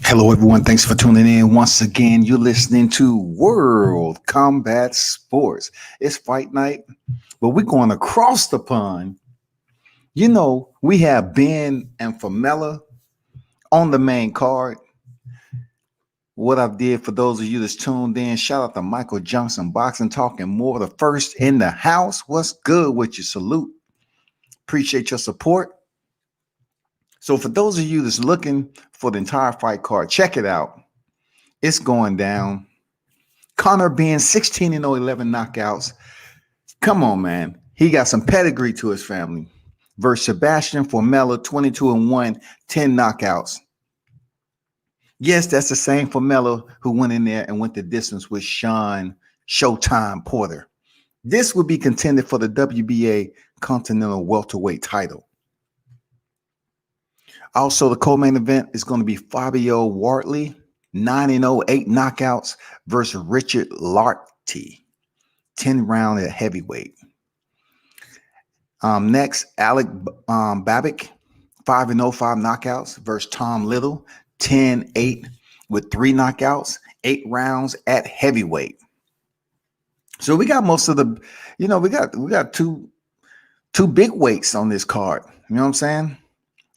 Hello, everyone. Thanks for tuning in. Once again, you're listening to World Combat Sports. It's fight night, but we're going across the pond. We have Ben and Formella on the main card. What I did for those of you that's tuned in, shout out to Michael Johnson Boxing Talking More, the first in the house. What's good with you? Salute. Appreciate your support. So for those of you that's looking for the entire fight card, check it out. It's going down. Conor Benn, 16-0, 11 knockouts. Come on, man. He got some pedigree to his family. Versus Sebastian Formella, 22-1, 10 knockouts. Yes, that's the same Formella who went in there and went the distance with Sean Showtime Porter. This would be contended for the WBA Continental welterweight title. Also, the co-main event is going to be Fabio Wardley, 9-0, 8 knockouts versus Richard Lartey, 10 round at heavyweight. Next, Alen Babic, 5-0, 5 knockouts versus Tom Little, 10-8 with 3 knockouts, 8 rounds at heavyweight. So we got most of the, we got two big weights on this card. You know what I'm saying?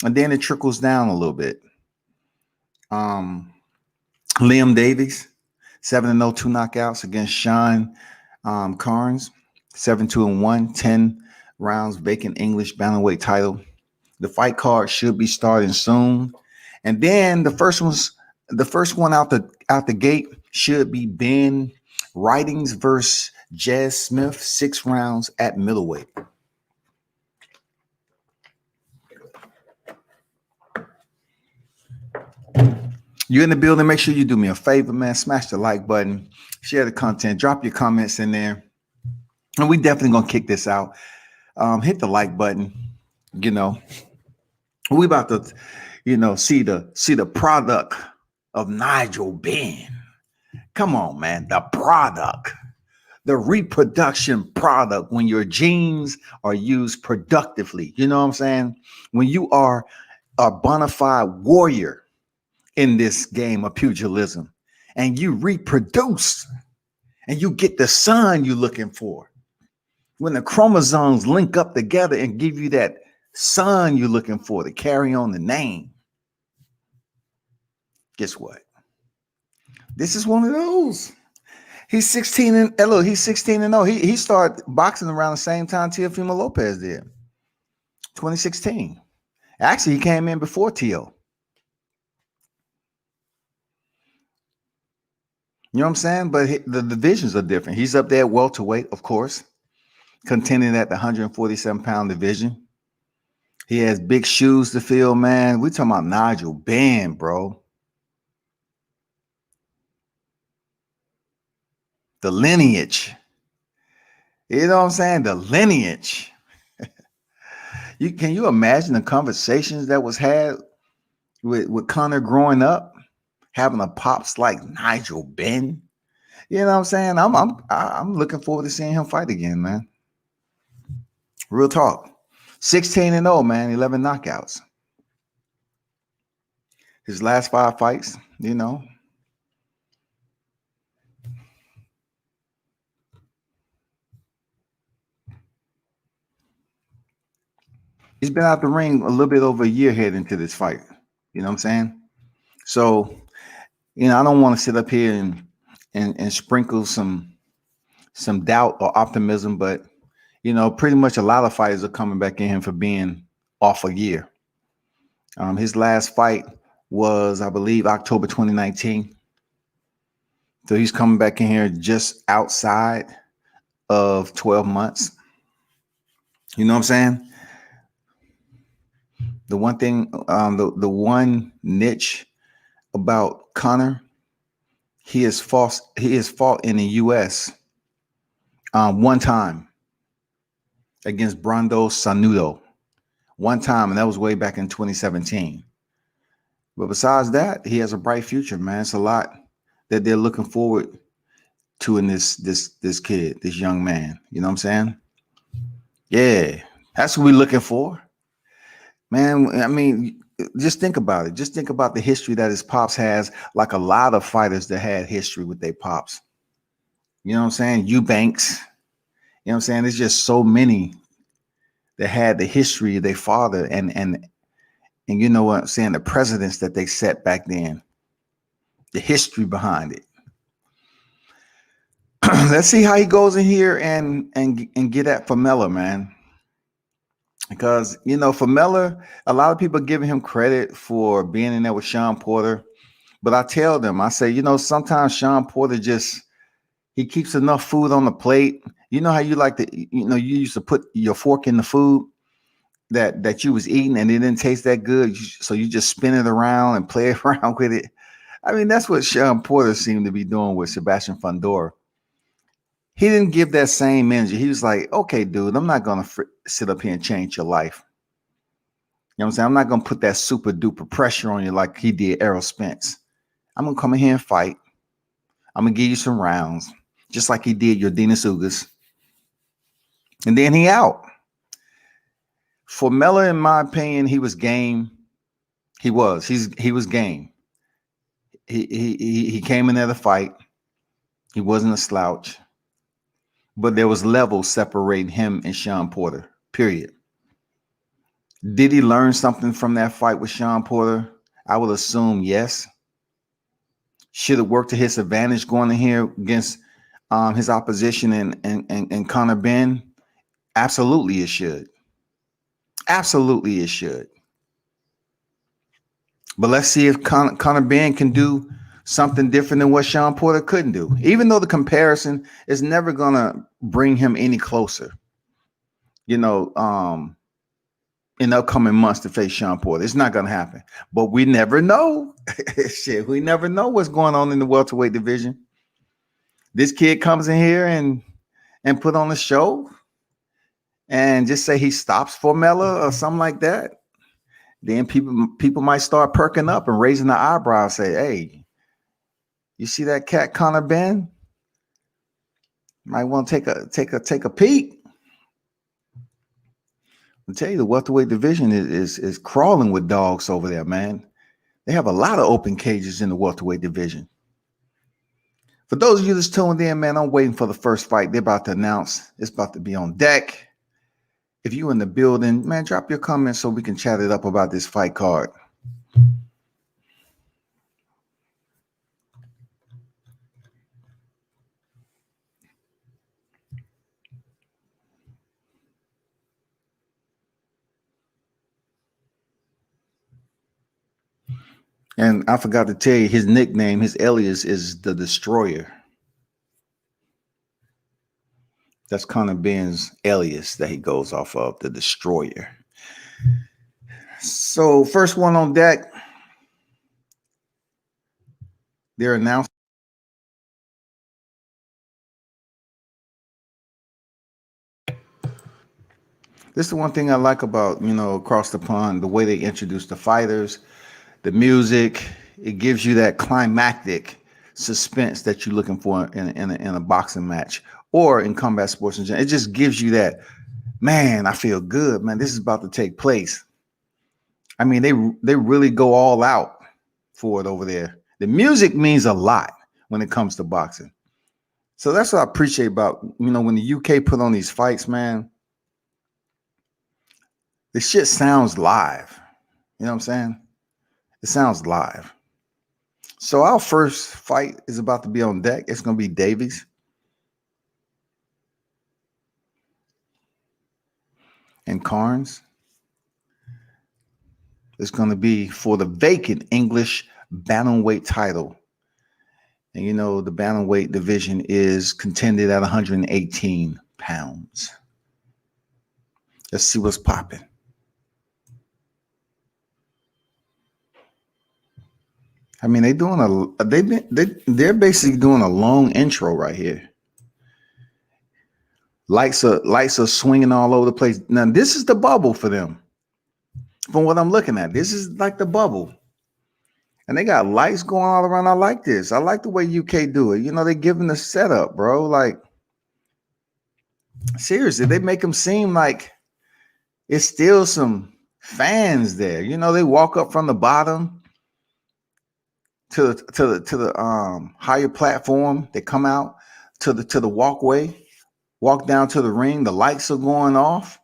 And then it trickles down a little bit. Davies, 7-0, 2 knockouts against Sean Cairns, 7-2-1, 10 rounds, vacant English bantamweight title. The fight card should be starting soon. And then the first one out the gate should be Ben Writings versus Jez Smith, 6 rounds at middleweight. You're in the building. Make sure you do me a favor, man. Smash the like button, share the content, drop your comments in there. And we definitely gonna kick this out. Hit the like button. We about to, see the product of Nigel Benn. Come on, man. The product, the reproduction product when your genes are used productively. You know what I'm saying? When you are a bona fide warrior in this game of pugilism and you reproduce and you get the son you're looking for. When the chromosomes link up together and give you that son you're looking for to carry on the name. Guess what? This is one of those. He's 16 and look, he's 16-0. He started boxing around the same time Teofimo Lopez did. 2016. Actually, he came in before Teo. You know what I'm saying? But the divisions are different. He's up there at welterweight, of course, contending at the 147-pound division. He has big shoes to fill, man. We're talking about Nigel Benn, bro. The lineage. You know what I'm saying? The lineage. Can you imagine the conversations that was had with Conor growing up? Having a pops like Nigel Benn, you know what I'm saying? I'm looking forward to seeing him fight again, man. Real talk. 16-0, man, 11 knockouts. His last 5 fights, He's been out the ring a little bit over a year heading into this fight. You know what I'm saying? So, I don't want to sit up here and sprinkle some doubt or optimism, but pretty much a lot of fighters are coming back in him for being off a year. His last fight was, I believe, October 2019. So he's coming back in here just outside of 12 months. You know what I'm saying? The one thing, the one niche about Conor, he has fought in the U.S. One time against Brando Sanudo. One time, and that was way back in 2017. But besides that, he has a bright future, man. It's a lot that they're looking forward to in this kid, this young man. You know what I'm saying? Yeah, that's what we're looking for. Man, I mean, just think about it. Just think about the history that his pops has, like a lot of fighters that had history with their pops. You know what I'm saying? Eubanks. You know what I'm saying? There's just so many that had the history of their father and you know what I'm saying, the precedents that they set back then, the history behind it. Let's see how he goes in here and get at Formella, man. Because, you know, Formella, a lot of people giving him credit for being in there with Sean Porter. But I tell them, I say, you know, sometimes Sean Porter he keeps enough food on the plate. You know how you like to, you know, you used to put your fork in the food that you was eating and it didn't taste that good. So you just spin it around and play around with it. I mean, that's what Sean Porter seemed to be doing with Sebastian Fundora. He didn't give that same energy. He was like, okay, dude, I'm not going to sit up here and change your life. You know what I'm saying? I'm not going to put that super duper pressure on you like he did Errol Spence. I'm going to come in here and fight. I'm going to give you some rounds, just like he did Yordenis Ugas. And then he out. Formella, in my opinion, he was game. He was game. He came in there to fight. He wasn't a slouch. But there was levels separating him and Sean Porter, period. Did he learn something from that fight with Sean Porter? I would assume yes. Should have worked to his advantage going in here against his opposition and Conor Benn? Absolutely it should. Absolutely it should. But let's see if Conor Benn can do something different than what Sean Porter couldn't do. Even though the comparison is never going to bring him any closer, you know, in upcoming months to face Sean Porter. It's not going to happen. But we never know. Shit, we never know what's going on in the welterweight division. This kid comes in here and put on a show and just say he stops Formella or something like that. Then people might start perking up and raising the eyebrow and say, hey, you see that cat Conor Benn? Might want to take a peek. I tell you, the welterweight division is crawling with dogs over there, man. They have a lot of open cages in the welterweight division. For those of you that's tuned in, man, I'm waiting for the first fight. They're about to announce. It's about to be on deck. If you're in the building, man, drop your comments so we can chat it up about this fight card. And I forgot to tell you, his nickname, his alias is the Destroyer. That's Conor Benn's alias that he goes off of, the Destroyer. So first one on deck, they're announcing. This is the one thing I like about, you know, Across the Pond, the way they introduce the fighters, the music. It gives you that climactic suspense that you're looking for in a boxing match or in combat sports in general. It just gives you that, man, I feel good, man. This is about to take place. I mean, they really go all out for it over there. The music means a lot when it comes to boxing. So that's what I appreciate about, you know, when the UK put on these fights, man, the shit sounds live. You know what I'm saying? It sounds live. So our first fight is about to be on deck. It's going to be Davies. And Cairns. It's going to be for the vacant English bantamweight title. And you know, the bantamweight division is contended at 118 pounds. Let's see what's popping. I mean, they're basically doing a long intro right here. Lights are swinging all over the place. Now, this is the bubble for them. From what I'm looking at, this is like the bubble. And they got lights going all around. I like this. I like the way UK do it. You know, they're giving the setup, bro. Like, seriously, they make them seem like it's still some fans there. You know, they walk up from the bottom to the higher platform. They come out to the walkway, walk down to the ring. The lights are going off.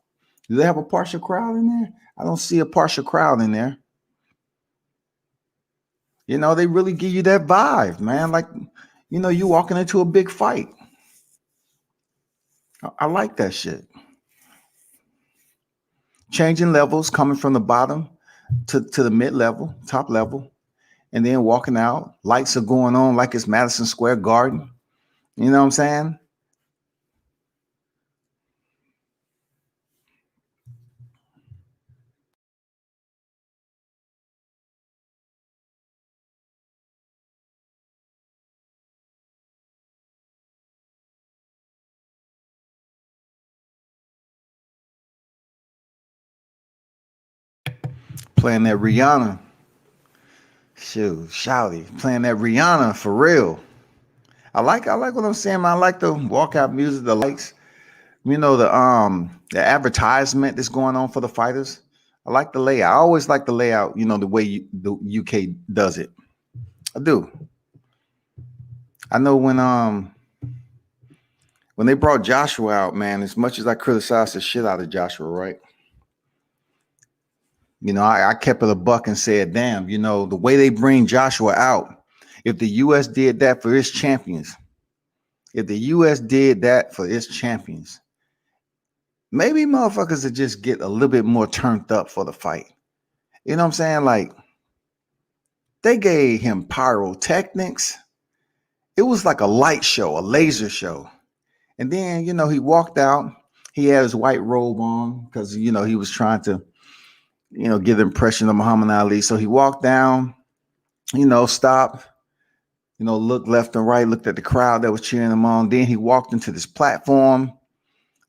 Do they have a partial crowd in there? I don't see a partial crowd in there. You know, they really give you that vibe, man. Like, you know, you walking into a big fight. I like that shit. Changing levels, coming from the bottom to the mid level, top level, and then walking out. Lights are going on like it's Madison Square Garden. You know what I'm saying? Playing that Rihanna. Shoot, shouty. Playing that Rihanna for real. I like what I'm saying, man. I like the walkout music, the lights. You know, the advertisement that's going on for the fighters. I like the layout. I always like the layout, you know, the way the UK does it. I do. I know when they brought Joshua out, man, as much as I criticized the shit out of Joshua, right? You know, I kept it a buck and said, damn, you know, the way they bring Joshua out, if the US did that for its champions, if the US did that for its champions, maybe motherfuckers would just get a little bit more turned up for the fight. You know what I'm saying? Like, they gave him pyrotechnics. It was like a light show, a laser show. And then, you know, he walked out. He had his white robe on because, you know, he was trying to, you know, give the impression of Muhammad Ali. So he walked down, you know, stopped, you know, looked left and right, looked at the crowd that was cheering him on. Then he walked into this platform.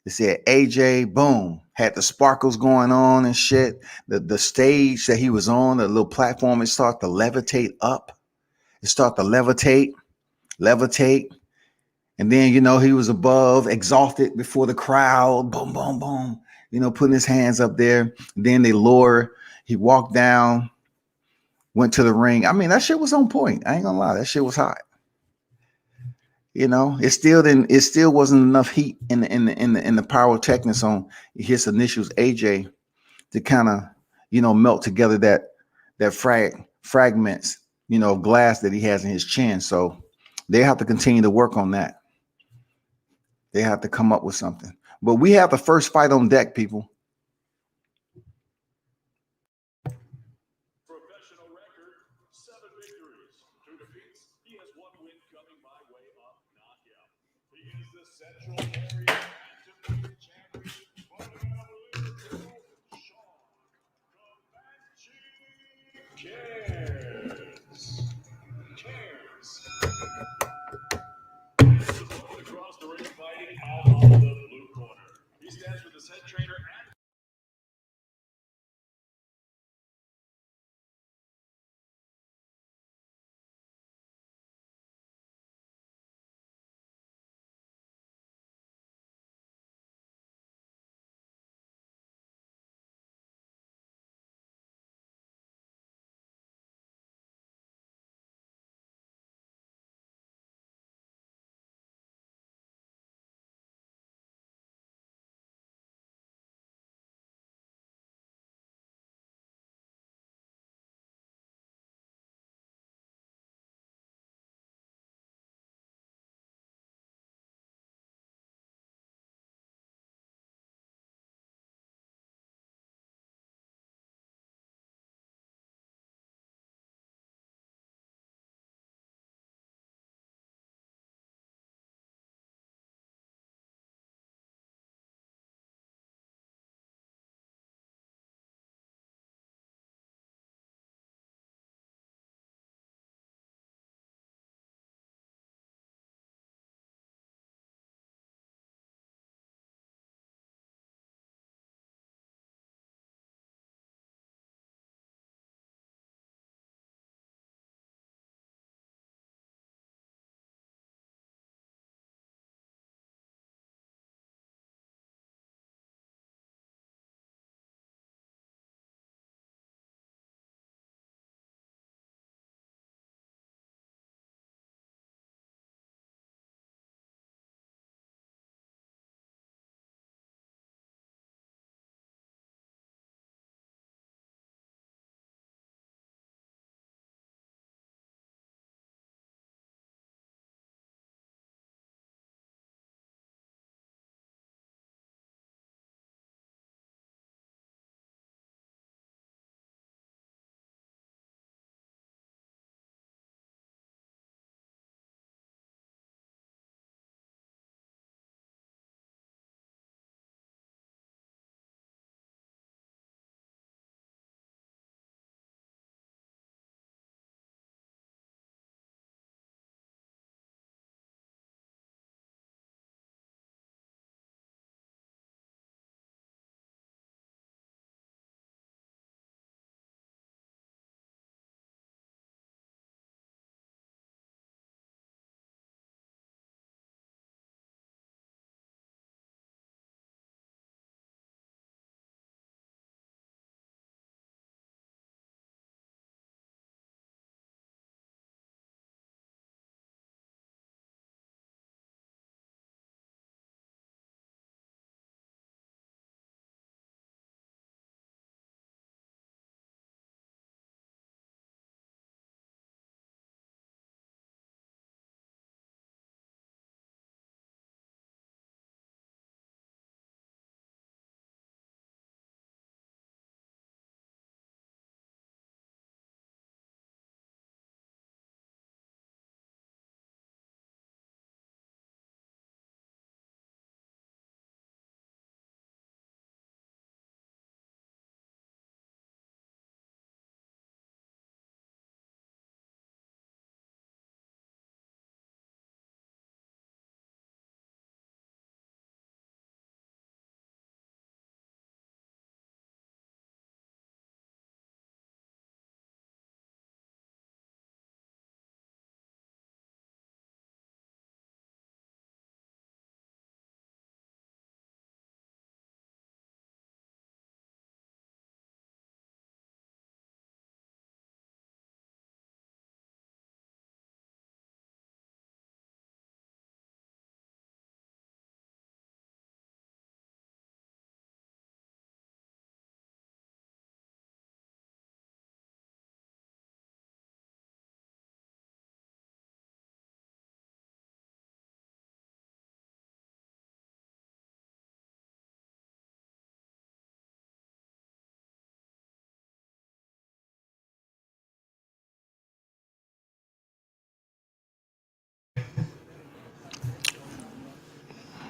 It said AJ, boom, had the sparkles going on and shit. The stage that he was on, the little platform, it started to levitate up. It started to levitate. And then, you know, he was above, exalted before the crowd. Boom, boom, boom. You know, putting his hands up there. And then they lower. He walked down, went to the ring. I mean, that shit was on point. I ain't gonna lie. That shit was hot. You know, it still didn't. It still wasn't enough heat in the pyrotechnics on his initials, AJ, to kind of, you know, melt together that fragments, you know, of glass that he has in his chin. So they have to continue to work on that. They have to come up with something. But we have the first fight on deck, people. Professional record, 7 victories, 2 defeats. He has 1 win coming by way of knockout. He is the Central Area bantamweight champion, fundamental Liverpool, Sean Comanche Cairns. Cairns. This is looking across the ring fighting out of the blue corner. He stands with his head trainer and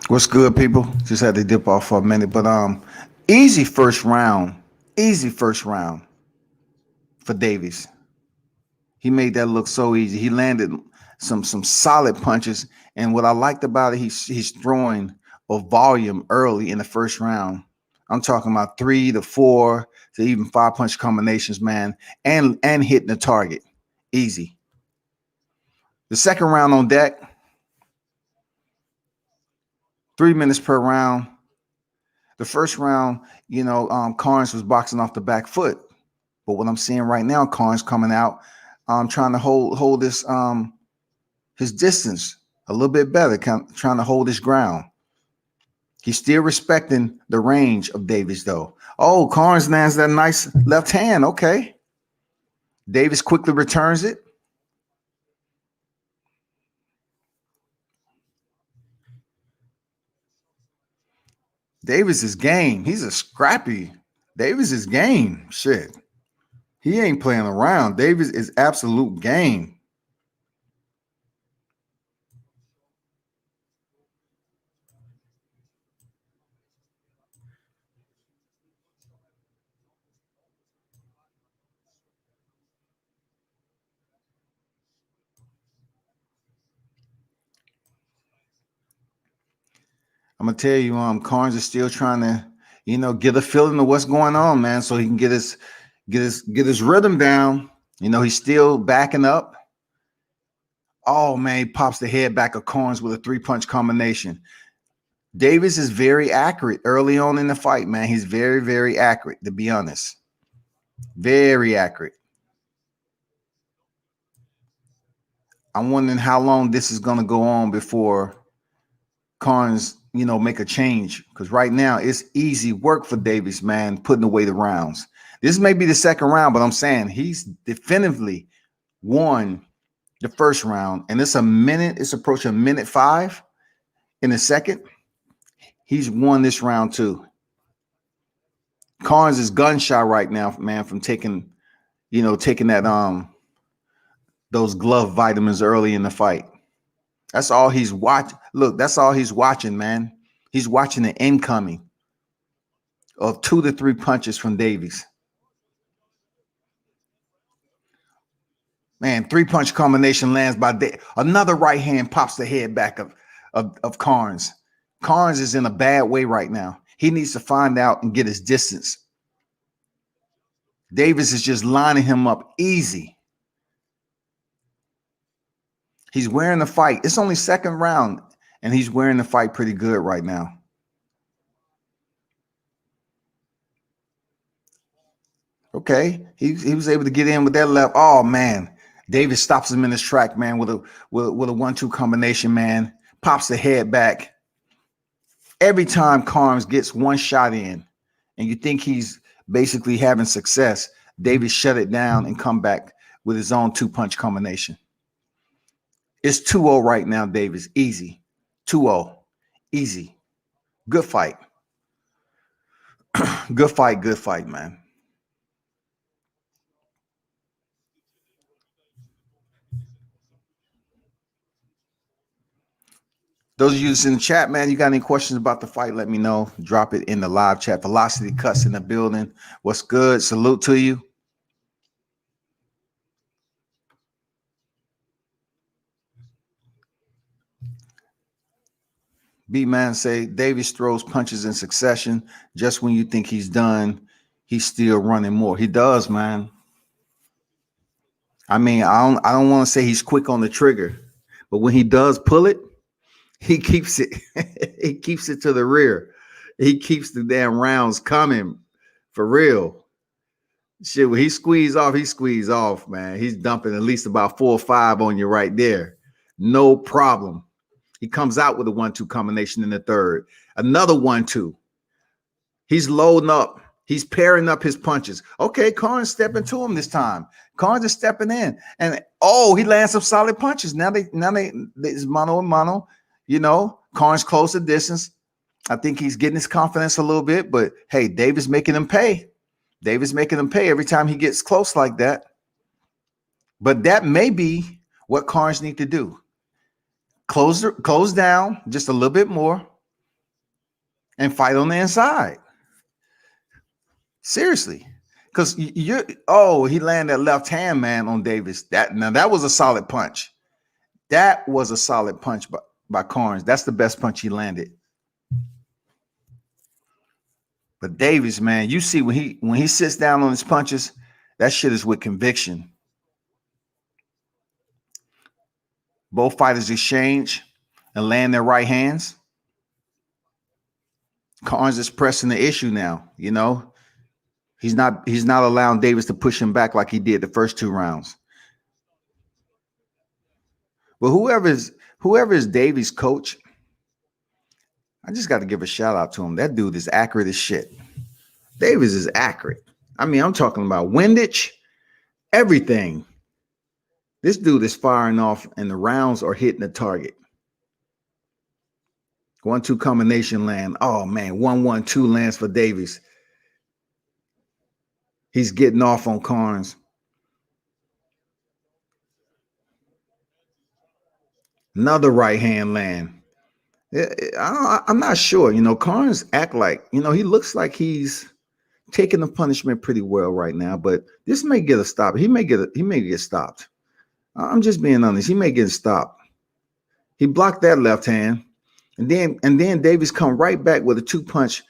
What's good, people? Just had to dip off for a minute, but easy first round, easy first round for Davies. He made that look so easy. He landed some solid punches, and what I liked about it, he's throwing a volume early in the first round. I'm talking about 3 to 4 to even 5 punch combinations, man, and hitting the target, easy. The second round on deck, 3 minutes per round. The first round, Cairns was boxing off the back foot. But what I'm seeing right now, Cairns coming out, trying to hold this his distance a little bit better, trying to hold his ground. He's still respecting the range of Davies, though. Oh, Cairns lands that nice left hand. Okay. Davies quickly returns it. Davies is game. He's a scrappy. Davies is game. Shit. He ain't playing around. Davies is absolute game. I'm gonna tell you, Cairns is still trying to, get a feeling of what's going on, man, so he can get his rhythm down. He's still backing up. Oh man, he pops the head back of Cairns with a 3-punch combination. Davies is very accurate early on in the fight, man. He's very, very accurate, to be honest. Very accurate. I'm wondering how long this is gonna go on before Cairns, make a change, because right now it's easy work for Davies, man, putting away the rounds. This may be the second round, but I'm saying he's definitively won the first round, and it's approaching a minute 5 in the second. He's won this round too. Cairns is gunshot right now, man, from taking that those glove vitamins early in the fight. That's all he's watching. Look, that's all he's watching, man. He's watching the incoming of 2 to 3 punches from Davies. Man, 3-punch combination lands by another right hand pops the head back of Cairns. Cairns is in a bad way right now. He needs to find out and get his distance. Davies is just lining him up easy. He's wearing the fight. It's only second round, and he's wearing the fight pretty good right now. Okay, he was able to get in with that left. Oh man, Davies stops him in his track, man, with a 1-2 combination, man. Pops the head back. Every time Cairns gets one shot in, and you think he's basically having success, Davies shut it down and come back with his own 2-punch combination. It's 2-0 right now, Davies. Easy. 2-0. Easy. Good fight. Good fight, man. Those of you that's in the chat, man, you got any questions about the fight, let me know. Drop it in the live chat. Velocity Cuts in the building. What's good? Salute to you. B-Man say, Davies throws punches in succession. Just when you think he's done, he's still running more. He does, man. I mean, I don't want to say he's quick on the trigger, but when he does pull it, he keeps it. He keeps it to the rear. He keeps the damn rounds coming for real. Shit, when he squeeze off, man. He's dumping at least about 4 or 5 on you right there. No problem. He comes out with a 1-2 combination in the third. Another 1-2. He's loading up. He's pairing up his punches. Okay, Cairns stepping to him this time. Cairns is stepping in. And he lands some solid punches. Now it's mano a mano. Cairns close the distance. I think he's getting his confidence a little bit, but hey, Davies making him pay. Davies making him pay every time he gets close like that. But that may be what Cairns need to do. Close down just a little bit more. and fight on the inside. Seriously. Because he landed that left hand, man, on Davies. That was a solid punch. That was a solid punch by Cairns. That's the best punch he landed. But Davies, man, you see when he sits down on his punches, that shit is with conviction. Both fighters exchange and land their right hands. Cairns is pressing the issue now. You know, he's not allowing Davies to push him back like he did the first 2 rounds. But whoever is Davies' coach, I just got to give a shout out to him. That dude is accurate as shit. Davies is accurate. I mean, I'm talking about windage, everything. This dude is firing off and the rounds are hitting the target. 1-2 combination land. Oh, man, 1-1-2 lands for Davies. He's getting off on Cairns. Another right hand land. I'm not sure. You know, Cairns act like, you know, he looks like he's taking the punishment pretty well right now, but this may get a stop. He may get stopped. I'm just being honest. He may get stopped. He blocked that left hand, and then Davies come right back with a 2-punch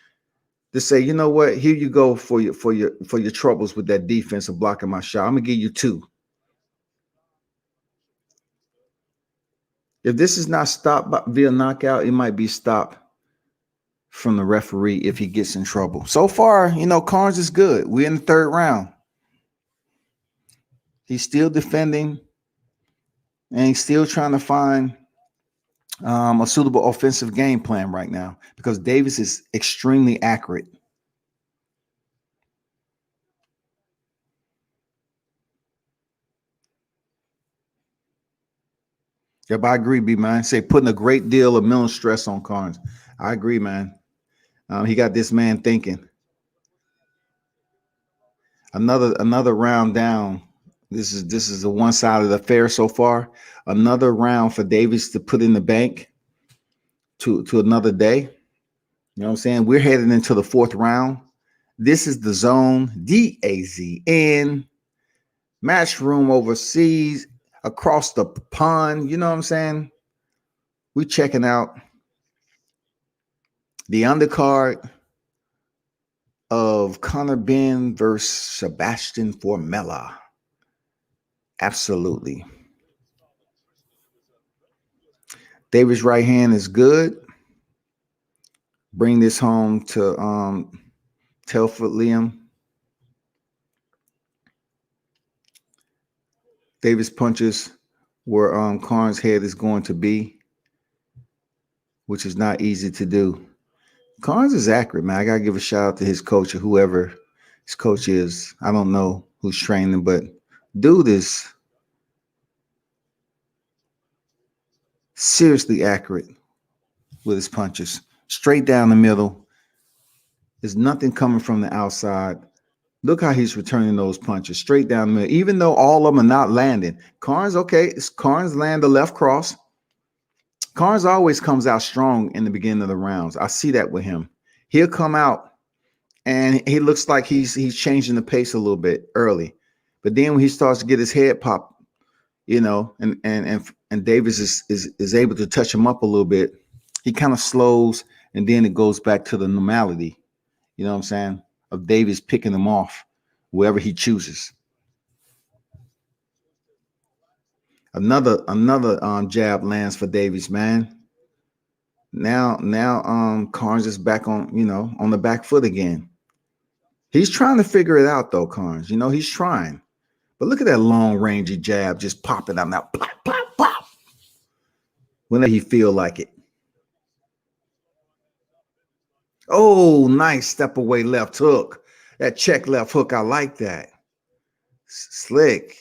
to say, you know what? Here you go for your troubles with that defense of blocking my shot. I'm gonna give you 2. If this is not stopped via knockout, it might be stopped from the referee if he gets in trouble. So far, you know, Cairns is good. We're in the 3rd round. He's still defending, and he's still trying to find a suitable offensive game plan right now because Davies is extremely accurate. Yep, I agree, B-Man. Say putting a great deal of mental stress on Cairns. I agree, man. He got this man thinking. Another round down. This is a one-sided affair so far. Another round for Davies to put in the bank to another day. You know what I'm saying? We're heading into the 4th round. This is the zone, DAZN, match room overseas, across the pond. You know what I'm saying? We checking out the undercard of Conor Benn versus Sebastian Formella. Absolutely. Davies' right hand is good. Bring this home to Telford Liam. Davies punches where Cairns' head is going to be, which is not easy to do. Cairns is accurate, man. I got to give a shout out to his coach or whoever his coach is. I don't know who's training, but dude is seriously accurate with his punches. Straight down the middle. There's nothing coming from the outside. Look how he's returning those punches straight down the middle. Even though all of them are not landing. Cairns land the left cross. Cairns always comes out strong in the beginning of the rounds. I see that with him. He'll come out and he looks like he's changing the pace a little bit early. But then when he starts to get his head popped, you know, and Davies is able to touch him up a little bit, he kind of slows and then it goes back to the normality, you know what I'm saying, of Davies picking him off wherever he chooses. Another jab lands for Davies, man. Now Cairns is back on the back foot again. He's trying to figure it out though, Cairns. You know, he's trying. But look at that long rangey jab just popping out now. Pop, pop, pop. Whenever he feel like it. Oh, nice step away left hook. That check left hook, I like that. Slick.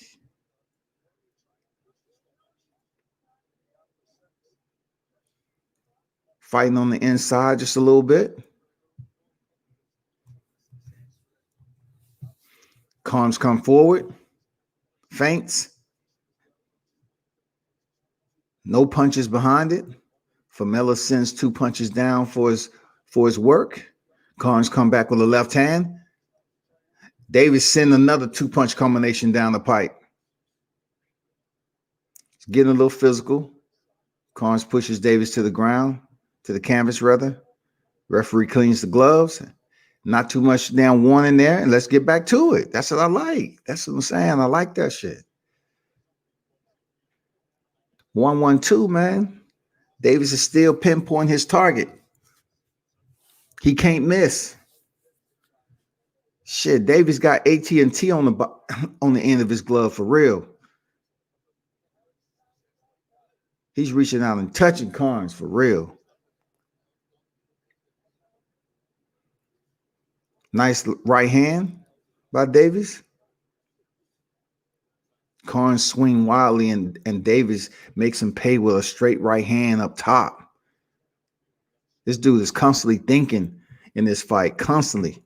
Fighting on the inside just a little bit. Cairns come forward. Feints. No punches behind it. Formella sends 2 punches down for his for his work. Cairns come back with a left hand. Davies send another 2-punch combination down the pipe. It's getting a little physical. Cairns pushes Davies to the ground, to the canvas rather. Referee cleans the gloves. Not too much down one in there, and let's get back to it. That's what I like. That's what I'm saying. I like that shit. 1-1-2, man. Davies is still pinpointing his target. He can't miss. Shit, Davies got AT&T on the end of his glove for real. He's reaching out and touching Cairns for real. Nice right hand by Davies. Cairns swing wildly, and Davies makes him pay with a straight right hand up top. This dude is constantly thinking in this fight, constantly.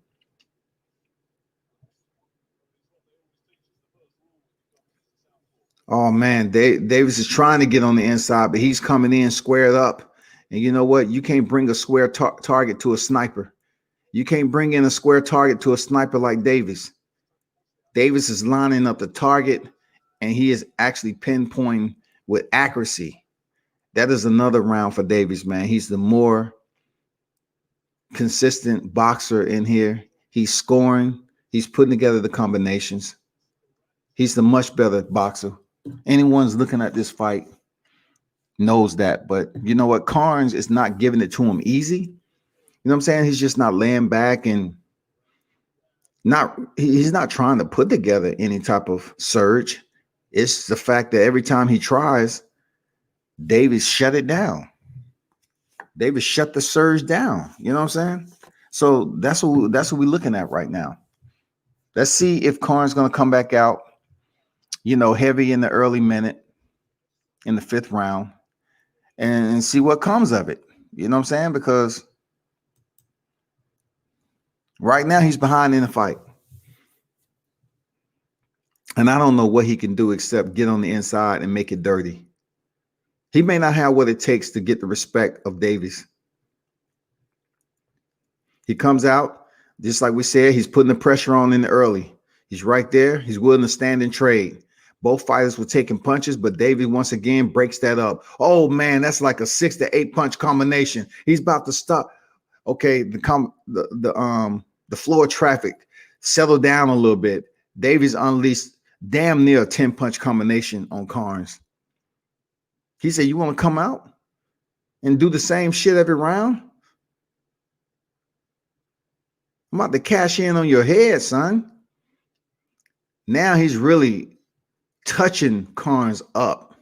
Oh, man, Davies is trying to get on the inside, but he's coming in squared up. And you know what? You can't bring a square target to a sniper. You can't bring in a square target to a sniper like Davies. Davies is lining up the target, and he is actually pinpointing with accuracy. That is another round for Davies, man. He's the more consistent boxer in here. He's scoring. He's putting together the combinations. He's the much better boxer. Anyone's looking at this fight knows that. But you know what? Cairns is not giving it to him easy. You know what I'm saying? He's just not laying back and he's not trying to put together any type of surge. It's the fact that every time he tries, Davies shut it down. Davies shut the surge down. You know what I'm saying? So that's what we're looking at right now. Let's see if Cairns is going to come back out, heavy in the early minute, in the 5th round, and see what comes of it. You know what I'm saying? Because right now he's behind in the fight. And I don't know what he can do except get on the inside and make it dirty. He may not have what it takes to get the respect of Davies. He comes out, just like we said, he's putting the pressure on in the early. He's right there. He's willing to stand and trade. Both fighters were taking punches, but Davies once again breaks that up. Oh, man, that's like a 6 to 8 punch combination. He's about to stop. Okay, the floor traffic settled down a little bit. Davies unleashed damn near a 10-punch combination on Cairns. He said, you want to come out and do the same shit every round? I'm about to cash in on your head, son. Now he's really touching Cairns up.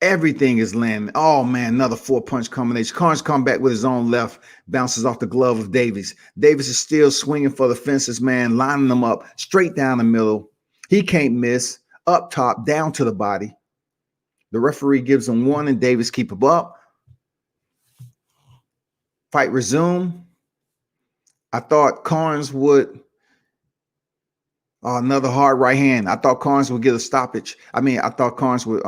Everything is landing. Oh, man, another 4-punch combination. Cairns come back with his own left, bounces off the glove of Davies. Davies is still swinging for the fences, man, lining them up straight down the middle. He can't miss. Up top, down to the body. The referee gives him 1, and Davies keep him up. Fight resume. I thought Cairns would. Another hard right hand. I thought Cairns would get a stoppage. I thought Cairns would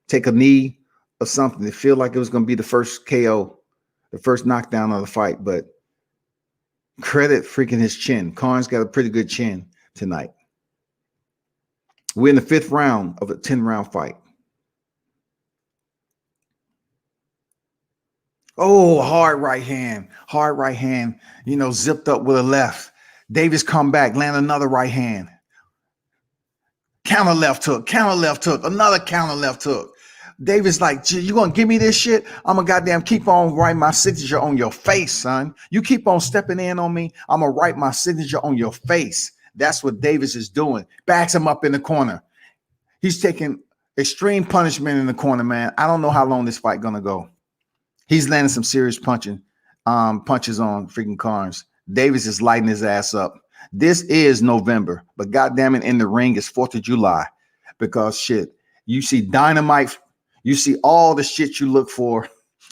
take a knee or something. It feel like it was going to be the first KO, the first knockdown of the fight. But credit freaking his chin. Cairns got a pretty good chin tonight. We're in the 5th round of a 10-round fight. Oh, hard right hand, zipped up with a left. Davies come back, land another right hand. Counter left hook, another counter left hook. Davies like, you gonna give me this shit? I'm gonna goddamn keep on writing my signature on your face, son. You keep on stepping in on me, I'm gonna write my signature on your face. That's what Davies is doing. Backs him up in the corner. He's taking extreme punishment in the corner, man. I don't know how long this fight gonna go. He's landing some serious punches on freaking Cairns. Davies is lighting his ass up. This is November, but goddamn it, in the ring is 4th of July because shit, you see dynamite, you see all the shit you look for,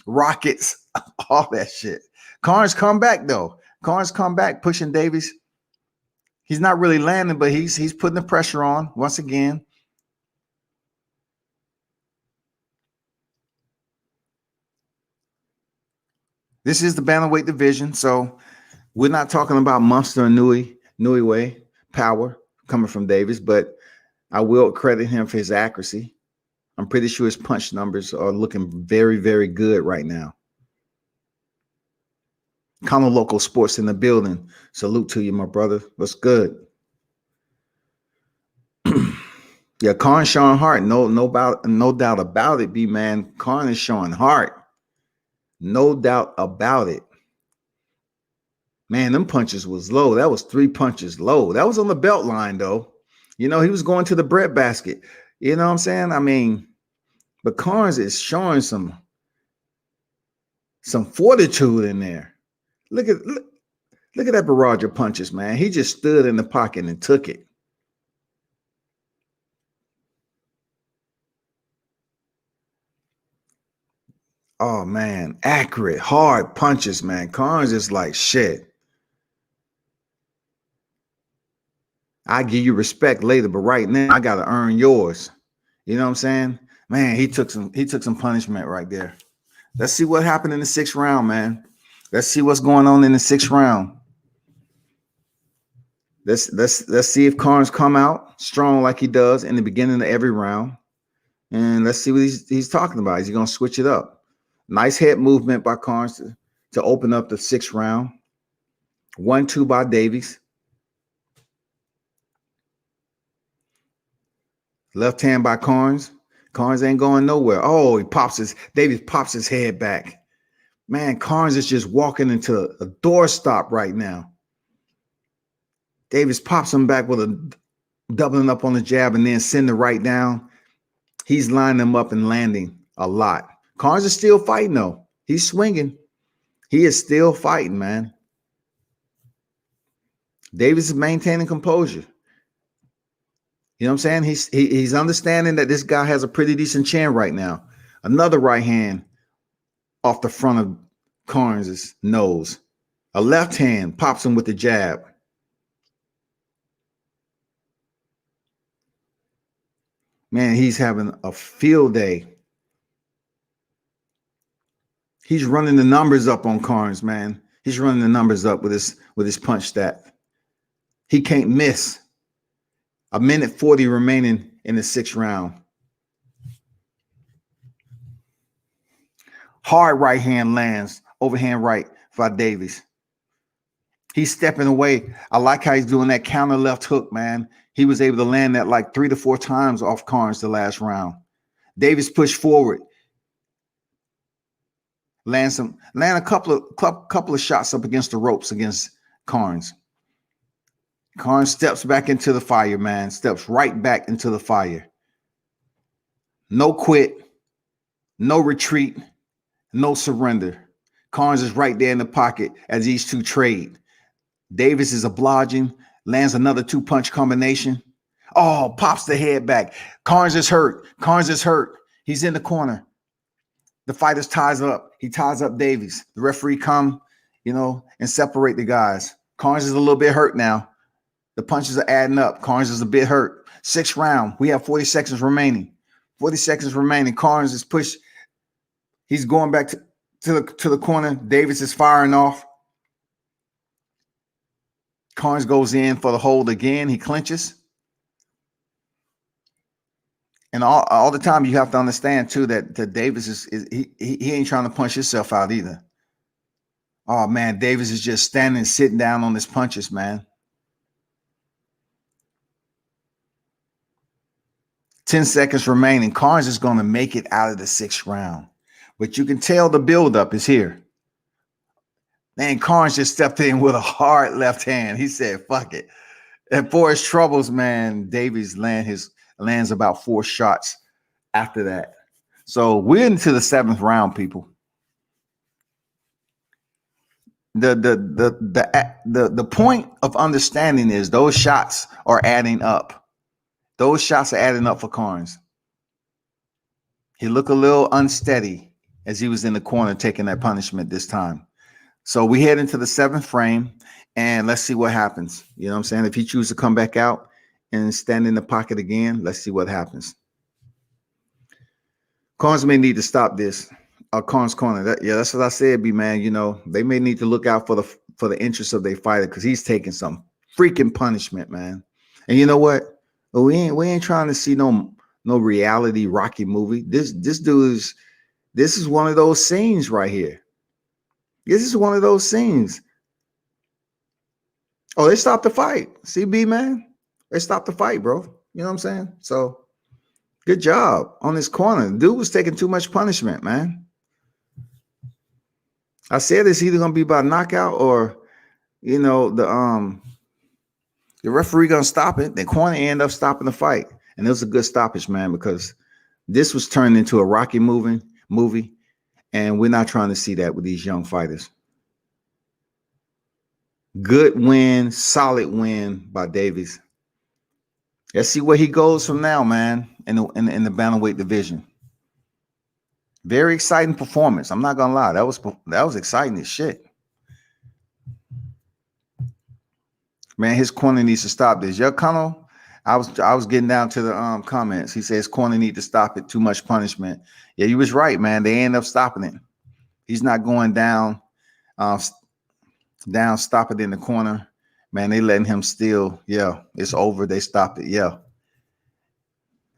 rockets, all that shit. Cairns come back though. Cairns come back pushing Davies. He's not really landing, but he's putting the pressure on once again. This is the bantamweight division, so we're not talking about Munster and Nui way power coming from Davies, but I will credit him for his accuracy. I'm pretty sure his punch numbers are looking very, very good right now. Conor Local Sports in the building. Salute to you, my brother. What's good? Yeah, Karn showing heart. No doubt about it, B-man. Karn is showing heart. No doubt about it. Man, them punches was low. That was 3 punches low. That was on the belt line, though. You know, he was going to the breadbasket. You know what I'm saying? I mean, but Carnes is showing some fortitude in there. Look at that barrage of punches, man. He just stood in the pocket and took it. Oh, man. Accurate, hard punches, man. Carnes is like, shit. I give you respect later, but right now I gotta earn yours. You know what I'm saying? Man, he took some punishment right there. Let's see what happened in the 6th round, man. Let's see what's going on in the 6th round. Let's see if Carnes come out strong like he does in the beginning of every round. And let's see what he's talking about. Is he gonna switch it up? Nice head movement by Carnes to open up the 6th round. 1-2 by Davies. Left hand by Carnes. Carnes ain't going nowhere. Oh, Davies pops his head back. Man, Carnes is just walking into a doorstop right now. Davies pops him back with a doubling up on the jab and then send the right down. He's lining them up and landing a lot. Carnes is still fighting, though. He's swinging. He is still fighting, man. Davies is maintaining composure. You know what I'm saying? He's understanding that this guy has a pretty decent chin right now. Another right hand off the front of Carnes' nose. A left hand pops him with the jab. Man, he's having a field day. He's running the numbers up on Carnes, man. He's running the numbers up with his punch stat. He can't miss. 1:40 remaining in the 6th round. Hard right hand lands, overhand right by Davies. He's stepping away. I like how he's doing that counter left hook, man. He was able to land that like 3 to 4 times off Carnes the last round. Davies pushed forward. Land a couple of shots up against the ropes against Carnes. Carnes steps back into the fire, man. Steps right back into the fire. No quit, no retreat, no surrender. Carnes is right there in the pocket as these two trade. Davies is obliging, lands another 2-punch combination. Oh, pops the head back. Carnes is hurt. He's in the corner. The fighters ties up. He ties up Davies. The referee come, and separate the guys. Carnes is a little bit hurt now. The punches are adding up. Carnes is a bit hurt. 6th round. We have 40 seconds remaining. Carnes is pushed. He's going back to the corner. Davies is firing off. Carnes goes in for the hold again. He clinches. And all the time you have to understand too that Davies he ain't trying to punch himself out either. Oh man, Davies is just sitting down on his punches, man. 10 seconds remaining. Carnes is going to make it out of the 6th round. But you can tell the buildup is here. Man, Carnes just stepped in with a hard left hand. He said, fuck it. And for his troubles, man, Davies lands about 4 shots after that. So we're into the 7th round, people. The point of understanding is those shots are adding up. Those shots are adding up for Carnes. He looked a little unsteady as he was in the corner taking that punishment this time. So we head into the 7th frame, and let's see what happens. You know what I'm saying? If he chooses to come back out and stand in the pocket again, let's see what happens. Carnes may need to stop this. Corn's corner. That's what I said, B man. You know, they may need to look out for the interests of their fighter because he's taking some freaking punishment, man. And you know what? Well, we ain't trying to see no reality Rocky movie. This is one of those scenes right here. This is one of those scenes. Oh, they stopped the fight. CB man, they stopped the fight, bro. You know what I'm saying? So good job on this corner. Dude was taking too much punishment, man. I said it's either gonna be by knockout or the referee gonna stop it. The corner end up stopping the fight, and it was a good stoppage, man, because this was turned into a Rocky movie, and we're not trying to see that with these young fighters. Good win, solid win by Davies. Let's see where he goes from now, man, in the bantamweight division. Very exciting performance. I'm not gonna lie, that was exciting as shit. Man, his corner needs to stop this. Yo, Conor, I was getting down to the comments. He says corner need to stop it. Too much punishment. Yeah, you was right, man. They end up stopping it. He's not going down, stop it in the corner. Man, they letting him still. Yeah, it's over. They stopped it. Yeah.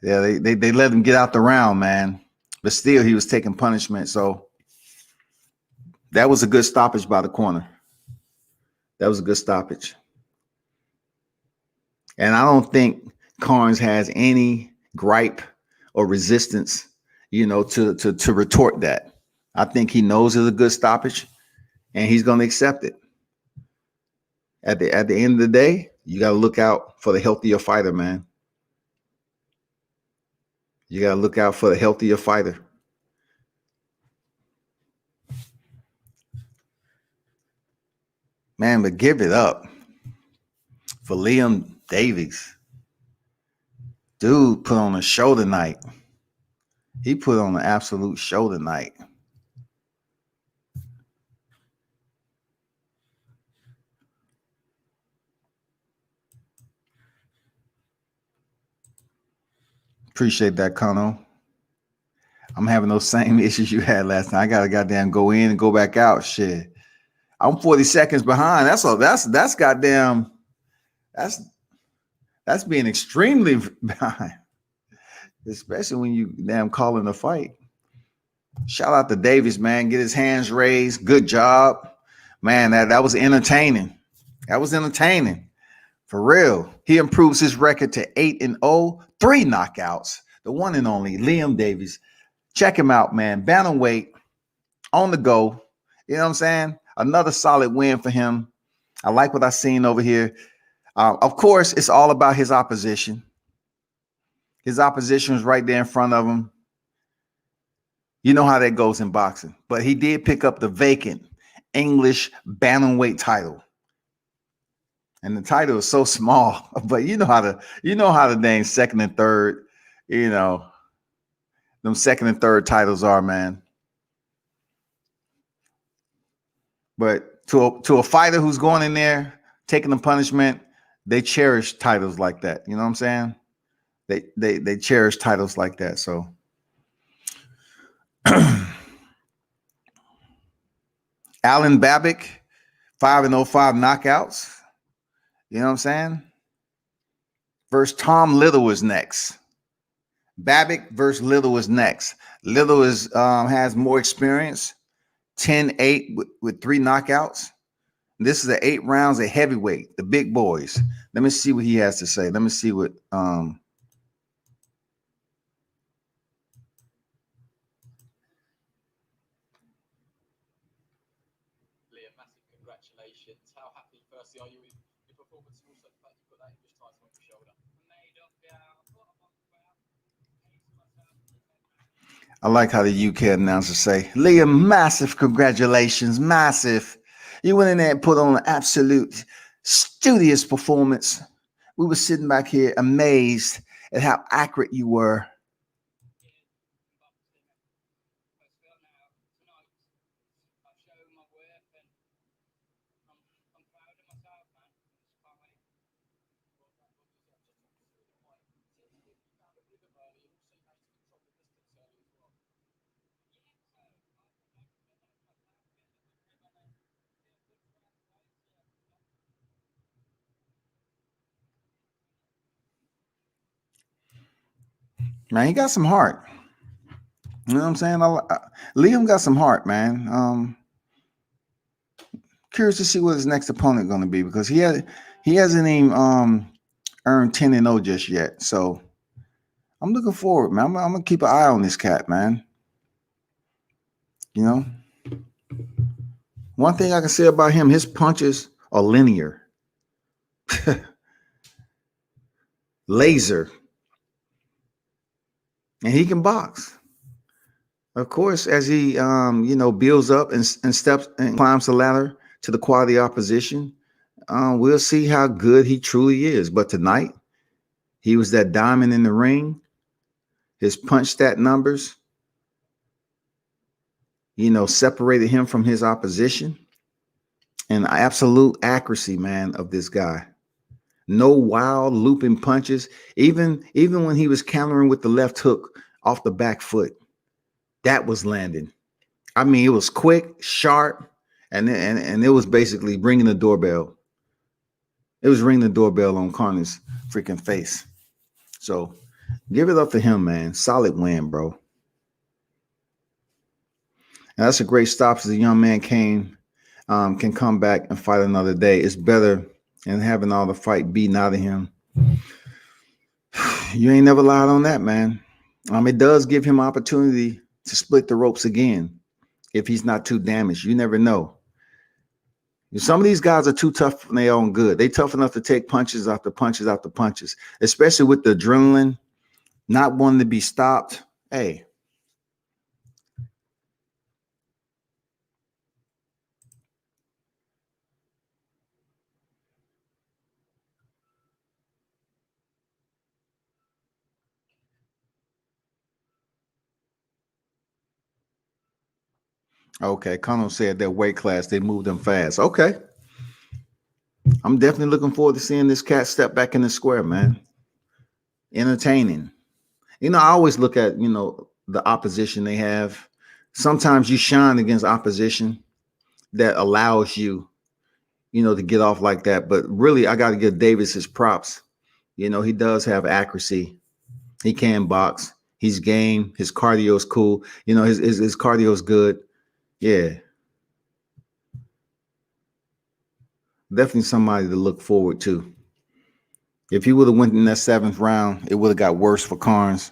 They let him get out the round, man. But still, he was taking punishment. So that was a good stoppage by the corner. That was a good stoppage. And I don't think Cairns has any gripe or resistance, to retort that. I think he knows it's a good stoppage, and he's going to accept it. At the end of the day, you got to look out for the healthier fighter, man. You got to look out for the healthier fighter. Man, but give it up for Liam Davies. Dude put on a show tonight. He put on an absolute show tonight. Appreciate that, Conor. I'm having those same issues you had last time. I gotta goddamn go in and go back out. Shit. I'm 40 seconds behind. That's goddamn. That's being extremely behind. Especially when you damn calling a fight. Shout out to Davies, man. Get his hands raised. Good job. Man, that was entertaining. That was entertaining. For real. He improves his record to 8-0, 3 knockouts. The one and only Liam Davies. Check him out, man. Bantamweight on the go. You know what I'm saying? Another solid win for him. I like what I've seen over here. Of course, it's all about his opposition. His opposition was right there in front of him. You know how that goes in boxing. But he did pick up the vacant English bantamweight title. And the title is so small, but you know how the dang second and third, them second and third titles are, man. But to a fighter who's going in there taking the punishment, they cherish titles like that. You know what I'm saying? They cherish titles like that. So Alen Babic, 5-5 knockouts. You know what I'm saying? Versus Tom Little is next. Babic versus Little is next. Little has more experience. 10-8 with 3 knockouts. This is the 8 rounds of heavyweight, the big boys. Let me see what he has to say. Let me see what Liam, massive congratulations. How happy firstly are you with your performance and also the fact you put that English title on your shoulder? I like how the UK announcers say, Liam, massive congratulations, massive. You went in there and put on an absolute studious performance. We were sitting back here amazed at how accurate you were. Man, he got some heart. You know what I'm saying? Liam got some heart, man. Curious to see what his next opponent going to be because he hasn't even earned 10-0 just yet. So I'm looking forward, man. I'm gonna keep an eye on this cat, man. You know, one thing I can say about him, his punches are linear, laser, and he can box. Of course, as he builds up and steps and climbs the ladder to the quality opposition, we'll see how good he truly is. But tonight, he was that diamond in the ring. His punch stat numbers, separated him from his opposition. And absolute accuracy, man, of this guy. No wild looping punches. Even when he was countering with the left hook off the back foot, that was landing. I mean, it was quick, sharp, and it was basically ringing the doorbell. It was ringing the doorbell on Conor's freaking face. So give it up to him, man. Solid win, bro. And that's a great stop as the young man can come back and fight another day. It's better than having all the fight beaten out of him. You ain't never lied on that, man. It does give him opportunity to split the ropes again if he's not too damaged. You never know. Some of these guys are too tough when their own good. They tough enough to take punches after punches after punches, especially with the adrenaline, not wanting to be stopped. Hey. Okay, Conor said that weight class, they moved them fast. Okay. I'm definitely looking forward to seeing this cat step back in the square, man. Entertaining. I always look at, the opposition they have. Sometimes you shine against opposition that allows you, to get off like that. But really, I got to give Davies his props. He does have accuracy. He can box. He's game. His cardio is cool. His cardio is good. Yeah. Definitely somebody to look forward to. If he would have went in that 7th round, it would have got worse for Cairns.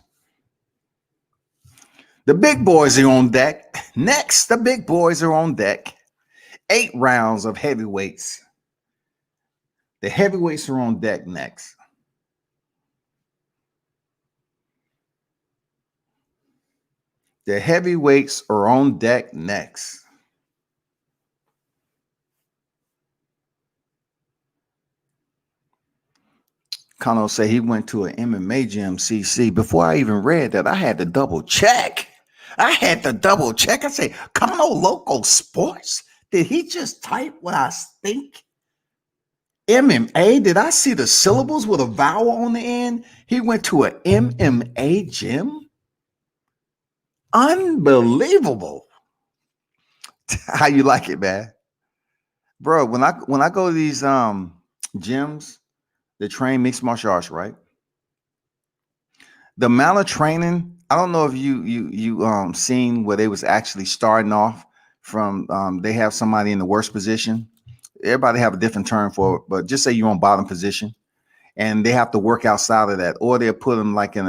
The big boys are on deck. Next, the big boys are on deck. 8 rounds of heavyweights. The heavyweights are on deck next. The heavyweights are on deck next. Conor said he went to an MMA gym, CC. Before I even read that, I had to double check. I say, Conor Local Sports? Did he just type what I think? MMA? Did I see the syllables with a vowel on the end? He went to an MMA gym? Unbelievable. How you like it, man? Bro, when I go to these gyms that train mixed martial arts, right? The amount of training, I don't know if you seen where they was actually starting off from they have somebody in the worst position. Everybody have a different term for it, but just say you're on bottom position and they have to work outside of that, or they'll put them like in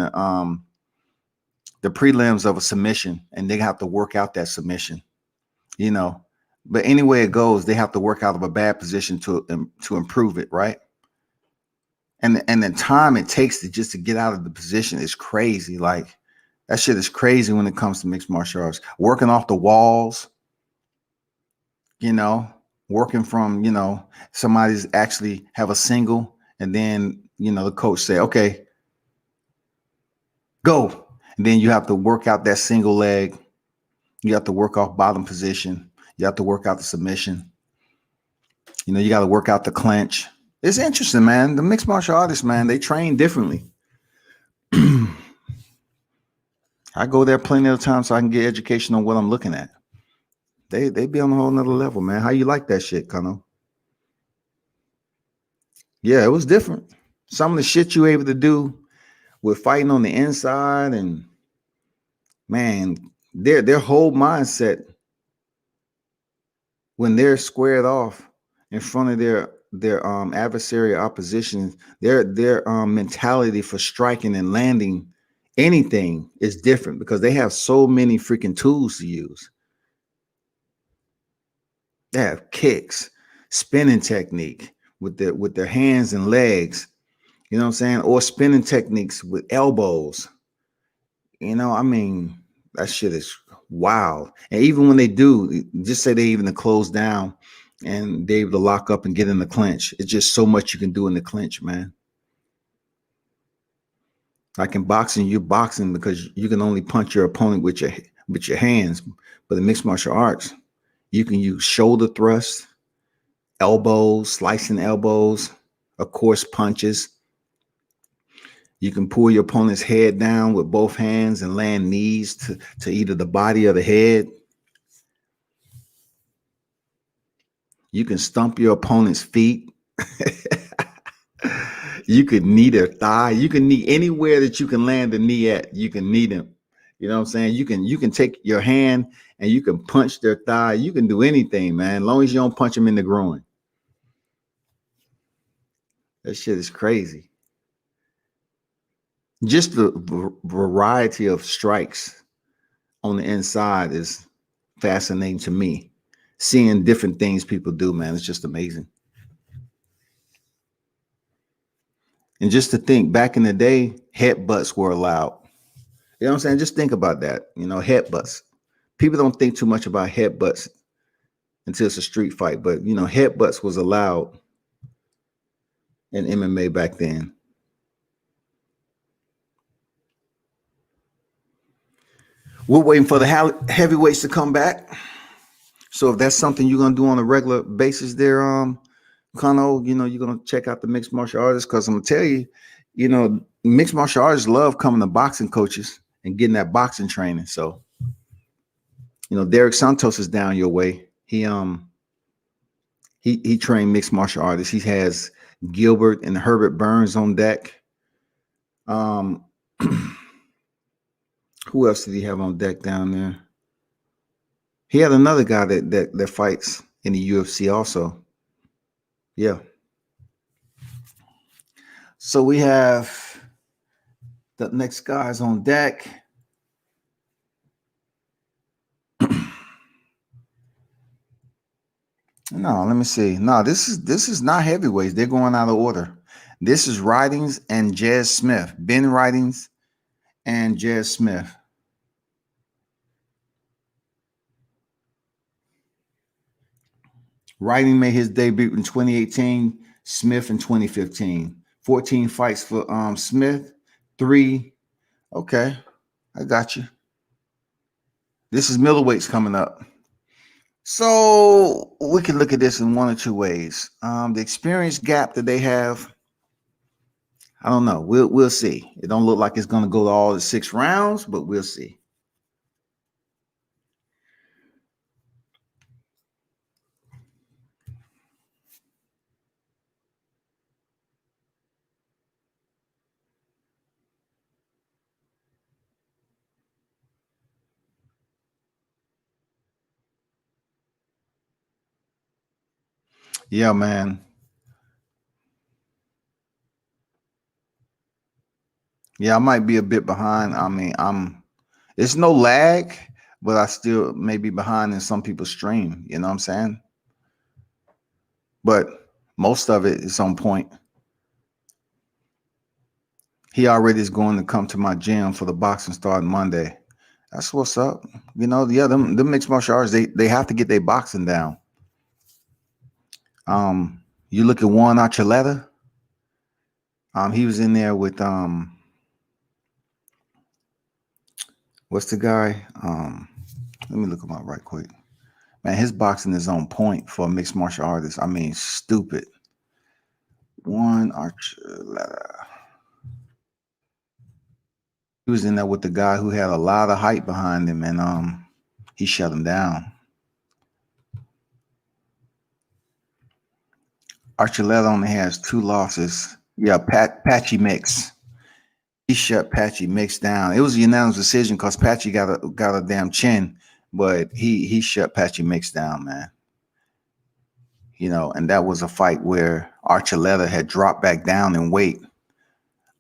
the prelims of a submission and they have to work out that submission, but anyway it goes, they have to work out of a bad position to improve it, right? And the time it takes to get out of the position is crazy. Like that shit is crazy when it comes to mixed martial arts. Working off the walls, working from, somebody's actually have a single and then, the coach say, okay, go. And then you have to work out that single leg. You have to work off bottom position. You have to work out the submission. You got to work out the clinch. It's interesting, man. The mixed martial artists, man, they train differently. I go there plenty of times so I can get education on what I'm looking at. They be on a whole nother level, man. How you like that shit, Conor? Yeah, it was different. Some of the shit you were able to do with fighting on the inside, and man, their whole mindset when they're squared off in front of their adversary opposition, their mentality for striking and landing anything is different because they have so many freaking tools to use. They have kicks, spinning technique with their hands and legs, you know what I'm saying, or spinning techniques with elbows. You know, I mean, that shit is wild. And even when they do, just say they even to close down and they're able to lock up and get in the clinch. It's just so much you can do in the clinch, man. Like in boxing, you're boxing because you can only punch your opponent with your hands. But in mixed martial arts, you can use shoulder thrust, elbows, slicing elbows, of course, punches. You can pull your opponent's head down with both hands and land knees to either the body or the head. You can stump your opponent's feet. You could knee their thigh. You can knee anywhere that you can land the knee at. You can knee them. You know what I'm saying? You can take your hand and you can punch their thigh. You can do anything, man, as long as you don't punch them in the groin. That shit is crazy. Just the variety of strikes on the inside is fascinating to me. Seeing different things people do, man, it's just amazing. And just to think, back in the day, headbutts were allowed. You know what I'm saying? Just think about that. You know, headbutts. People don't think too much about headbutts until it's a street fight, but you know, headbutts was allowed in MMA back then. We're waiting for the heavyweights to come back. So if that's something you're gonna do on a regular basis, there, Conor, you know, you're gonna check out the mixed martial artists because I'm gonna tell you, you know, mixed martial artists love coming to boxing coaches and getting that boxing training. So, you know, Derek Santos is down your way. He trained mixed martial artists. He has Gilbert and Herbert Burns on deck. Who else did he have on deck down there? He had another guy that fights in the UFC also. Yeah. So we have the next guys on deck. No, let me see. No, this is not heavyweights. They're going out of order. This is Writings and Jez Smith. Ben Writings and Jez Smith. Writing made his debut in 2018, Smith in 2015. 14 fights for Smith, 3. Okay, I got you. This is middleweights coming up. So we can look at this in one or two ways. The experience gap that they have, I don't know. We'll see. It don't look like it's going to go to all the 6 rounds, but we'll see. Yeah, man. Yeah, I might be a bit behind. I mean, it's no lag, but I still may be behind in some people's stream. You know what I'm saying? But most of it is on point. He already is going to come to my gym for the boxing starting Monday. That's what's up. You know, yeah, them mixed martial arts, they have to get their boxing down. You look at Juan Archuleta. He was in there with what's the guy? Let me look him up right quick. Man, his boxing is on point for a mixed martial artist. I mean, stupid. Juan Archuleta. He was in there with the guy who had a lot of hype behind him, and he shut him down. Archuleta only has 2 losses. Yeah, Patchy Mix. shut Patchy Mix down. It was a unanimous decision because Patchy got a damn chin, but he shut Patchy Mix down, man. You know, and that was a fight where Archuleta had dropped back down in weight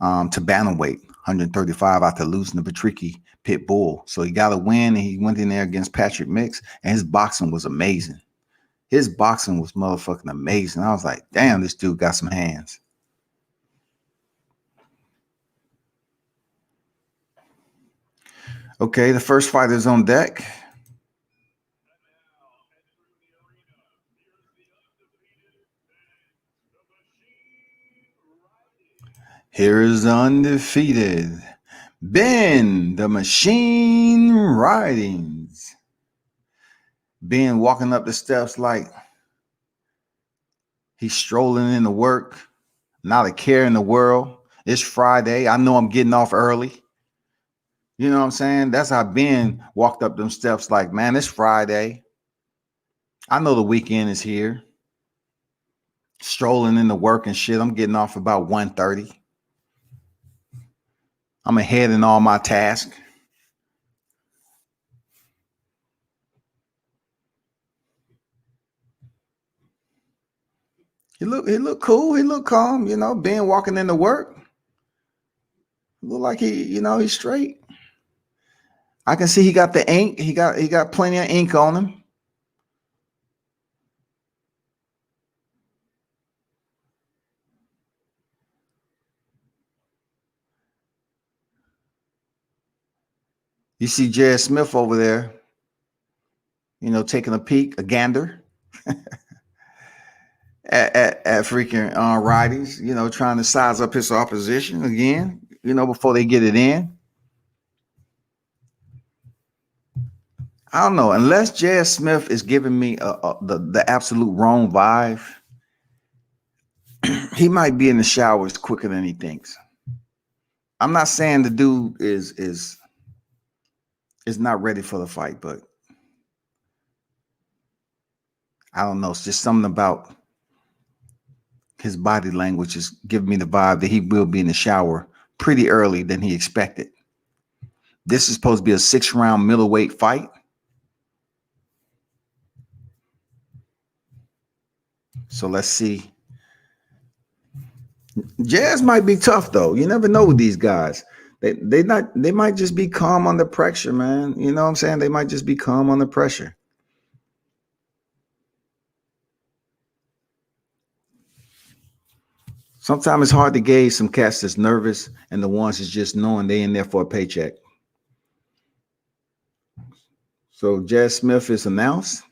to bantamweight, 135 after losing to Patricky Pit Bull. So he got a win, and he went in there against Patrick Mix, and his boxing was amazing. His boxing was motherfucking amazing. I was like, damn, this dude got some hands. Okay, the first fighter's on deck. Here is the undefeated Ben the Machine Ridings. Ben walking up the steps like he's strolling into work, not a care in the world. It's Friday. I know I'm getting off early. You know what I'm saying? That's how Ben walked up them steps like, man, it's Friday. I know the weekend is here. Strolling into work and shit. I'm getting off about 1:30. I'm ahead in all my tasks. He looked cool. He looked calm. You know, Ben walking into work. Look like he's straight. I can see he got the ink. He got plenty of ink on him. You see Jez Smith over there, taking a peek, a gander at freaking Ridings, trying to size up his opposition again, before they get it in. I don't know. Unless Jez Smith is giving me the absolute wrong vibe, he might be in the showers quicker than he thinks. I'm not saying the dude is not ready for the fight, but I don't know. It's just something about his body language is giving me the vibe that he will be in the shower pretty early than he expected. This is supposed to be a 6-round middleweight fight. So let's see. Jazz might be tough though. You never know with these guys. They might just be calm under pressure, man. You know what I'm saying? They might just be calm under pressure. Sometimes it's hard to gauge some cats that's nervous and the ones that's just knowing they in there for a paycheck. So Jez Smith is announced.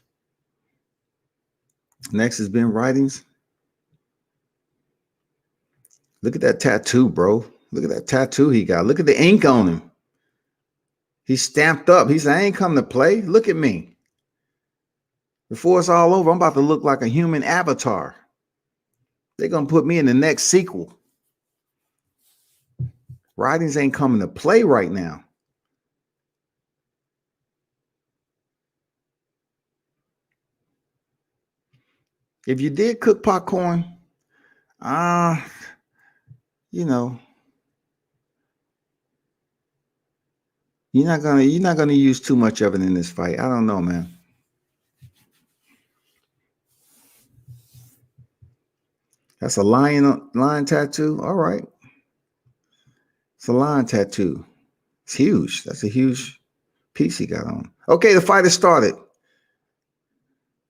Next has been Ridings. Look at that tattoo, bro. Look at that tattoo he got. Look at the ink on him. He's stamped up. He said, I ain't come to play. Look at me. Before it's all over, I'm about to look like a human avatar. They're going to put me in the next sequel. Ridings ain't coming to play right now. If you did cook popcorn, you're not gonna use too much of it in this fight. I don't know, man. That's a lion tattoo. All right. It's a lion tattoo. It's huge. That's a huge piece he got on. Okay, the fight has started.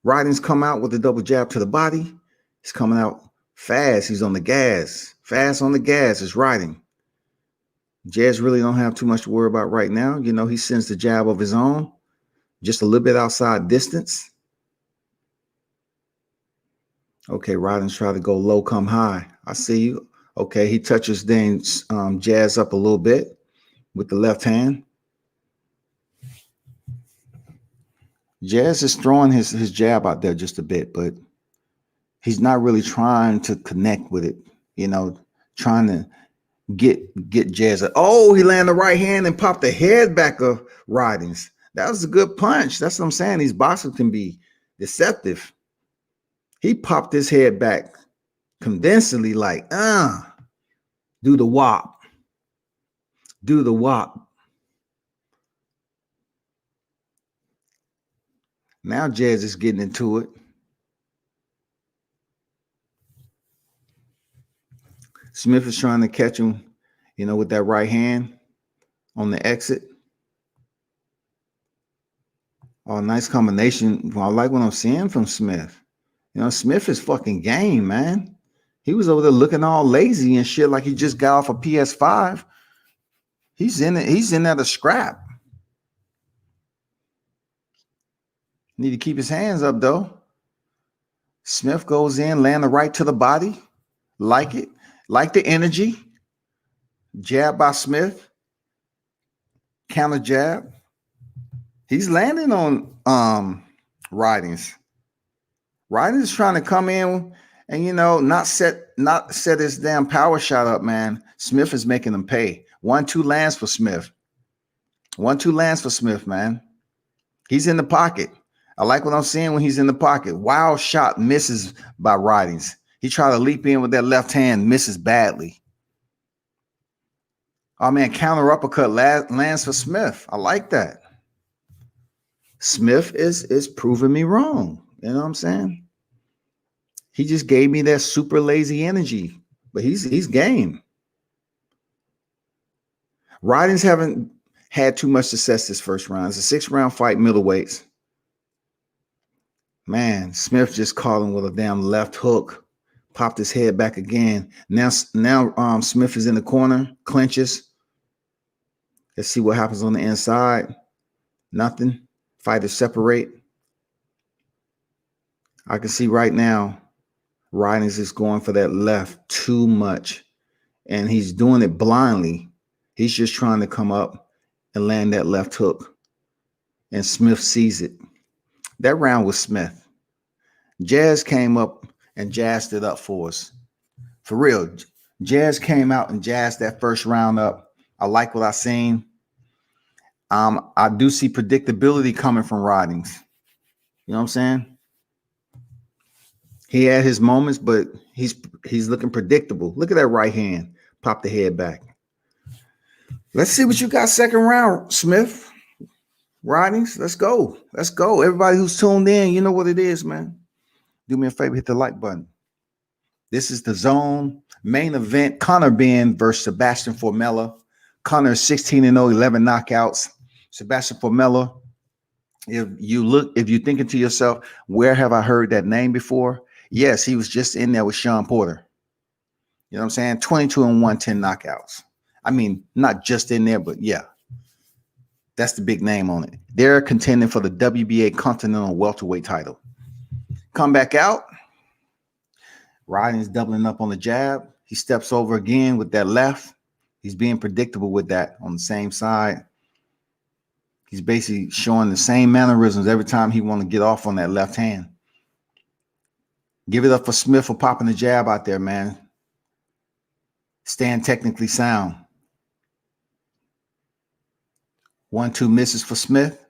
Ridings come out with a double jab to the body. He's coming out fast. He's on the gas. Fast on the gas is Riding. Jez really don't have too much to worry about right now. He sends the jab of his own, just a little bit outside distance. Okay, Ridings try to go low, come high. I see you. Okay, he touches Jez up a little bit with the left hand. Jez is throwing his jab out there just a bit, but he's not really trying to connect with it, trying to get Jez. Oh, he landed the right hand and popped the head back of Ridings. That was a good punch. That's what I'm saying. These boxers can be deceptive. He popped his head back convincingly, like, do the wop. Do the wop. Now Jez is getting into it. Smith is trying to catch him, with that right hand on the exit. Oh, nice combination. Well, I like what I'm seeing from Smith. Smith is fucking game, man. He was over there looking all lazy and shit like he just got off a PS5. He's in it. He's in at a scrap. Need to keep his hands up, though. Smith goes in, land the right to the body. Like it. Like the energy. Jab by Smith. Counter jab. He's landing on Ridings. Ridings is trying to come in and not set his damn power shot up, man. Smith is making him pay. 1-2 lands for Smith. 1-2 lands for Smith, man. He's in the pocket. I like what I'm seeing when he's in the pocket. Wild shot misses by Ridings. He tried to leap in with that left hand, misses badly. Oh, man, counter uppercut lands for Smith. I like that. Smith is proving me wrong. You know what I'm saying? He just gave me that super lazy energy, but he's game. Ridings haven't had too much success this first round. It's a 6-round fight, middleweights. Man, Smith just caught him with a damn left hook, popped his head back again. Now, Smith is in the corner, clinches. Let's see what happens on the inside. Nothing. Fighters separate. I can see right now, Ridings is going for that left too much, and he's doing it blindly. He's just trying to come up and land that left hook, and Smith sees it. That round was Smith. Jez came up and jazzed it up for us. For real, Jez came out and jazzed that first round up. I like what I seen. I do see predictability coming from Ridings. You know what I'm saying? He had his moments, but he's looking predictable. Look at that right hand. Pop the head back. Let's see what you got second round, Smith. Ridings, let's go. Let's go. Everybody who's tuned in, you know what it is, man. Do me a favor, hit the like button. This is the DAZN main event. Conor Benn versus Sebastian Formella. Conor 16-0, 11 knockouts. Sebastian Formella, if you're thinking to yourself, where have I heard that name before? Yes, he was just in there with Sean Porter. You know what I'm saying? 22-1, 10 knockouts. I mean, not just in there, but yeah. That's the big name on it. They're contending for the WBA continental welterweight title. Come back out. Riding's doubling up on the jab. He steps over again with that left. He's being predictable with that on the same side. He's basically showing the same mannerisms every time he want to get off on that left hand. Give it up for Smith for popping the jab out there, man. Stand technically sound. 1-2 misses for Smith.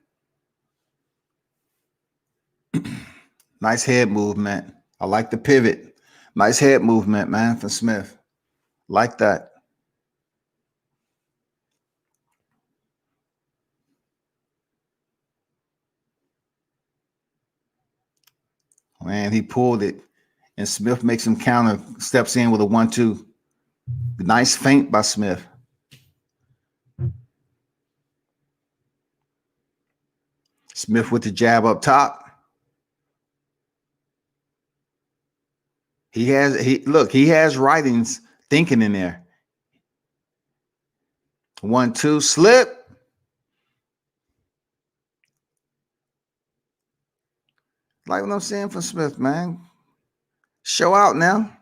Nice head movement. I like the pivot. Nice head movement, man, for Smith. Like that. Man, he pulled it. And Smith makes him counter, steps in with a 1-2. Nice feint by Smith. Smith with the jab up top. He has Ridings thinking in there. 1-2 slip. Like what I'm saying from Smith, man. Show out now.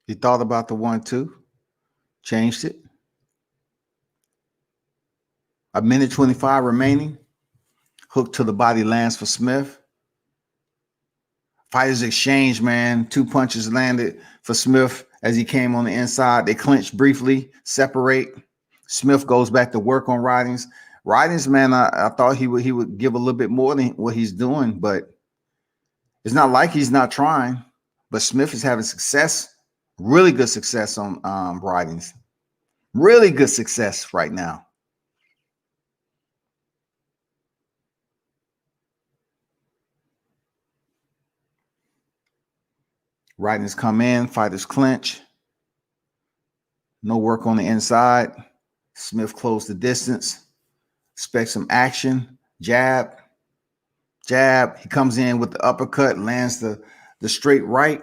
He thought about the 1-2, changed it. A minute 25 remaining. Hook to the body lands for Smith. Fighters exchange, man. 2 punches landed for Smith as he came on the inside. They clinch briefly, separate. Smith goes back to work on Ridings. Ridings, man, I thought he would give a little bit more than what he's doing, but it's not like he's not trying. But Smith is having success, really good success on ridings. Really good success right now. Ridings come in, fighters clinch. No work on the inside. Smith closed the distance. Expect some action. Jab. Jab. He comes in with the uppercut, lands the straight right.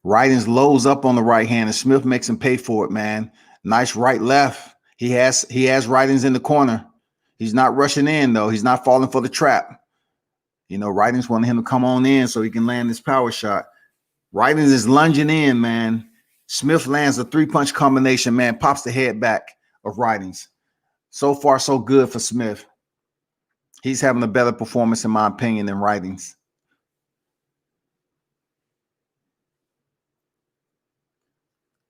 Ridings loads up on the right hand, and Smith makes him pay for it, man. Nice right left. He has Ridings in the corner. He's not rushing in, though. He's not falling for the trap. You know, Ridings wanted him to come on in so he can land this power shot. Ridings is lunging in, man. Smith lands a three-punch combination, man. Pops the head back of Ridings. So far, so good for Smith. He's having a better performance, in my opinion, than Ridings.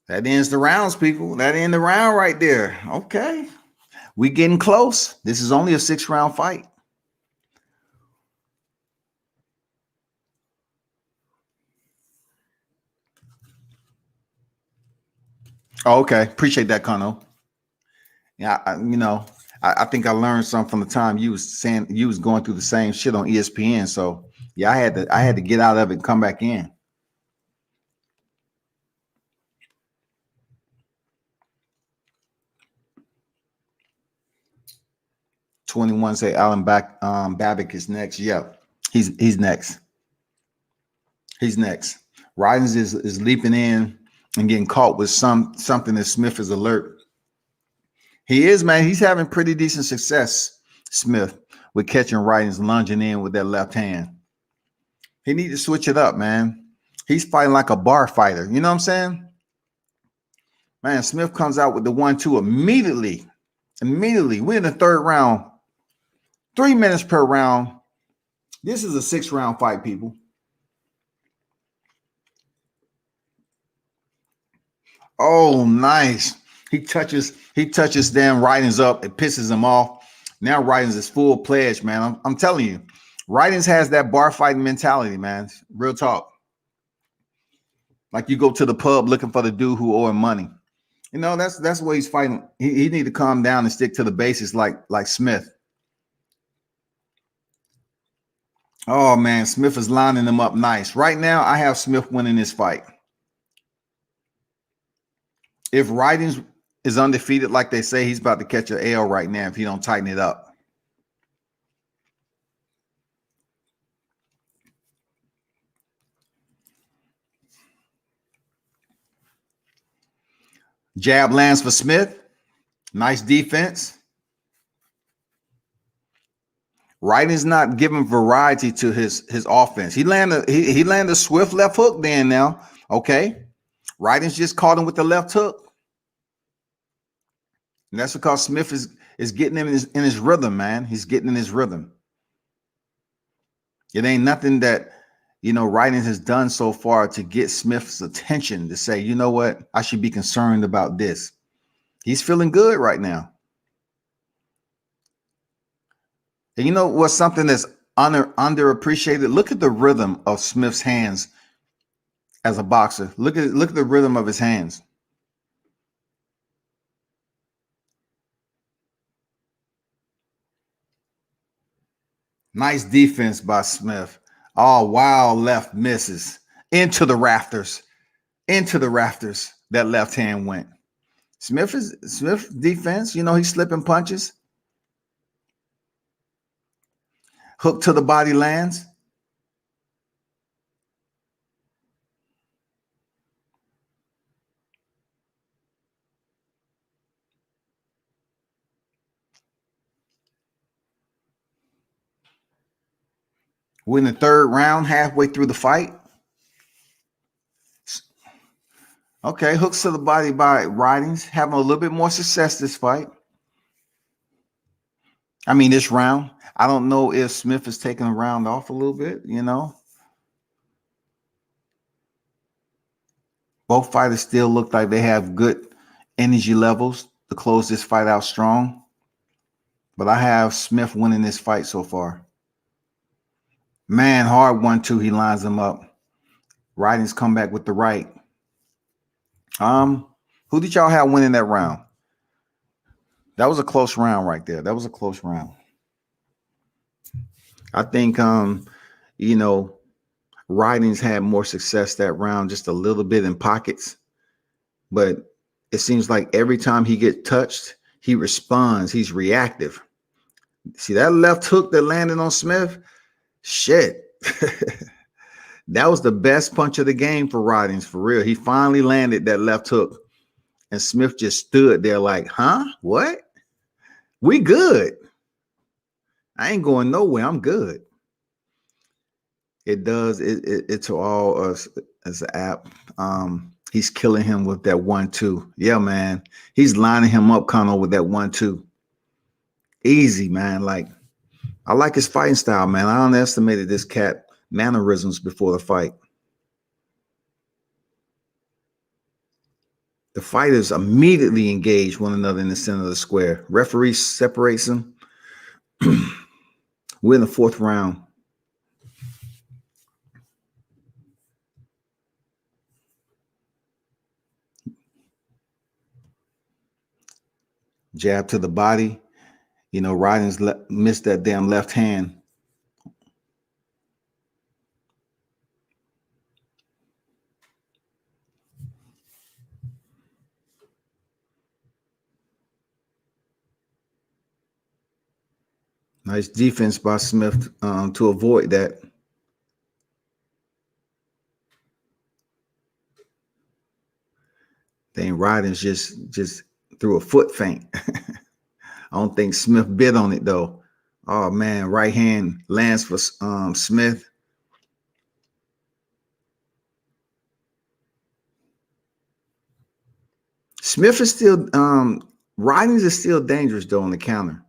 That ends the rounds, people. That ends the round right there. Okay. We getting close. This is only a 6-round fight. Oh, okay. Appreciate that, Conor. Yeah, I think I learned something from the time you was saying you was going through the same shit on ESPN. So yeah, I had to get out of it and come back in. "21 say Alen Babic is next." Yeah, he's next. He's next. Ridings is leaping in and getting caught with something that Smith is alert. He is, man. He's having pretty decent success, Smith, with catching Ridings lunging in with that left hand. He needs to switch it up, man. He's fighting like a bar fighter. You know what I'm saying? Man, Smith comes out with the 1-2 immediately. Immediately. We're in the third round. 3 minutes per round. This is a 6-round fight, people. Oh, nice. He touches damn Ridings up. It pisses him off. Now Ridings is full-pledged, man. I'm telling you. Ridings has that bar fighting mentality, man. Real talk. Like you go to the pub looking for the dude who owed money. You know, that's what he's fighting. He need to calm down and stick to the basics like Smith. Oh, man, Smith is lining them up nice. Right now, I have Smith winning this fight. If Ridings is undefeated, like they say, he's about to catch an L right now if he don't tighten it up. Jab lands for Smith. Nice defense. Ridings not giving variety to his offense. He landed a swift left hook then now. Okay. Ridings just caught him with the left hook. And that's because Smith is getting him in his rhythm, man. He's getting in his rhythm. It ain't nothing that, Ridings has done so far to get Smith's attention to say, you know what, I should be concerned about this. He's feeling good right now. And you know what's something that's underappreciated? Look at the rhythm of Smith's hands as a boxer. Look at the rhythm of his hands. Nice defense by Smith. Oh, wow, left misses. Into the rafters. Into the rafters. That left hand went. Smith defense, he's slipping punches. Hook to the body lands. We're in the third round, halfway through the fight. Okay, hooks to the body by Ridings, having a little bit more success this fight. I mean, this round. I don't know if Smith is taking a round off a little bit, Both fighters still look like they have good energy levels to close this fight out strong. But I have Smith winning this fight so far. Man, hard 1-2. He lines him up. Riding's come back with the right. Who did y'all have winning that round? That was a close round right there. That was a close round. I think Riding's had more success that round, just a little bit in pockets. But it seems like every time he gets touched, he responds. He's reactive. See that left hook that landed on Smith? Shit. That was the best punch of the game for Ridings, for real. He finally landed that left hook. And Smith just stood there like, huh? What? We good. I ain't going nowhere. I'm good. It does. It to all us as an app. He's killing him with that 1-2. Yeah, man. He's lining him up, Conor, with that 1-2. Easy, man. Like, I like his fighting style, man. I underestimated this cat mannerisms before the fight. The fighters immediately engage one another in the center of the square. Referee separates them. We're in the fourth round. Jab to the body. Ridings missed that damn left hand. Nice defense by Smith to avoid that. Then Ridings just threw a foot feint. I don't think Smith bit on it though. Oh man, right hand lands for Smith. Smith is still Ridings is still dangerous though on the counter.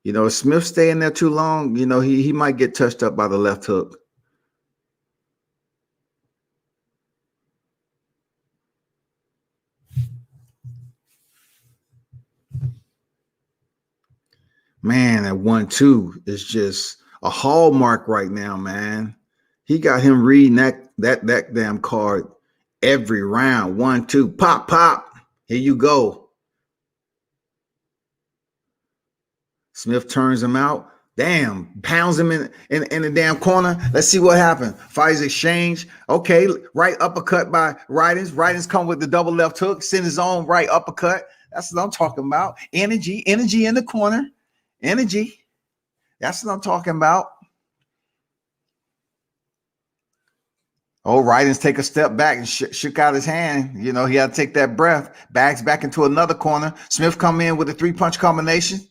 If Smith stay in there too long, he might get touched up by the left hook. Man, that 1-2 is just a hallmark right now, man. He got him reading that damn card every round. 1-2, pop, pop. Here you go. Smith turns him out. Damn, pounds him in the damn corner. Let's see what happened. Fighters exchange. Okay, right uppercut by Ridings. Ridings come with the double left hook. Send his own right uppercut. That's what I'm talking about. Energy in the corner. Energy. That's what I'm talking about. Oh, Ridings take a step back and shook out his hand. He had to take that breath. Bags back into another corner. Smith come in with a 3-punch combination.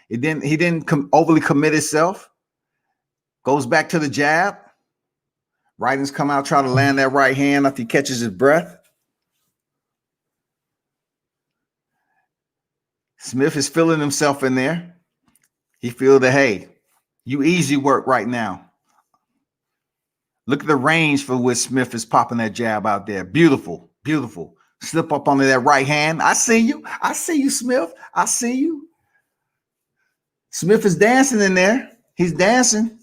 He didn't overly commit himself. Goes back to the jab. Ridings come out, try to land that right hand after he catches his breath. Smith is feeling himself in there. He feel that, hey, you easy work right now. Look at the range for which Smith is popping that jab out there. Beautiful, beautiful. Slip up onto that right hand. I see you. I see you, Smith. I see you. Smith is dancing in there. He's dancing.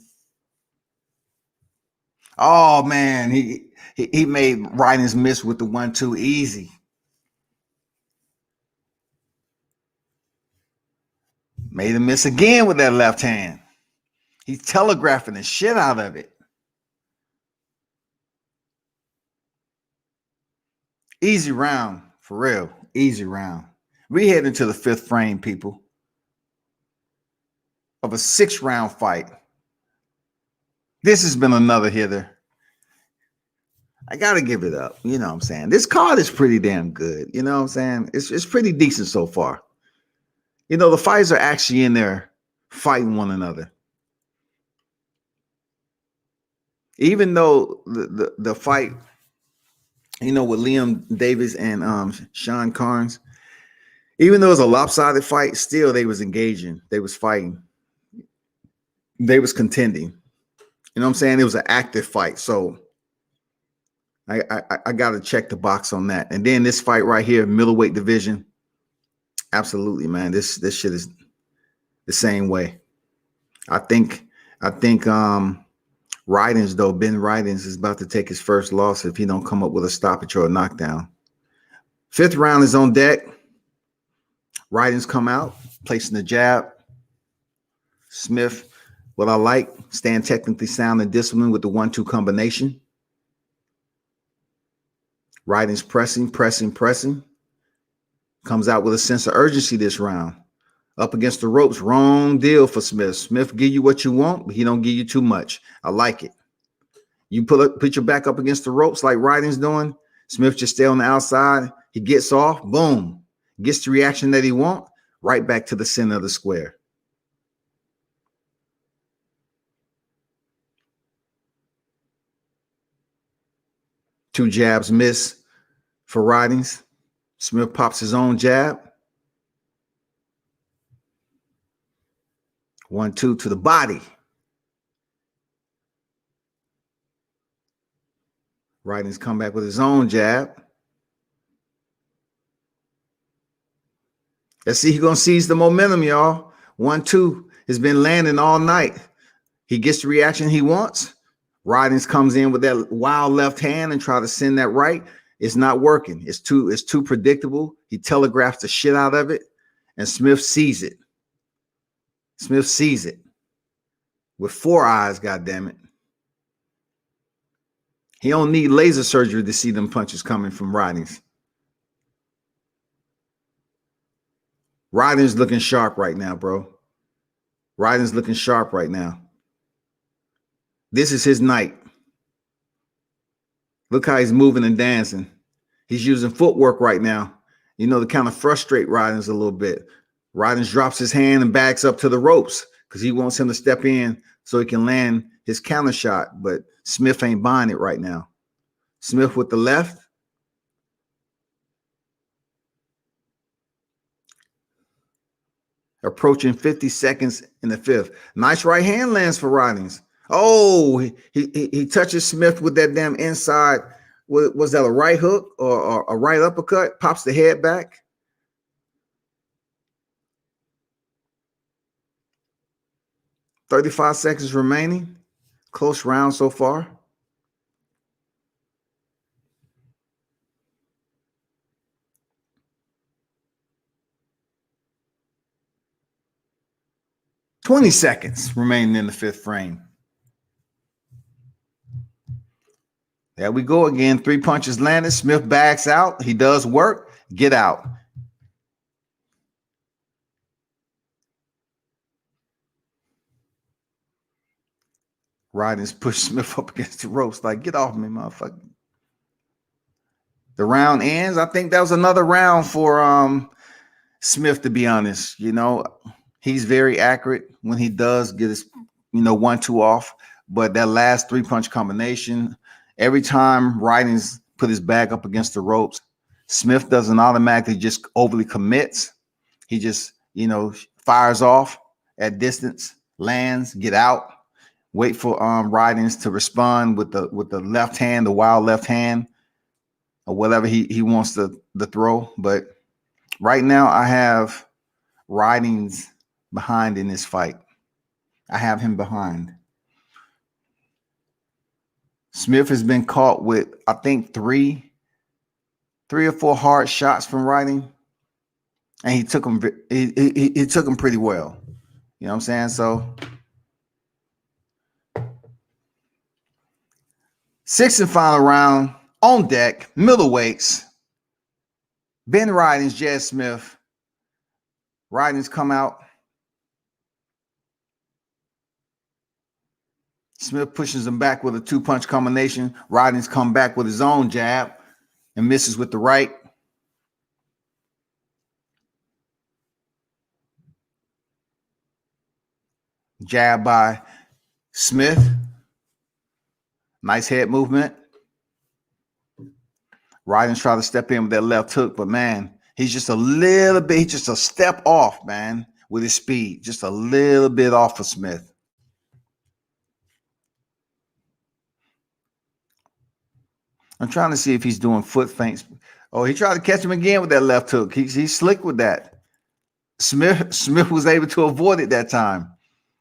Oh, man. He made Ridings miss with the 1-2 easy. Made him miss again with that left hand. He's telegraphing the shit out of it. Easy round, for real. Easy round. We head into the 5th frame, people, of a 6-round fight. This has been another hitter. I got to give it up. You know what I'm saying? This card is pretty damn good. You know what I'm saying? It's pretty decent so far. The fights are actually in there fighting one another. Even though the fight, with Liam Davies and Sean Cairns, even though it was a lopsided fight, still they was engaging. They was fighting. They was contending. You know what I'm saying? It was an active fight. So I got to check the box on that. And then this fight right here, middleweight division. Absolutely, man. This shit is the same way. I think Ridings, though, Ben Ridings is about to take his first loss if he don't come up with a stoppage or a knockdown. 5th round is on deck. Ridings come out, placing the jab. Smith, what I like, staying technically sound and disciplined with the 1-2 combination. Ridings pressing. Comes out with a sense of urgency this round. Up against the ropes, wrong deal for Smith. Smith give you what you want, but he don't give you too much. I like it. You put your back up against the ropes like Ridings doing. Smith just stay on the outside. He gets off, boom. Gets the reaction that he want, right back to the center of the square. Two jabs miss for Ridings. Smith pops his own jab. 1-2 to the body. Ridings come back with his own jab. Let's see, he's going to seize the momentum, y'all. 1-2 has been landing all night. He gets the reaction he wants. Ridings comes in with that wild left hand and try to send that right. It's not working. It's too predictable. He telegraphs the shit out of it, and Smith sees it. Smith sees it with 4 eyes, goddammit. He don't need laser surgery to see them punches coming from Ridings. Ridings looking sharp right now, bro. Ridings looking sharp right now. This is his night. Look how he's moving and dancing. He's using footwork right now, you know, to kind of frustrate Ridings a little bit. Ridings drops his hand and backs up to the ropes because he wants him to step in so he can land his counter shot. But Smith ain't buying it right now. Smith with the left. Approaching 50 seconds in the 5th. Nice right hand lands for Ridings. Oh, he touches Smith with that damn inside. Was that a right hook or a right uppercut? Pops the head back. "35 seconds remaining. Close round so far. "20 seconds remaining in the 5th frame. There we go again. 3 punches landed. Smith backs out. He does work. Get out. Ridings push Smith up against the ropes like, get off me, motherfucker. The round ends. I think that was another round for Smith, to be honest. You know, he's very accurate when he does get his, 1-2 off. But that last 3-punch combination, every time Ridings put his back up against the ropes, Smith doesn't automatically just overly commits. He just, fires off at distance, lands, get out, wait for Ridings to respond with the left hand, the wild left hand, or whatever he wants to throw. But right now I have Ridings behind in this fight. I have him behind. Smith has been caught with, I think, three or four hard shots from Riding, and he took them. He took them pretty well. You know what I'm saying? So 6th and final round on deck, middleweights. Ben Ridings, Jez Smith. Ridings come out. Smith pushes him back with a 2-punch combination. Ridings come back with his own jab and misses with the right. Jab by Smith. Nice head movement. Ridings try to step in with that left hook, but man, he's just a little bit, he's just a step off, man, with his speed. Just a little bit off of Smith. I'm trying to see if he's doing foot feints. Oh, he tried to catch him again with that left hook. He's slick with that. Smith was able to avoid it that time.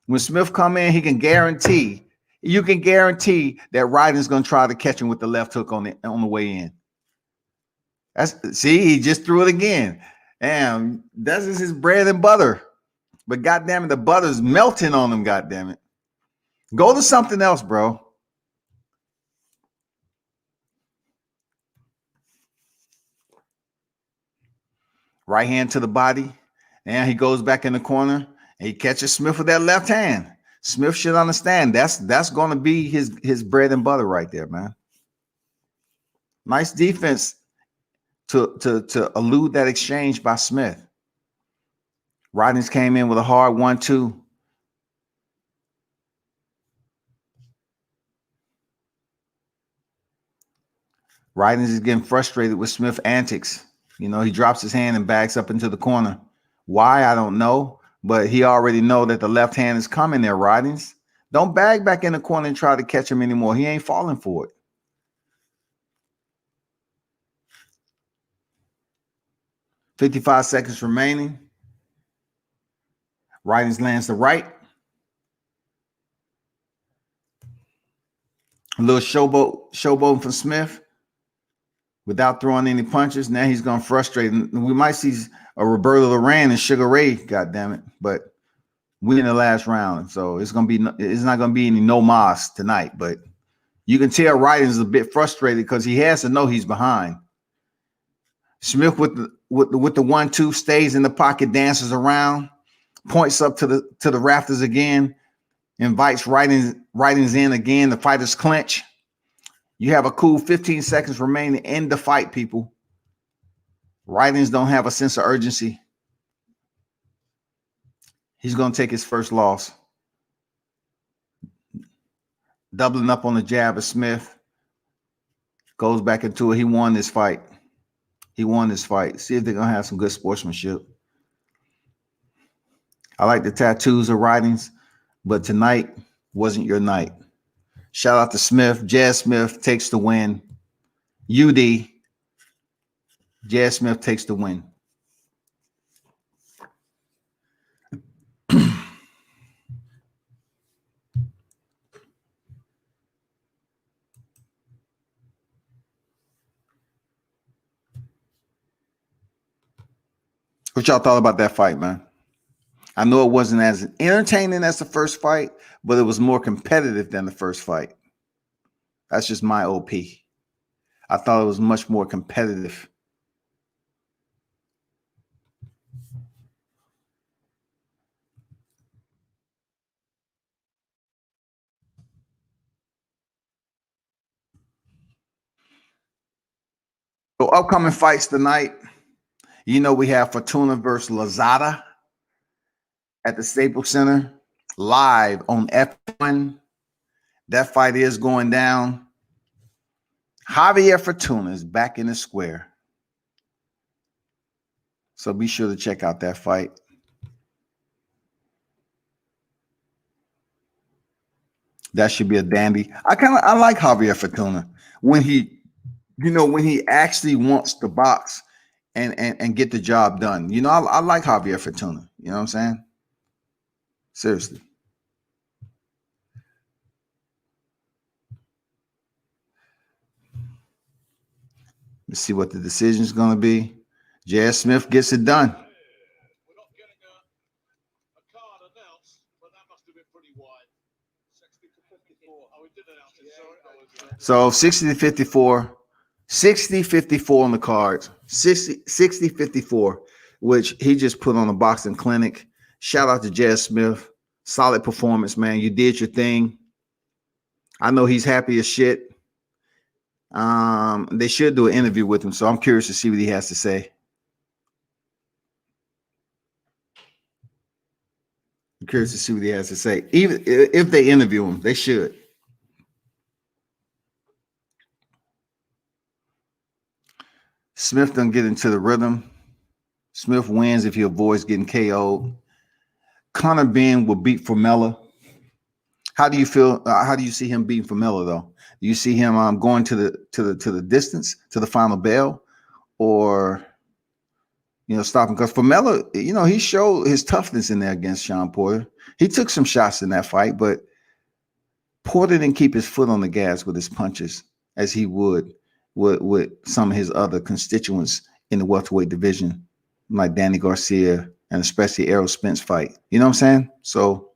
When Smith come in, he can guarantee you can guarantee that Ryden's going to try to catch him with the left hook on the way in. See, he just threw it again. Damn, that's just his bread and butter. But goddamn it, the butter's melting on him. Goddamn it, go to something else, bro. Right hand to the body, and he goes back in the corner and he catches Smith with that left hand. Smith should understand that's going to be his bread and butter right there, man. Nice defense to elude that exchange by Smith. Rodney's came in with a hard 1-2. Rodney's is getting frustrated with Smith antics. You know, he drops his hand and backs up into the corner. Why, I don't know, but he already know that the left hand is coming there, Rodney's. Don't bag back in the corner and try to catch him anymore. He ain't falling for it. $55 seconds remaining. Rodney's lands the right. A little showboat from Smith without throwing any punches. Now he's going to frustrate. We might see a Roberto Duran and Sugar Ray, goddammit, but we're in the last round. So it's not going to be any no mas tonight, but you can tell Ryden's a bit frustrated because he has to know he's behind. Smith with the 1-2 stays in the pocket, dances around, points up to the rafters again, invites Ryden's in again. The fighters clinch. You have a cool 15 seconds remaining in the fight, people. Ryden's don't have a sense of urgency. He's going to take his first loss. Doubling up on the jab of Smith. Goes back into it. He won this fight. He won this fight. See if they're going to have some good sportsmanship. I like the tattoos of Ryden's, but tonight wasn't your night. Shout out to Smith. Jez Smith takes the win. UD. Jez Smith takes the win. What y'all thought about that fight, man? I know it wasn't as entertaining as the first fight, but it was more competitive than the first fight. That's just my OP. I thought it was much more competitive. So upcoming fights tonight, you know, we have Fortuna versus Lazada at the Staples Center, live on F1. That fight is going down. Javier Fortuna is back in the square. So be sure to check out that fight. That should be a dandy. I like Javier Fortuna when he actually wants to box and get the job done. You know, I like Javier Fortuna. You know what I'm saying? Seriously. Let's see what the decision is going to be. Jez Smith gets it done. We're not getting a card announced, but that must have been pretty wide. 60 to 54. Oh, we did announce it. Sorry. So 60 to 54. 60-54 on the cards. 60-54, which he just put on a boxing clinic. Shout out to Jez Smith. Solid performance, man. You did your thing. I know he's happy as shit. They should do an interview with him, so I'm curious to see what he has to say. I'm curious to see what he has to say. Even if they interview him, they should. Smith doesn't get into the rhythm. Smith wins if he avoids getting KO'd. Conor Benn will beat Formella. How do you feel? How do you see him beating Formella, though? Do you see him going to the distance, to the final bell, or stopping? Because Formella, he showed his toughness in there against Sean Porter. He took some shots in that fight, but Porter didn't keep his foot on the gas with his punches as he would with some of his other constituents in the welterweight division, like Danny Garcia and especially Errol Spence fight. You know what I'm saying? So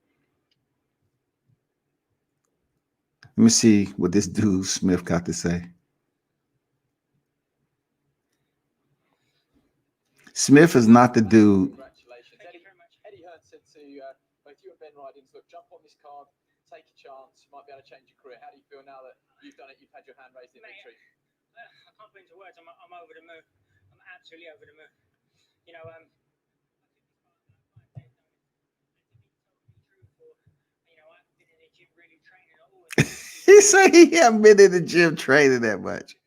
let me see what this dude Smith got to say. Smith is not the dude. Congratulations. Eddie Hearn said to both you and Ben Ridings, look, jump on this card, take a chance, you might be able to change your career. How do you feel now that you've done it, you've had your hand raised in victory? I can't put into words. I'm over the moon. I'm absolutely over the moon. You know, I've been in the gym really training all the time. He said he hadn't been in the gym training that much.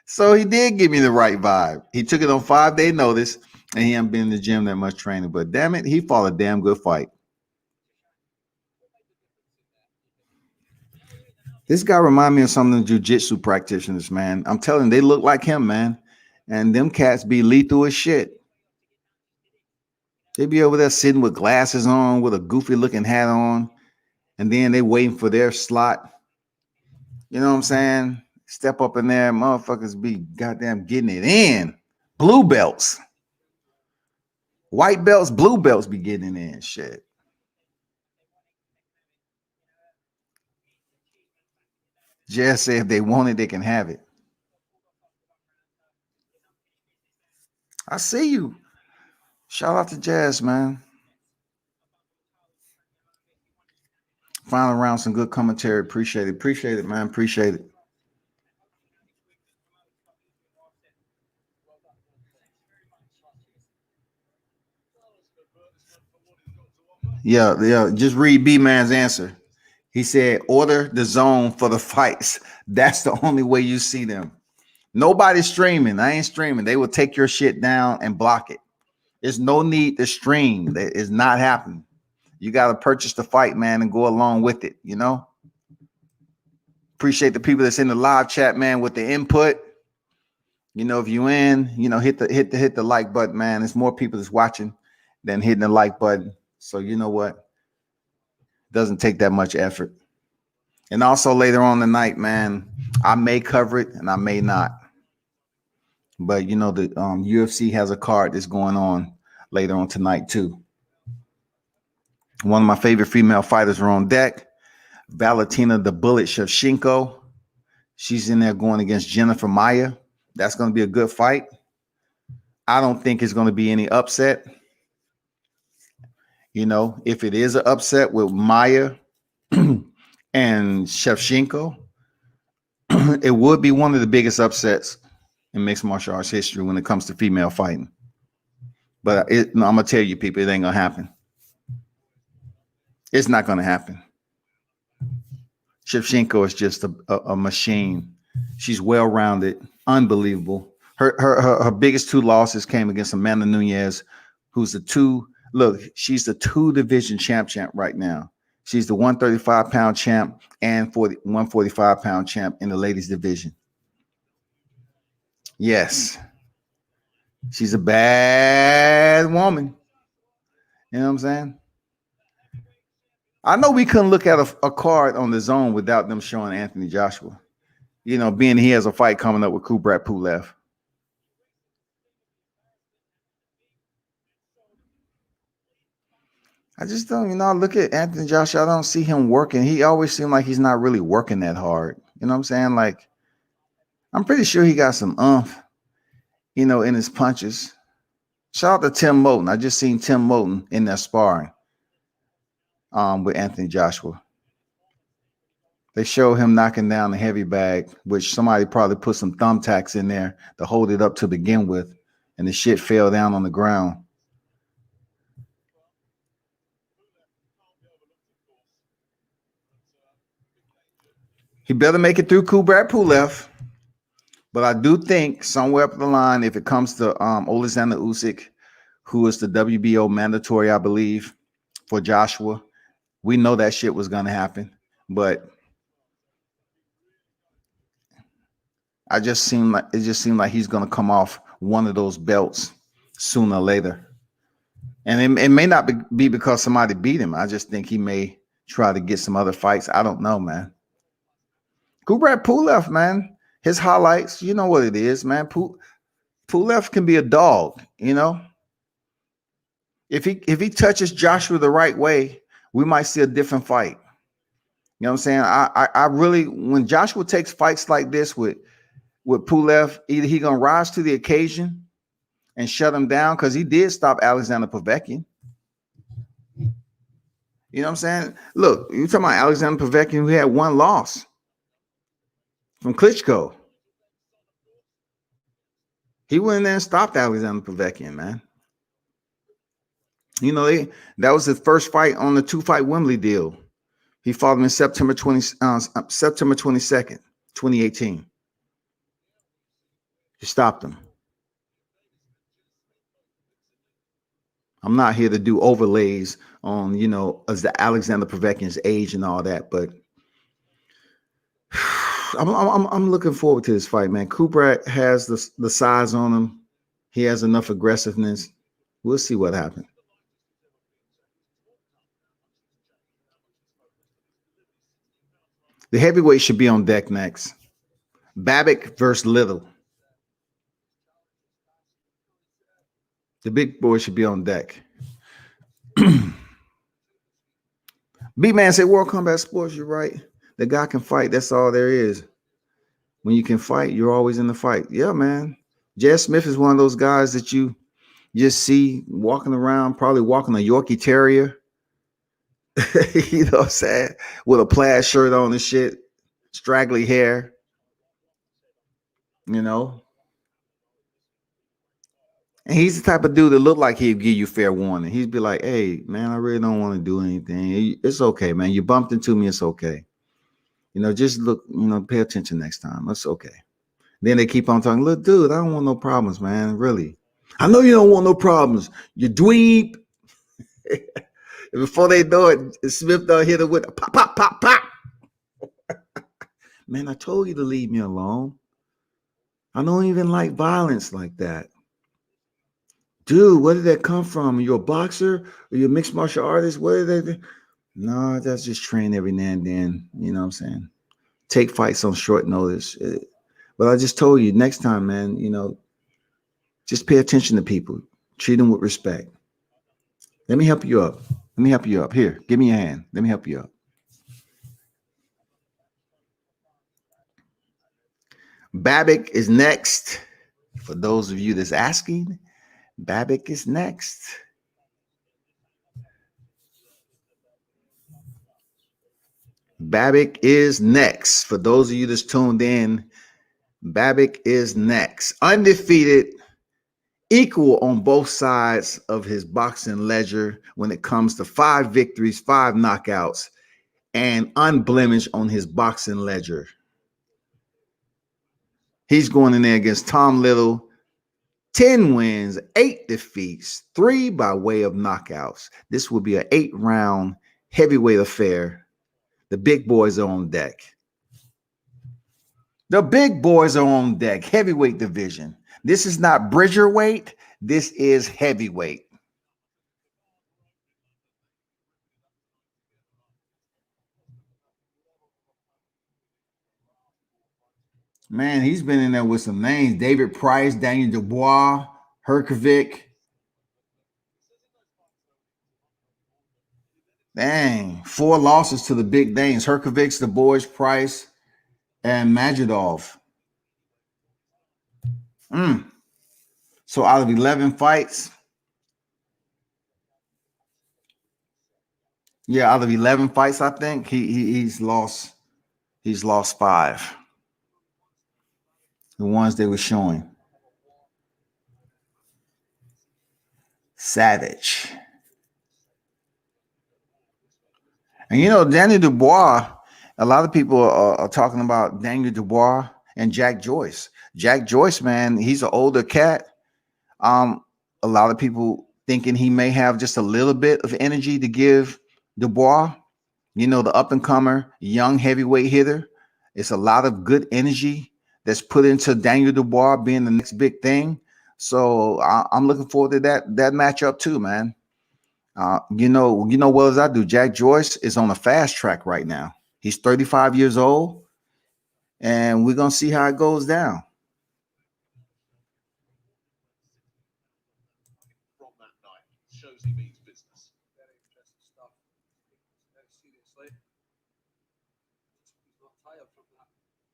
So he did give me the right vibe. He took it on 5-day notice, and he hadn't been in the gym that much training. But damn it, he fought a damn good fight. This guy remind me of some of the jiu-jitsu practitioners, man. I'm telling you, they look like him, man. And them cats be lethal as shit. They be over there sitting with glasses on, with a goofy looking hat on, and then they waiting for their slot. You know what I'm saying? Step up in there, motherfuckers be goddamn getting it in. Blue belts. White belts, blue belts be getting it in. Shit. Jez said if they want it, they can have it. I see you. Shout out to Jez, man. Final round, some good commentary. Appreciate it. Appreciate it, man. Appreciate it. Yeah. Just read B-Man's answer. He said, order the zone for the fights. That's the only way you see them. Nobody's streaming. I ain't streaming. They will take your shit down and block it. There's no need to stream. That is not happening. You got to purchase the fight, man, and go along with it, you know? Appreciate the people that's in the live chat, man, with the input. You know, if you in, you know, hit the like button, man. There's more people that's watching than hitting the like button. So you know what? Doesn't take that much effort. And also later on tonight, man, I may cover it and I may not. But you know, the UFC has a card that's going on later on tonight too. One of my favorite female fighters are on deck. Valentina the Bullet Shevchenko. She's in there going against Jennifer Maia. That's going to be a good fight. I don't think it's going to be any upset. You know, if it is an upset with Maia and Shevchenko, it would be one of the biggest upsets in mixed martial arts history when it comes to female fighting. But I'm going to tell you, people, it ain't going to happen. It's not going to happen. Shevchenko is just a machine. She's well-rounded, unbelievable. Her biggest two losses came against Amanda Nunes, who's she's the 2-division champ right now. She's the 135-pound champ and 145-pound champ in the ladies division. Yes. She's a bad woman. You know what I'm saying? I know we couldn't look at a card on the zone without them showing Anthony Joshua. You know, being he has a fight coming up with Kubrat Pulev. I just don't, I look at Anthony Joshua, I don't see him working. He always seems like he's not really working that hard. You know what I'm saying? Like, I'm pretty sure he got some in his punches. Shout out to Tim Moulton. I just seen Tim Moulton in there sparring with Anthony Joshua. They show him knocking down the heavy bag, which somebody probably put some thumbtacks in there to hold it up to begin with, and the shit fell down on the ground. He better make it through Kubrat Pulev. But I do think somewhere up the line, if it comes to Oleksandr Usyk, who is the WBO mandatory, I believe, for Joshua, we know that shit was going to happen. But it just seemed like he's going to come off one of those belts sooner or later. And it may not be because somebody beat him. I just think he may try to get some other fights. I don't know, man. Kubrat Pulev, man, his highlights, you know what it is, man. Pulev can be a dog, you know. If he touches Joshua the right way, we might see a different fight. You know what I'm saying? I really, when Joshua takes fights like this with Pulev, either he gonna rise to the occasion and shut him down, because he did stop Alexander Povetkin. You know what I'm saying? Look, you're talking about Alexander Povetkin, who had one loss from Klitschko. He went in there and stopped Alexander Povetkin, man. You know, that was his first fight on the 2-fight Wembley deal. He fought him in September 22nd, 2018. He stopped him. I'm not here to do overlays on, you know, as the Alexander Povetkin's age and all that, but I'm looking forward to this fight, man. Kubrat has the size on him. He has enough aggressiveness. We'll see what happens. The heavyweight should be on deck next. Babic versus Little. The big boy should be on deck. B-Man said, World Combat Sports, you're right. The guy can fight. That's all there is. When you can fight, you're always in the fight. Yeah, man. Jez Smith is one of those guys that you just see walking around, probably walking a Yorkie Terrier. You know what I'm saying? With a plaid shirt on and shit, straggly hair. You know? And he's the type of dude that look like he'd give you fair warning. He'd be like, hey, man, I really don't want to do anything. It's okay, man. You bumped into me. It's okay. You know, just look, you know, pay attention next time. It's okay. Then they keep on talking, look, dude, I don't want no problems, man. Really. I know you don't want no problems. You dweeb. Before they know it, Smith done hit it with a pop, pop, pop, pop. Man, I told you to leave me alone. I don't even like violence like that. Dude, where did that come from? You're a boxer or you're a mixed martial artist? What did they do? No, that's just train every now and then. You know what I'm saying? Take fights on short notice. But I just told you, next time, man, you know, just pay attention to people. Treat them with respect. Let me help you up. Let me help you up. Here, give me your hand. Let me help you up. Babic is next. For those of you that's asking, Babic is next. Babic is next. For those of you that's tuned in, Babic is next. Undefeated, equal on both sides of his boxing ledger when it comes to 5 victories, 5 knockouts, and unblemished on his boxing ledger. He's going in there against Tom Little. 10 wins, 8 defeats, 3 by way of knockouts. This will be an 8-round heavyweight affair. The big boys are on deck. The big boys are on deck. Heavyweight division. This is not bridger weight. This is heavyweight. Man, he's been in there with some names. David Price, Daniel Dubois, Herkovic. Dang, 4 losses to the big names. Herkovic's, the boys, Price, and Majidov. So out of 11 fights, out of 11 fights, I think he's lost 5. The ones they were showing. Savage. And you know, Daniel Dubois, a lot of people are talking about Daniel Dubois and Jack Joyce. Jack Joyce, man, he's an older cat. A lot of people thinking he may have just a little bit of energy to give Dubois, you know, the up-and-comer, young heavyweight hitter. It's a lot of good energy that's put into Daniel Dubois being the next big thing. So I'm looking forward to that matchup too, man. You know well as I do. Jack Joyce is on a fast track right now. He's 35 years old, and we're gonna see how it goes down. From that night shows he means business. Very interesting stuff. Very seriously. He's not tired from that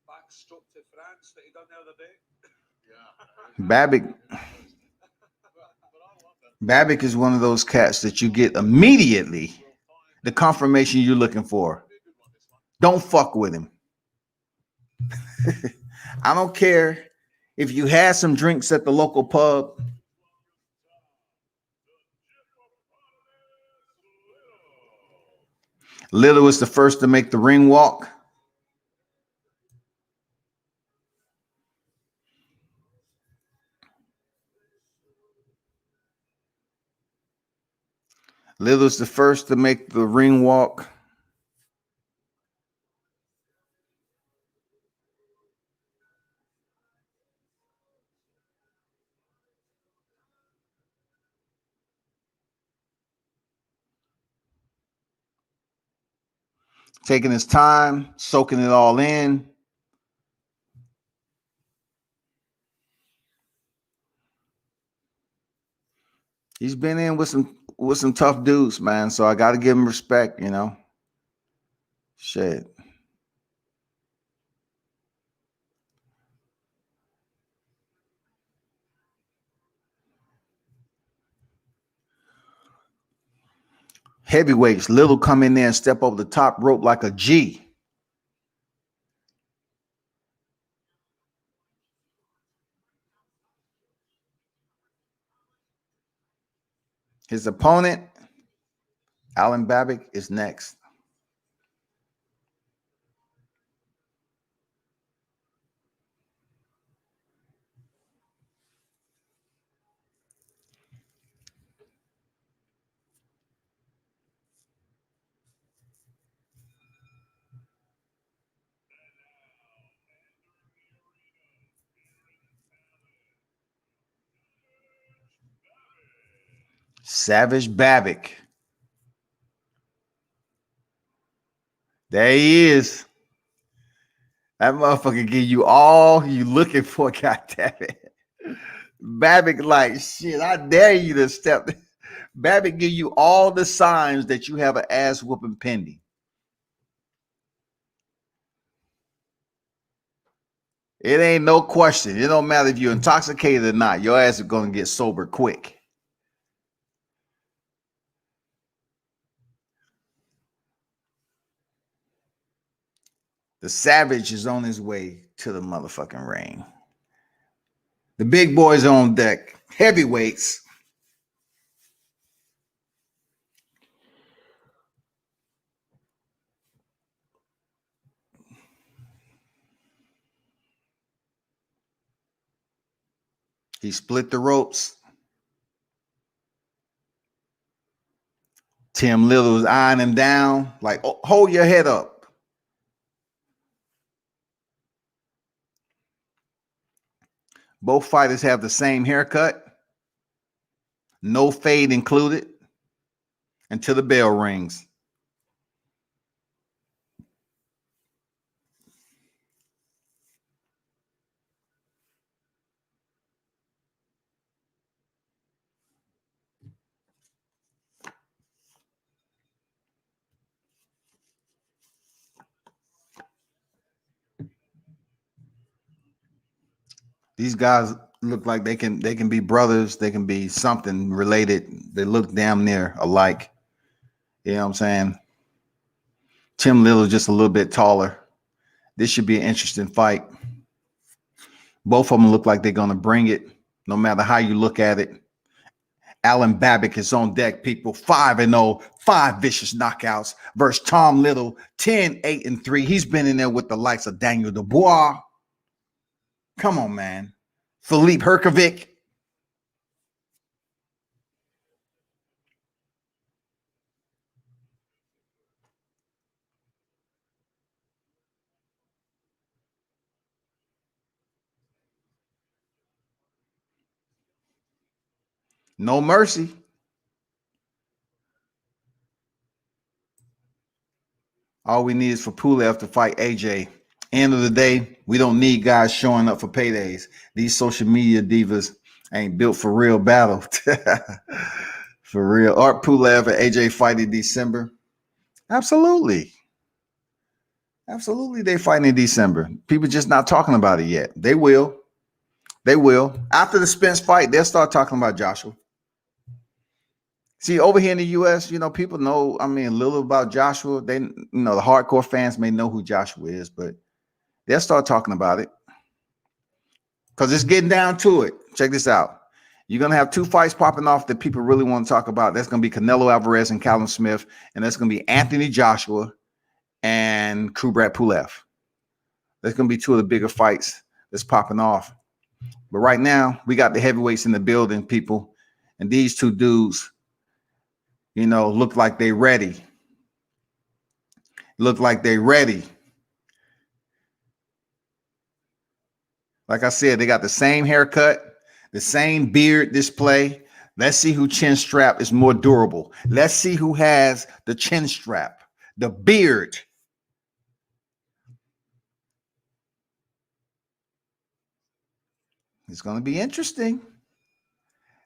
backstroke to France that he done the other day. Babic Babic is one of those cats that you get immediately the confirmation you're looking for. Don't fuck with him. I don't care if you had some drinks at the local pub. Little was the first to make the ring walk. Little was the first to make the ring walk. Taking his time, soaking it all in. He's been in with some tough dudes, man. So I got to give him respect, you know. Shit. Heavyweights, Little come in there and step over the top rope like a G. His opponent, Alen Babic, is next. Savage Babic. There he is. That motherfucker give you all you looking for, goddamn it. Babic like, shit, I dare you to step. Babic give you all the signs that you have an ass whooping pending. It ain't no question. It don't matter if you're intoxicated or not. Your ass is going to get sober quick. The Savage is on his way to the motherfucking ring. The big boys are on deck. Heavyweights. He split the ropes. Tim Little was eyeing him down, like, oh, hold your head up. Both fighters have the same haircut, no fade included, until the bell rings. These guys look like they can be brothers. They can be something related. They look damn near alike. You know what I'm saying? Tim Little is just a little bit taller. This should be an interesting fight. Both of them look like they're going to bring it, no matter how you look at it. Alen Babic is on deck, people. 5-0, 5 vicious knockouts versus Tom Little, 10-8-3. He's been in there with the likes of Daniel Dubois. Come on, man. Philippe Herkovic. No mercy. All we need is for Pulev to fight AJ. End of the day, we don't need guys showing up for paydays. These social media divas ain't built for real battle. For real. Art Pulev and AJ fight in December. Absolutely. Absolutely, they fight in December. People just not talking about it yet. They will. They will. After the Spence fight, they'll start talking about Joshua. See, over here in the U.S., people know, a little about Joshua. They, the hardcore fans may know who Joshua is, but they'll start talking about it because it's getting down to it. Check this out. You're going to have two fights popping off that people really want to talk about. That's going to be Canelo Alvarez and Callum Smith, and that's going to be Anthony Joshua and Kubrat Pulev. That's going to be two of the bigger fights that's popping off. But right now, we got the heavyweights in the building, people, and these two dudes, look like they ready. Look like they ready. Like I said, they got the same haircut, the same beard display. Let's see who chin strap is more durable. Let's see who has the chin strap, the beard. It's going to be interesting.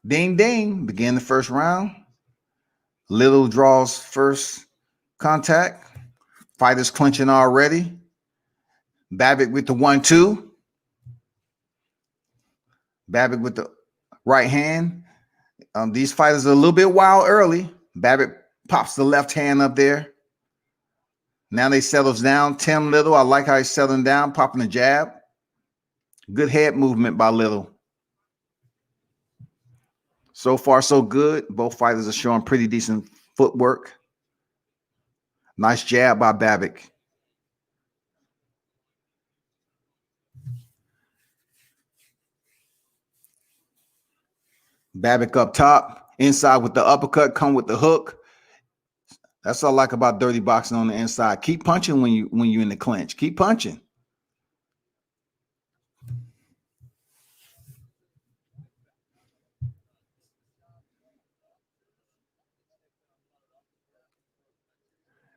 Ding, ding. Begin the first round. Little draws first contact. Fighters clinching already. Babic with the 1-2. Babic with the right hand. These fighters are a little bit wild early. Babic pops the left hand up there. Now they settles down. Tim Little, I like how he's settling down, popping a jab. Good head movement by Little. So far, so good. Both fighters are showing pretty decent footwork. Nice jab by Babic. Babic up top. Inside with the uppercut, come with the hook. That's what I like about dirty boxing on the inside. Keep punching when you're in the clinch. Keep punching.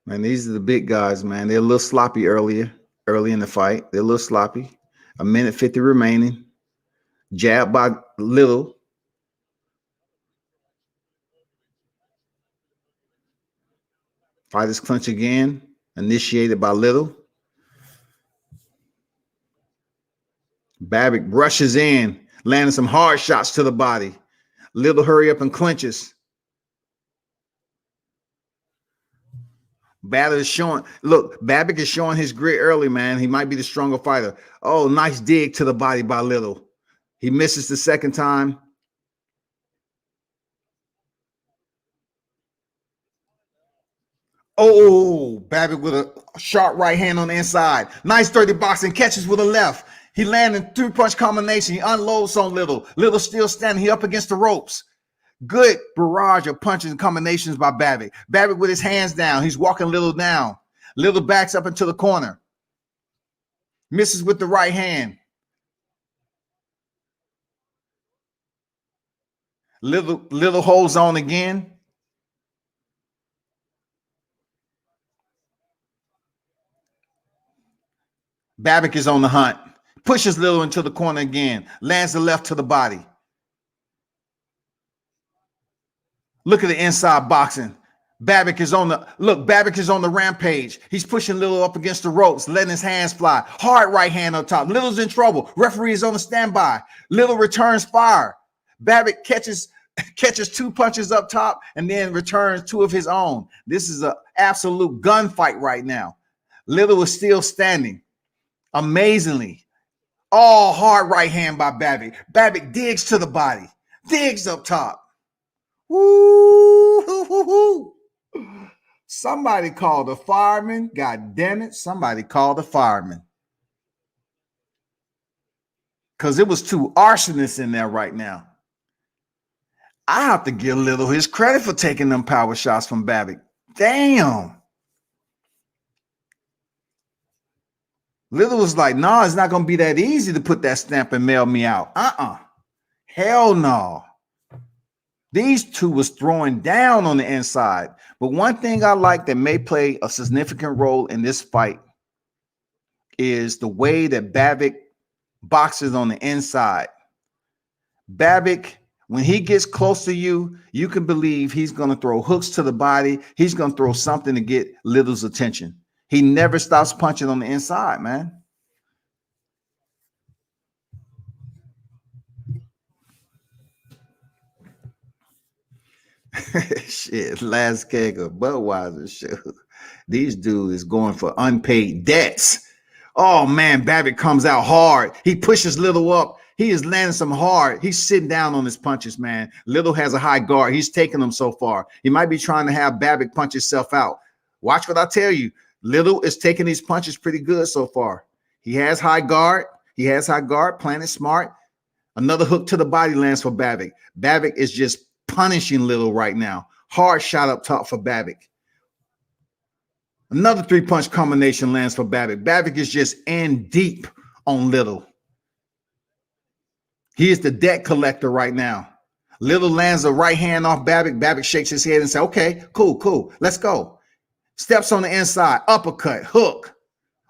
Man, these are the big guys, man. They're a little sloppy early in the fight. They're a little sloppy. 1:50 remaining. Jab by Little. Fighters clinch again. Initiated by Little. Babic rushes in, landing some hard shots to the body. Little hurry up and clinches. Babic is showing. Look, Babic is showing his grit early, man. He might be the stronger fighter. Oh, nice dig to the body by Little. He misses the second time. Oh, Babic with a sharp right hand on the inside. Nice dirty boxing, catches with a left. He landed 3-punch combination. He unloads on Little. Little still standing. He up against the ropes. Good barrage of punches and combinations by Babic. Babic with his hands down. He's walking Little down. Little backs up into the corner. Misses with the right hand. Little holds on again. Babic is on the hunt. Pushes Little into the corner again. Lands the left to the body. Look at the inside boxing. Babic is on the rampage. He's pushing Little up against the ropes, letting his hands fly. Hard right hand on top. Little's in trouble. Referee is on the standby. Little returns fire. Babic catches 2 punches up top and then returns 2 of his own. This is an absolute gunfight right now. Little is still standing. Amazingly. All hard right hand by Babic. Babic digs to the body. Digs up top. Woo! Somebody called the fireman. God damn it. Somebody called the fireman. Because it was 2 arsonists in there right now. I have to give Little his credit for taking them power shots from Babic. Damn. Little was like, nah, it's not going to be that easy to put that stamp and mail me out. Hell no. These two was throwing down on the inside. But one thing I like that may play a significant role in this fight is the way that Babic boxes on the inside. Babic, when he gets close to you, you can believe he's going to throw hooks to the body. He's going to throw something to get Little's attention. He never stops punching on the inside, man. Shit, last keg of Budweiser show. These dudes is going for unpaid debts. Oh, man, Babic comes out hard. He pushes Little up. He is landing some hard. He's sitting down on his punches, man. Little has a high guard. He's taking them so far. He might be trying to have Babic punch himself out. Watch what I tell you. Little is taking these punches pretty good so far. He has high guard. Playing it smart. Another hook to the body lands for Babic. Babic is just punishing Little right now. Hard shot up top for Babic. Another 3-punch combination lands for Babic. Babic is just in deep on Little. He is the debt collector right now. Little lands a right hand off Babic. Babic shakes his head and says, okay, cool. Let's go. Steps on the inside, uppercut, hook.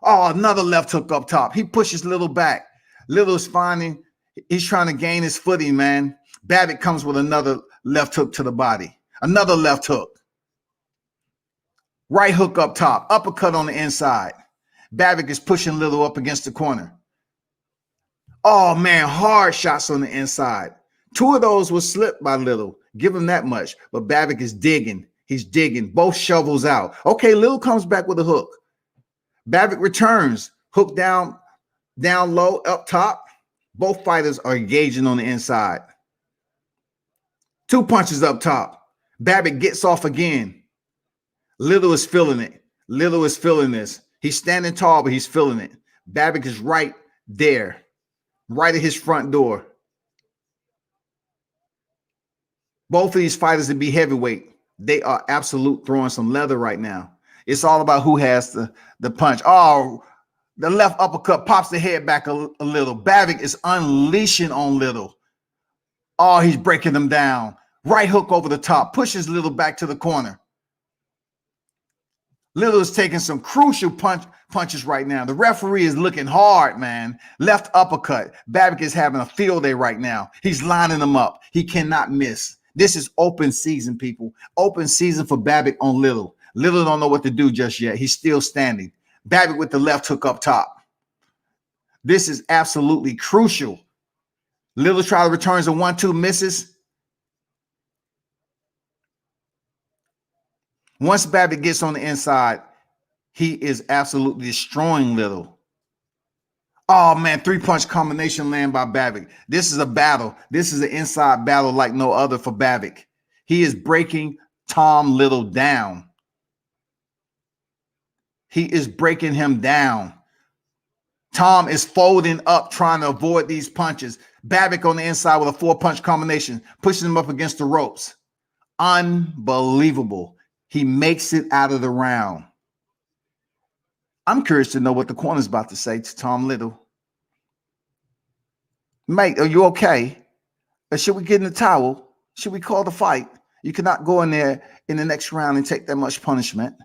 Oh, another left hook up top. He pushes Little back. Little's finding, he's trying to gain his footing, man. Babic comes with another left hook to the body. Another left hook. Right hook up top. Uppercut on the inside. Babic is pushing Little up against the corner. Oh, man, hard shots on the inside. 2 of those were slipped by Little. Give him that much. But Babic is digging. He's digging. Both shovels out. Okay, Little comes back with a hook. Babic returns. Hook down low, up top. Both fighters are engaging on the inside. 2 punches up top. Babic gets off again. Little is feeling it. Little is feeling this. He's standing tall, but he's feeling it. Babic is right there. Right at his front door. Both of these fighters to be heavyweight, they are absolute throwing some leather right now. It's all about who has the punch. Oh, the left uppercut pops the head back a little. Babic is unleashing on Little. Oh, he's breaking them down. Right hook over the top, pushes Little back to the corner. Little is taking some crucial punches right now. The referee is looking hard, man. Left uppercut. Babic is having a field day right now. He's lining them up. He cannot miss. This is open season, people. Open season for Babic on Little. Little don't know what to do just yet. He's still standing. Babic with the left hook up top. This is absolutely crucial. Little try to returns a 1-2, misses. Once Babic gets on the inside, he is absolutely destroying Little. Oh, man, 3-punch combination land by Babic. This is a battle. This is an inside battle like no other for Babic. He is breaking Tom Little down. He is breaking him down. Tom is folding up, trying to avoid these punches. Babic on the inside with a 4-punch combination, pushing him up against the ropes. Unbelievable. He makes it out of the round. I'm curious to know what the corner's about to say to Tom Little. Mate, are you okay? Or should we get in the towel? Should we call the fight? You cannot go in there in the next round and take that much punishment.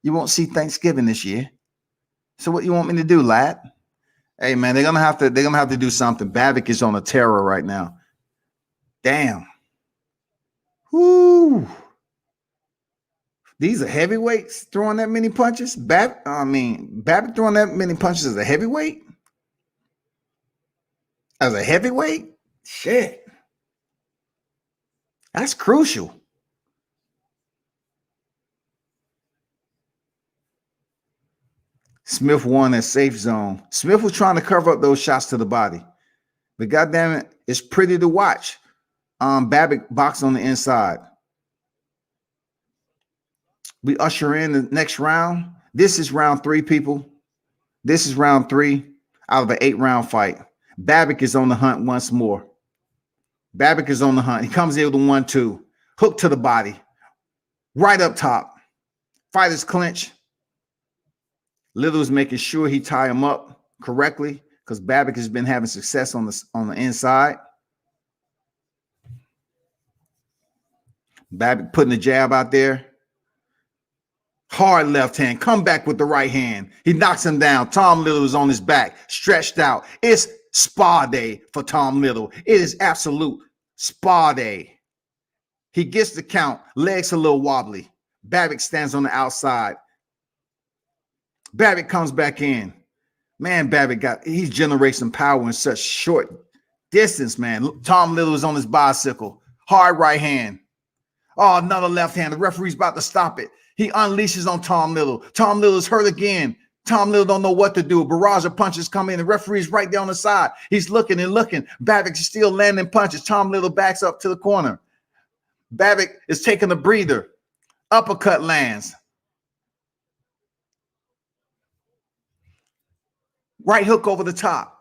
You won't see Thanksgiving this year. So what you want me to do, lad? Hey, man, they're gonna have to do something. Babic is on a terror right now. Damn. Whoo. These are heavyweights throwing that many punches. Babic throwing that many punches as a heavyweight? As a heavyweight? Shit. That's crucial. Smith won that safe zone. Smith was trying to cover up those shots to the body. But goddamn it, it's pretty to watch. Babic box on the inside. We usher in the next round. This is round 3, people. This is round 3 out of an 8-round fight. Babic is on the hunt once more. Babic is on the hunt. He comes in with a 1-2. Hook to the body. Right up top. Fighters clinch. Little is making sure he tie him up correctly because Babic has been having success on the inside. Babic putting the jab out there. Hard left hand. Come back with the right hand. He knocks him down. Tom Little is on his back, stretched out. It's spa day for Tom Little. It is absolute spa day. He gets the count. Legs a little wobbly. Babic stands on the outside. Babic comes back in. Man, Babic he's generating some power in such short distance, man. Tom Little is on his bicycle. Hard right hand. Oh, another left hand. The referee's about to stop it. He unleashes on Tom Little. Tom Little is hurt again. Tom Little don't know what to do. A barrage of punches come in. The referee's right there on the side. He's looking and looking. Babic is still landing punches. Tom Little backs up to the corner. Babic is taking a breather. Uppercut lands. Right hook over the top.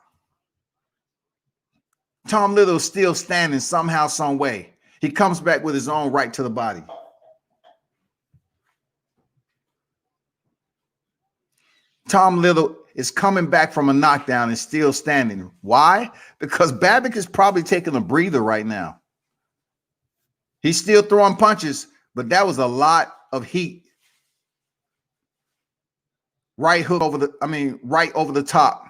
Tom Little is still standing somehow, some way. He comes back with his own right to the body. Tom Little is coming back from a knockdown and still standing. Why? Because Babic is probably taking a breather right now. He's still throwing punches, but that was a lot of heat. Right hook right over the top.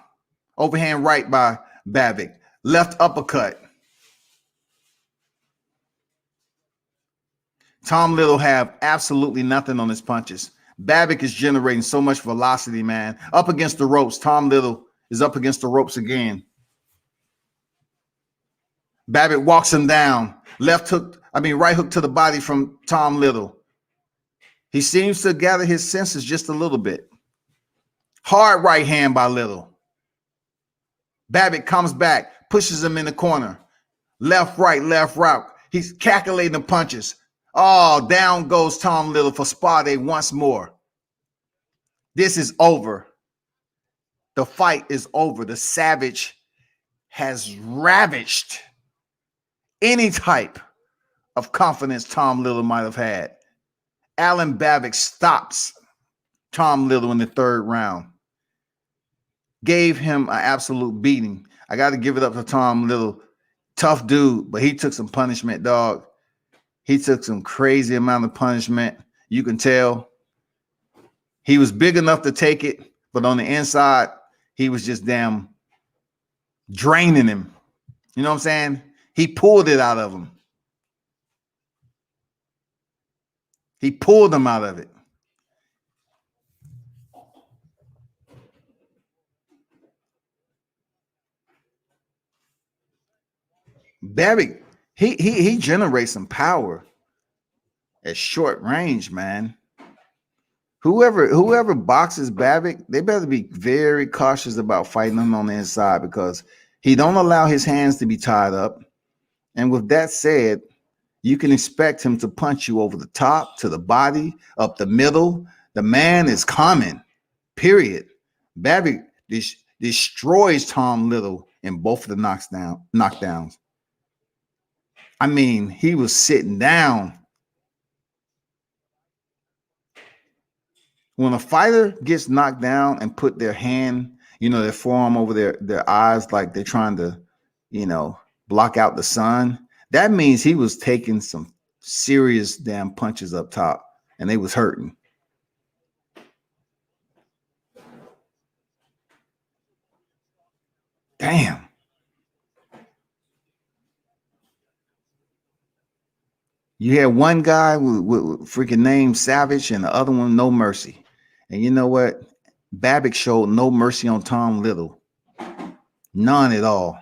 Overhand right by Babic. Left uppercut. Tom Little have absolutely nothing on his punches. Babic is generating so much velocity, man. Up against the ropes. Tom Little is up against the ropes again. Babic walks him down. Right hook to the body from Tom Little. He seems to gather his senses just a little bit. Hard right hand by Little. Babic comes back, pushes him in the corner. Left, right. He's calculating the punches. Oh, down goes Tom Little for spa day once more. This is over. The fight is over. The Savage has ravaged any type of confidence Tom Little might have had. Alen Babic stops Tom Little in the third round. Gave him an absolute beating. I got to give it up to Tom Little. Tough dude, but he took some punishment, dog. He took some crazy amount of punishment. You can tell. He was big enough to take it, but on the inside, he was just damn draining him. You know what I'm saying? He pulled it out of him. He pulled him out of it. Babic, he generates some power at short range, man. Whoever boxes Babic, they better be very cautious about fighting him on the inside because he don't allow his hands to be tied up. And with that said, you can expect him to punch you over the top, to the body, up the middle. The man is coming, period. Babic destroys Tom Little in both of the knockdowns. I mean, he was sitting down. When a fighter gets knocked down and put their hand, their forearm over their eyes like they're trying to, block out the sun, that means he was taking some serious damn punches up top and they was hurting. Damn. You had one guy with freaking name Savage and the other one No Mercy. And you know what? Babic showed no mercy on Tom Little. None at all.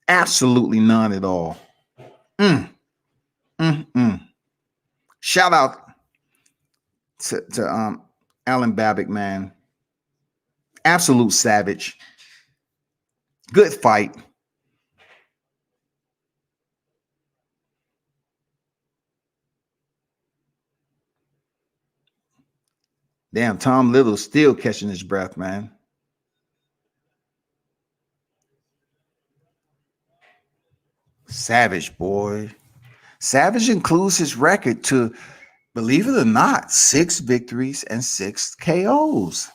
Absolutely none at all. Shout out to Alen Babic, man. Absolute savage. Good fight. Damn, Tom Little's still catching his breath, man. Savage, boy. Savage includes his record to, believe it or not, 6 victories and 6 KOs.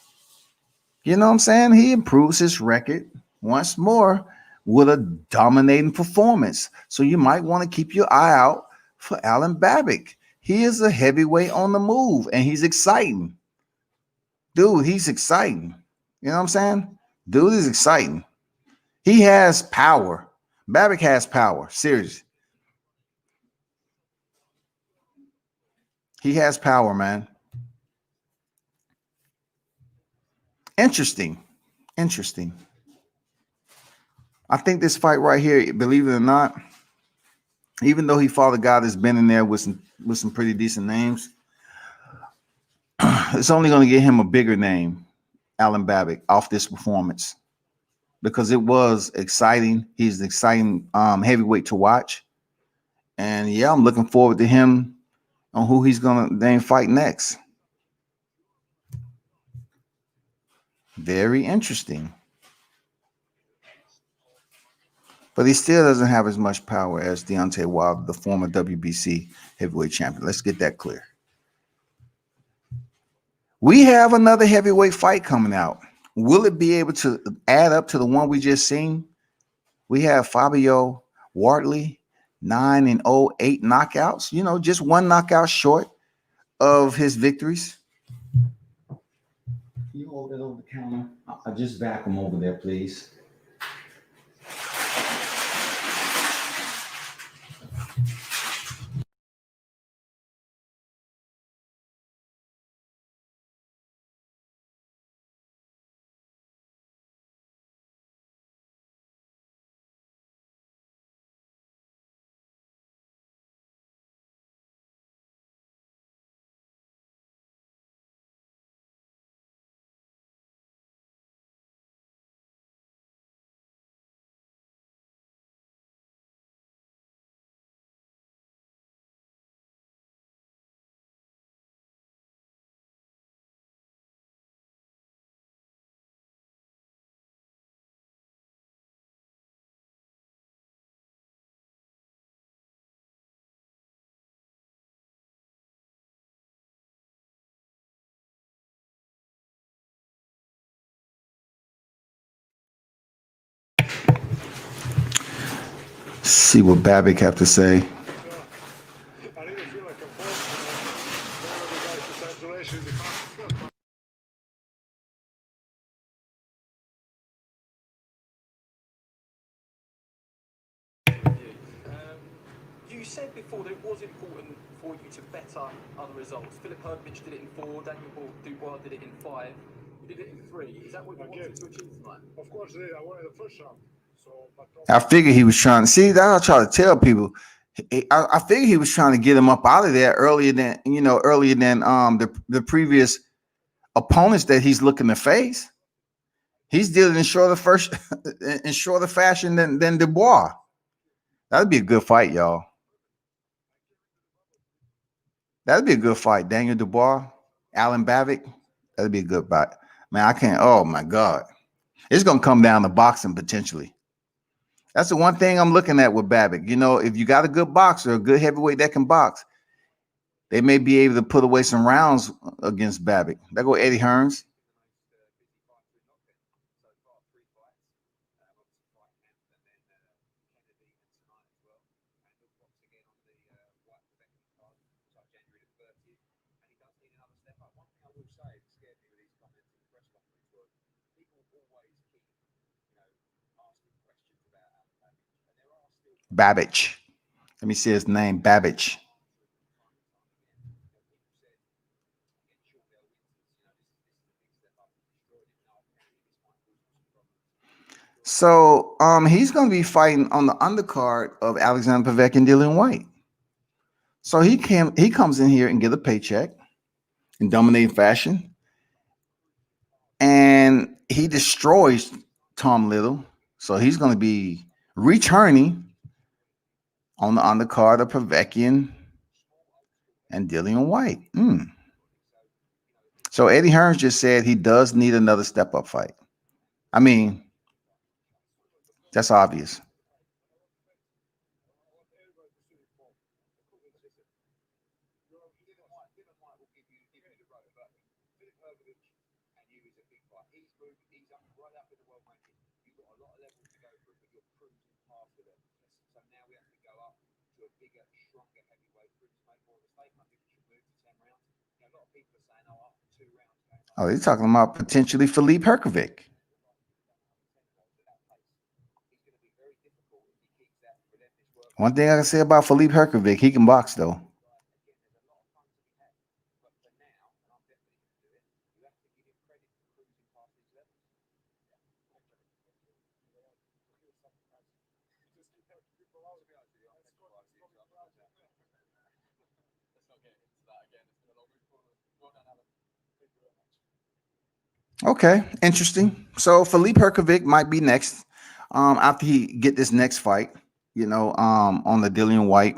You know what I'm saying? He improves his record once more with a dominating performance. So you might want to keep your eye out for Alen Babic. He is a heavyweight on the move, and he's exciting. Dude, he's exciting. You know what I'm saying? Dude is exciting. He has power. Babic has power. Seriously. He has power, man. Interesting. Interesting. I think this fight right here, believe it or not, even though he fought a guy that's been in there with some pretty decent names, it's only going to get him a bigger name, Alen Babic, off this performance. Because it was exciting. He's an exciting heavyweight to watch. And yeah, I'm looking forward to him on who he's going to then fight next. Very interesting. But he still doesn't have as much power as Deontay Wilder, the former WBC heavyweight champion. Let's get that clear. We have another heavyweight fight coming out. Will it be able to add up to the one we just seen? We have Fabio Wardley, 9-0, 8 knockouts. You know, just one knockout short of his victories. Can you hold that over the counter? I'll just vacuum over there, please. See what Babic have to say. I really feel like I'm home. One of the guys decided to actually the first. You said before that it was important for you to better other results. Philip Herbridge did it in 4, Daniel Dubois did it in 5, you did it in 3. Is that what you wanted to achieve tonight? Of course, I wanted the first round. So, but I figured he was trying to see that. I try to tell people. I figured he was trying to get him up out of there earlier than the previous opponents that he's looking to face. He's dealing in shorter fashion than Dubois. That'd be a good fight, y'all. That'd be a good fight. Daniel Dubois, Alen Babic. That'd be a good fight. Man, I can't. Oh my God. It's gonna come down to boxing potentially. That's the one thing I'm looking at with Babic. You know, if you got a good boxer, a good heavyweight that can box, they may be able to put away some rounds against Babic. There go Eddie Hearns. Babic. Let me see his name, Babic. So he's going to be fighting on the undercard of Alexander Povetkin and Dillian White. So he comes in here and get a paycheck in dominating fashion. And he destroys Tom Little. So he's going to be returning on the undercard of Povetkin and Dillian White. So Eddie Hearns just said he does need another step-up fight. I mean, that's obvious. to a bigger, stronger heavyweight group to make more of a statement. I think we should move to 10 rounds. You know, a lot of people are saying, oh, after 2 rounds. Oh, they're talking about potentially Philippe Herkovic. One thing I can say about Philippe Herkovic, he can box though. Okay, interesting. So Philippe Herkovic might be next. After he get this next fight, on the Dillian White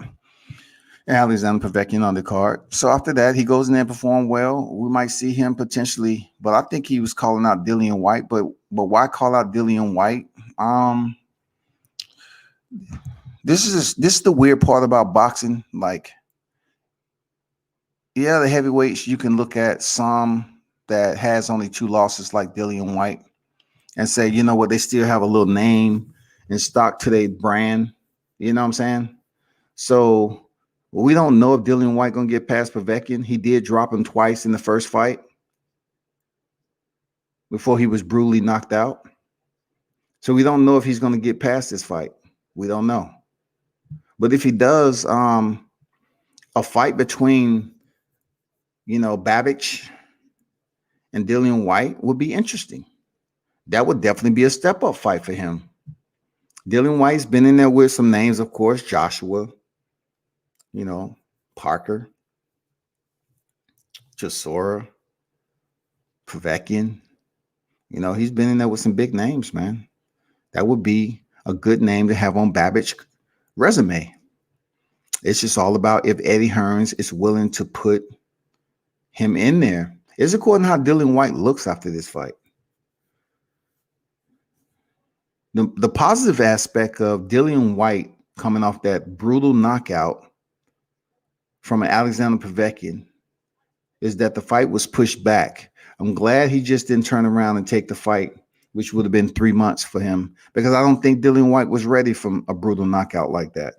and Alexander Povetkin on the card. So after that, he goes in there and perform well. We might see him potentially, but I think he was calling out Dillian White. But why call out Dillian White? This is the weird part about boxing. Like, yeah, the heavyweights, you can look at some that has only 2 losses like Dillian White and say, you know what, they still have a little name and stock to their brand. You know what I'm saying? So we don't know if Dillian White going to get past Povetkin. He did drop him twice in the first fight before he was brutally knocked out. So we don't know if he's going to get past this fight. We don't know. But if he does, a fight between, Babic and Dillian White would be interesting. That would definitely be a step-up fight for him. Dillian White's been in there with some names, of course, Joshua, Parker, Chisora, Povetkin. He's been in there with some big names, man. That would be a good name to have on Babic's resume. It's just all about if Eddie Hearns is willing to put him in there. It's according to how Dillian White looks after this fight. The positive aspect of Dillian White coming off that brutal knockout from an Alexander Povetkin is that the fight was pushed back. I'm glad he just didn't turn around and take the fight, which would have been 3 months for him, because I don't think Dillian White was ready from a brutal knockout like that.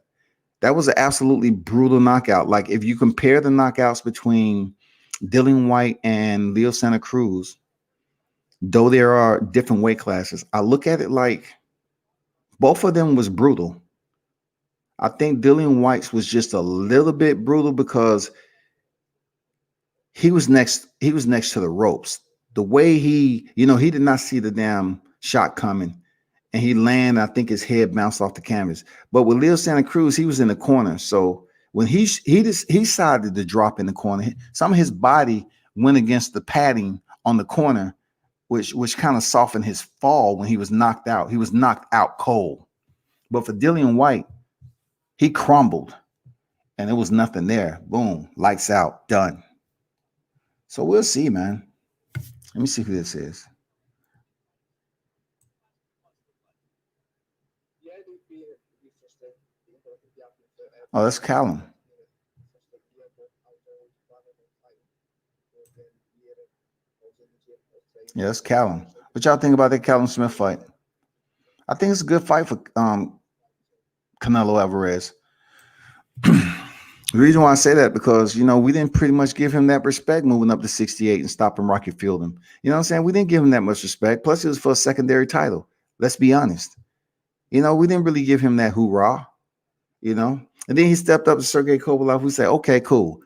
That was an absolutely brutal knockout. Like, if you compare the knockouts between Dillian White and Leo Santa Cruz, though there are different weight classes, I look at it like both of them was brutal. I think Dillian White's was just a little bit brutal because he was next to the ropes. The way he did not see the damn shot coming, and he landed, I think his head bounced off the canvas. But with Leo Santa Cruz, he was in the corner. So when he decided to drop in the corner, some of his body went against the padding on the corner, which kind of softened his fall when he was knocked out. He was knocked out cold. But for Dillian White, he crumbled, and there was nothing there. Boom, lights out, done. So we'll see, man. Let me see who this is. Oh, that's Callum. Yeah, that's Callum. What y'all think about that Callum Smith fight? I think it's a good fight for Canelo Alvarez. The reason why I say that, because, we didn't pretty much give him that respect moving up to 68 and stopping Rocky Fielding. You know what I'm saying? We didn't give him that much respect. Plus, it was for a secondary title. Let's be honest. We didn't really give him that hoorah, And then he stepped up to Sergey Kovalev, who said, okay, cool.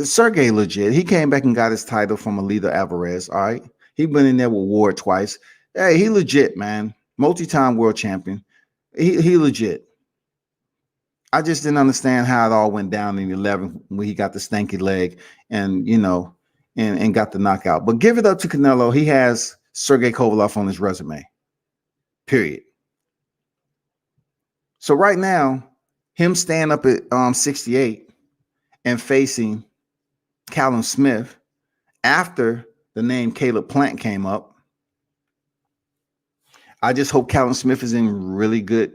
Sergey legit. He came back and got his title from Alida Alvarez, all right? He went in there with Ward twice. Hey, he legit, man. Multi-time world champion. He legit. I just didn't understand how it all went down in 11 when he got the stanky leg and, and got the knockout. But give it up to Canelo. He has Sergey Kovalev on his resume, period. So right now, him staying up at 68 and facing Callum Smith after the name Caleb Plant came up, I just hope Callum Smith is in really good,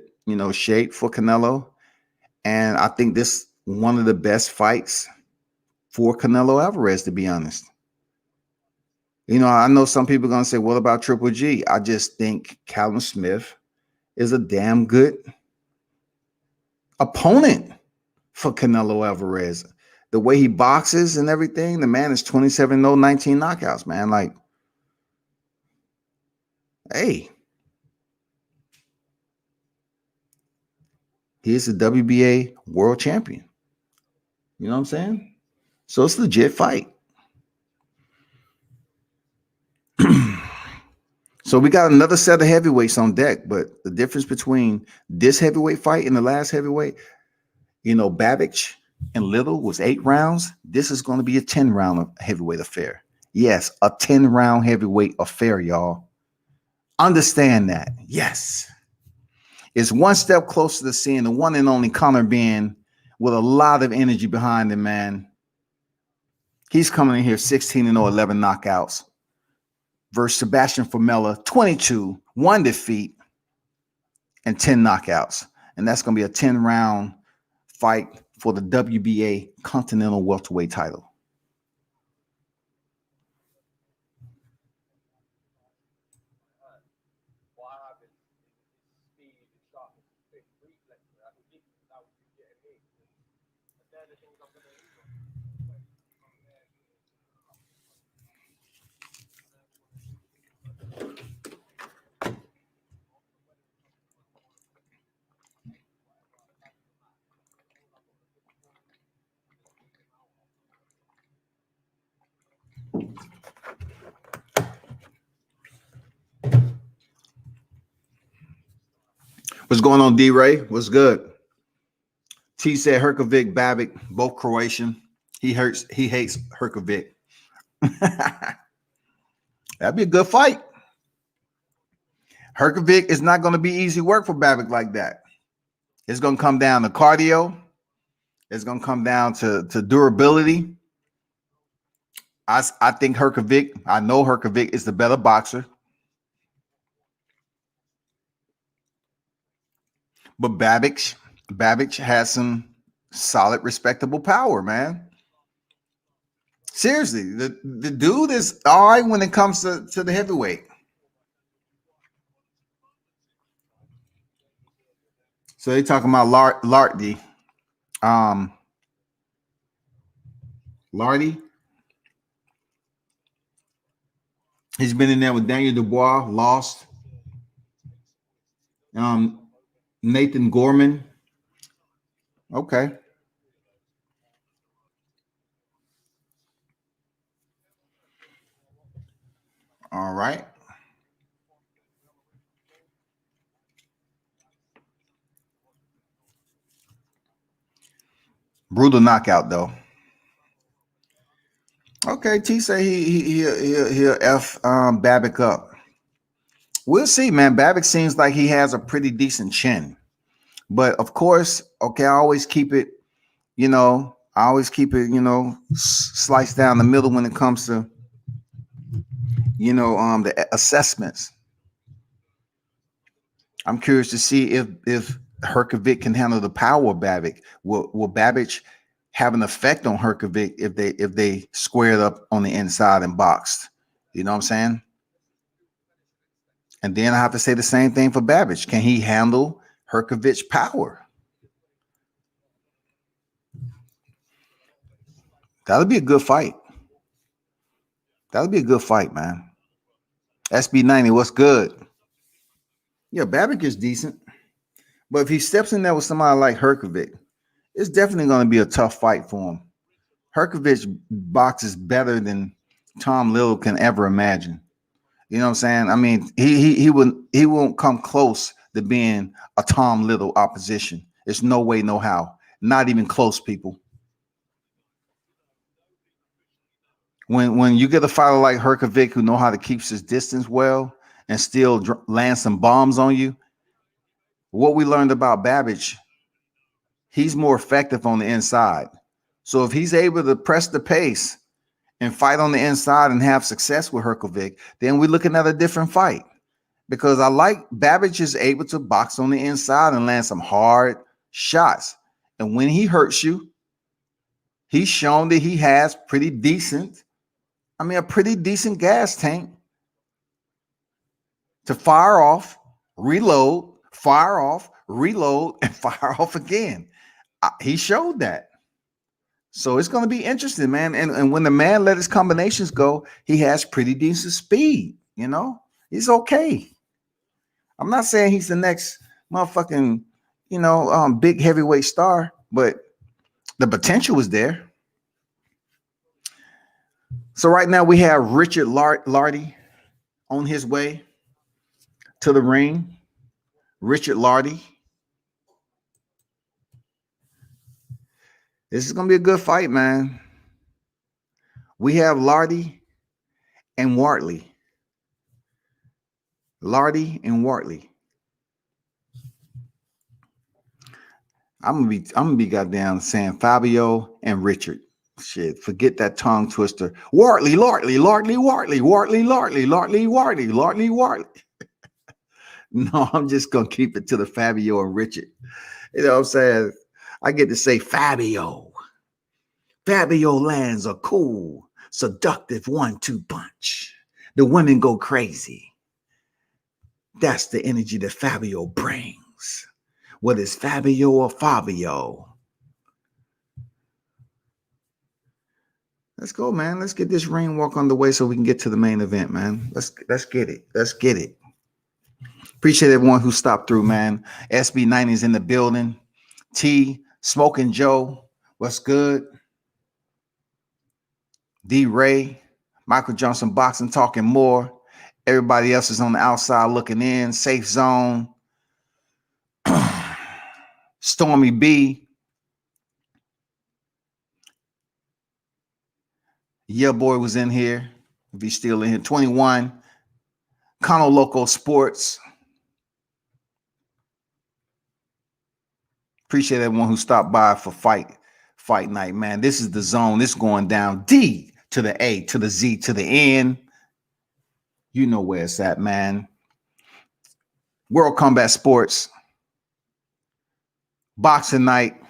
shape for Canelo. And I think this one of the best fights for Canelo Alvarez, to be honest. I know some people are going to say, what about Triple G? I just think Callum Smith is a damn good opponent for Canelo Alvarez. The way he boxes and everything, the man is 27-0, 19 knockouts, man. Like, hey, he's the WBA world champion. You know what I'm saying? So it's a legit fight. So we got another set of heavyweights on deck, but the difference between this heavyweight fight and the last heavyweight, Babic and Little was 8 rounds. This is going to be a 10-round heavyweight affair. Yes, a 10-round heavyweight affair, y'all. Understand that. Yes. It's one step closer to seeing the one and only Conor Benn with a lot of energy behind him, man. He's coming in here 16-0, 11 knockouts. Versus Sebastian Formella, 22, 1 defeat, and 10 knockouts. And that's going to be a 10-round fight for the WBA Continental welterweight title. What's going on, D-Ray? What's good? T said Herkovic, Babic, both Croatian. He hates Herkovic. That'd be a good fight. Herkovic is not going to be easy work for Babic like that. It's going to come down to cardio. It's going to come down to durability. I think I know Herkovic is the better boxer. But Babic has some solid, respectable power, man. Seriously, the dude is all right when it comes to the heavyweight. So they talking about Lardy. Lardy. He's been in there with Daniel Dubois, lost. Nathan Gorman. Okay. All right. Brutal knockout, though. Okay, T say he'll F Babic up. We'll see, man. Babic seems like he has a pretty decent chin. But of course, okay, I always keep it, sliced down the middle when it comes to, the assessments. I'm curious to see if Herkovic can handle the power of Babic. Will Babic have an effect on Herkovic if they squared up on the inside and boxed? You know what I'm saying? And then I have to say the same thing for Babic. Can he handle Herkovic's power? That'll be a good fight. That'll be a good fight, man. SB90, what's good? Yeah, Babic is decent. But if he steps in there with somebody like Herkovic, it's definitely going to be a tough fight for him. Herkovic boxes better than Tom Little can ever imagine. You know what I'm saying? I mean, he won't come close to being a Tom Little opposition. There's no way, no how. Not even close, people. When you get a fighter like Herkovic who know how to keep his distance well and still land some bombs on you, what we learned about Babic, he's more effective on the inside. So if he's able to press the pace and fight on the inside and have success with Herkovic, then we're looking at a different fight. Because I like Babic is able to box on the inside and land some hard shots. And when he hurts you, he's shown that he has a pretty decent gas tank to fire off, reload, and fire off again. He showed that. So it's going to be interesting, man. And when the man let his combinations go, he has pretty decent speed. You know, he's okay. I'm not saying he's the next motherfucking, big heavyweight star, but the potential is there. So right now we have Richard Lardy on his way to the ring. Richard Lardy. This is going to be a good fight, man. We have Lardy and Wartley. Lardy and Wartley. I'm gonna be goddamn saying Fabio and Richard. Shit, forget that tongue twister. Wartley, Lartley, Lartley, Wartley, Wartley, Lartley, Lartley, Wartley, Lartley, Wartley. No, I'm just gonna keep it to the Fabio and Richard. You know what I'm saying? I get to say Fabio. Fabio lands a cool, seductive 1-2 punch. The women go crazy. That's the energy that Fabio brings. Whether it's Fabio or Fabio. Let's go, man. Let's get this ring walk on the way so we can get to the main event, man. Let's get it. Let's get it. Appreciate everyone who stopped through, man. SB90 is in the building. T, Smoking Joe, what's good? D Ray, Michael Johnson Boxing talking more. Everybody else is on the outside looking in. Safe Zone. Stormy B. Yeah, boy was in here. If he's still in here. 21. Conor Loco Sports. Appreciate everyone who stopped by for fight night, man. This is the zone. This is going down D to the A to the Z to the N. You know where it's at, man. World Combat Sports. Boxing night.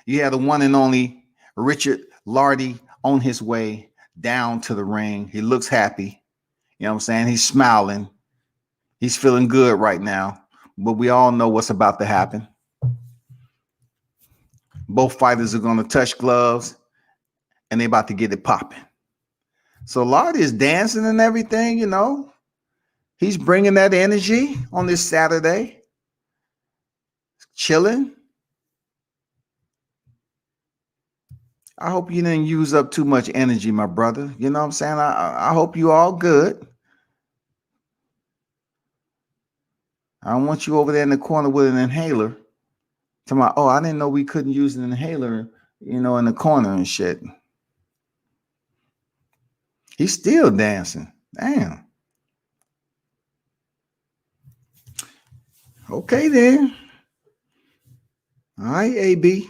You have the one and only Richard Lardy on his way down to the ring. He looks happy. You know what I'm saying? He's smiling. He's feeling good right now. But we all know what's about to happen. Both fighters are going to touch gloves, and they're about to get it popping. So Lardy is dancing and everything, you know. He's bringing that energy on this Saturday. Chilling. I hope you didn't use up too much energy, my brother. You know what I'm saying? I hope you all good. I don't want you over there in the corner with an inhaler. Talking about, I didn't know we couldn't use an inhaler, in the corner and shit. He's still dancing. Damn. Okay, then. All right, AB.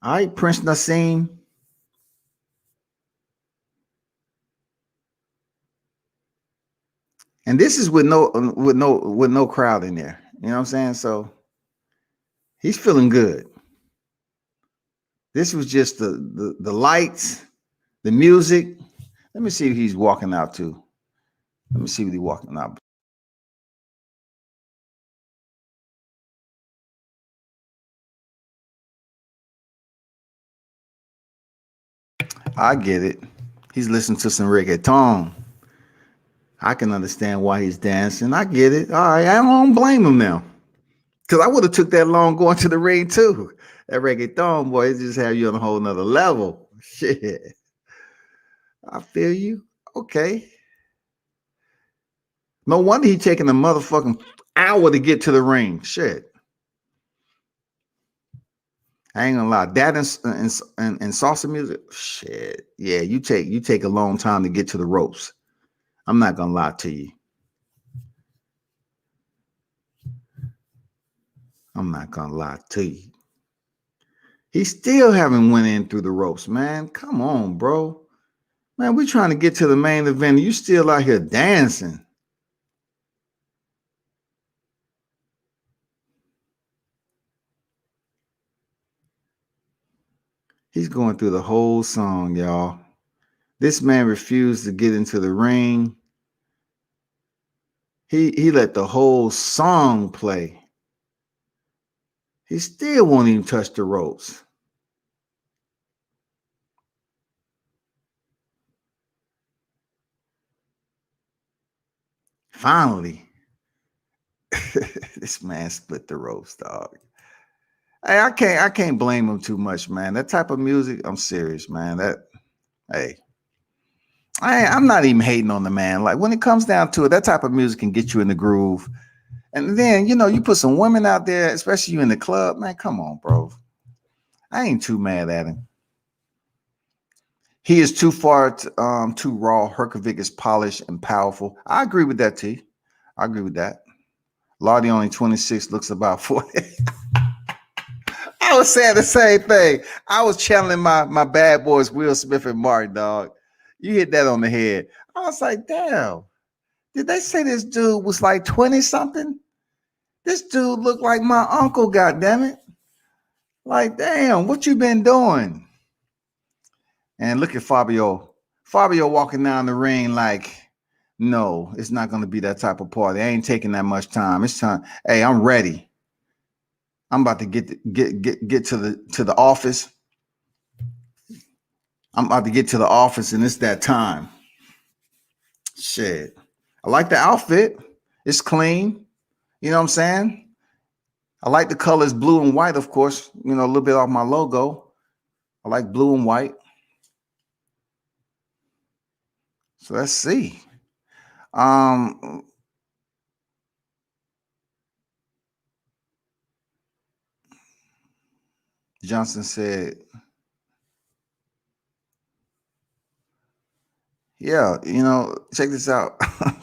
All right, Prince Nassim. And this is with no crowd in there. You know what I'm saying? So he's feeling good. This was just the lights, the music. Let me see what he's walking out to. Let me see what he's walking out. I get it. He's listening to some reggaeton. I can understand why he's dancing. I get it. All right, I don't blame him now. Because I would have took that long going to the ring too. That reggaeton, boy, it just have you on a whole nother level. Shit. I feel you. Okay. No wonder he taking a motherfucking hour to get to the ring. Shit. I ain't gonna lie. That and salsa music, shit. Yeah, you take a long time to get to the ropes. I'm not gonna lie to you. I'm not gonna lie to you. He still haven't went in through the ropes, man. Come on, bro. Man, we're trying to get to the main event. You still out here dancing. He's going through the whole song, y'all. This man refused to get into the ring. He let the whole song play. He still won't even touch the ropes. Finally, this man split the ropes, dog. Hey, I can't blame him too much, man. That type of music, I'm serious, man. Hey, I'm not even hating on the man. Like when it comes down to it, that type of music can get you in the groove. And then, you put some women out there, especially you in the club, man, come on, bro. I ain't too mad at him. He is too far, too raw. Herkovic is polished and powerful. I agree with that, T. I agree with that. Lardy only 26, looks about 40. I was saying the same thing. I was channeling my bad boys, Will Smith and Martin, dog. You hit that on the head. I was like, damn. Did they say this dude was like 20 something? This dude looked like my uncle, goddammit. Like, damn, what you been doing? And look at Fabio. Fabio walking down the ring like, no, it's not going to be that type of party. I ain't taking that much time. It's time. Hey, I'm ready. I'm about to get to the office. I'm about to get to the office, and it's that time. Shit. I like the outfit. It's clean. You know what I'm saying? I like the colors blue and white, of course. A little bit off my logo. I like blue and white. So let's see. Johnson said, yeah, check this out.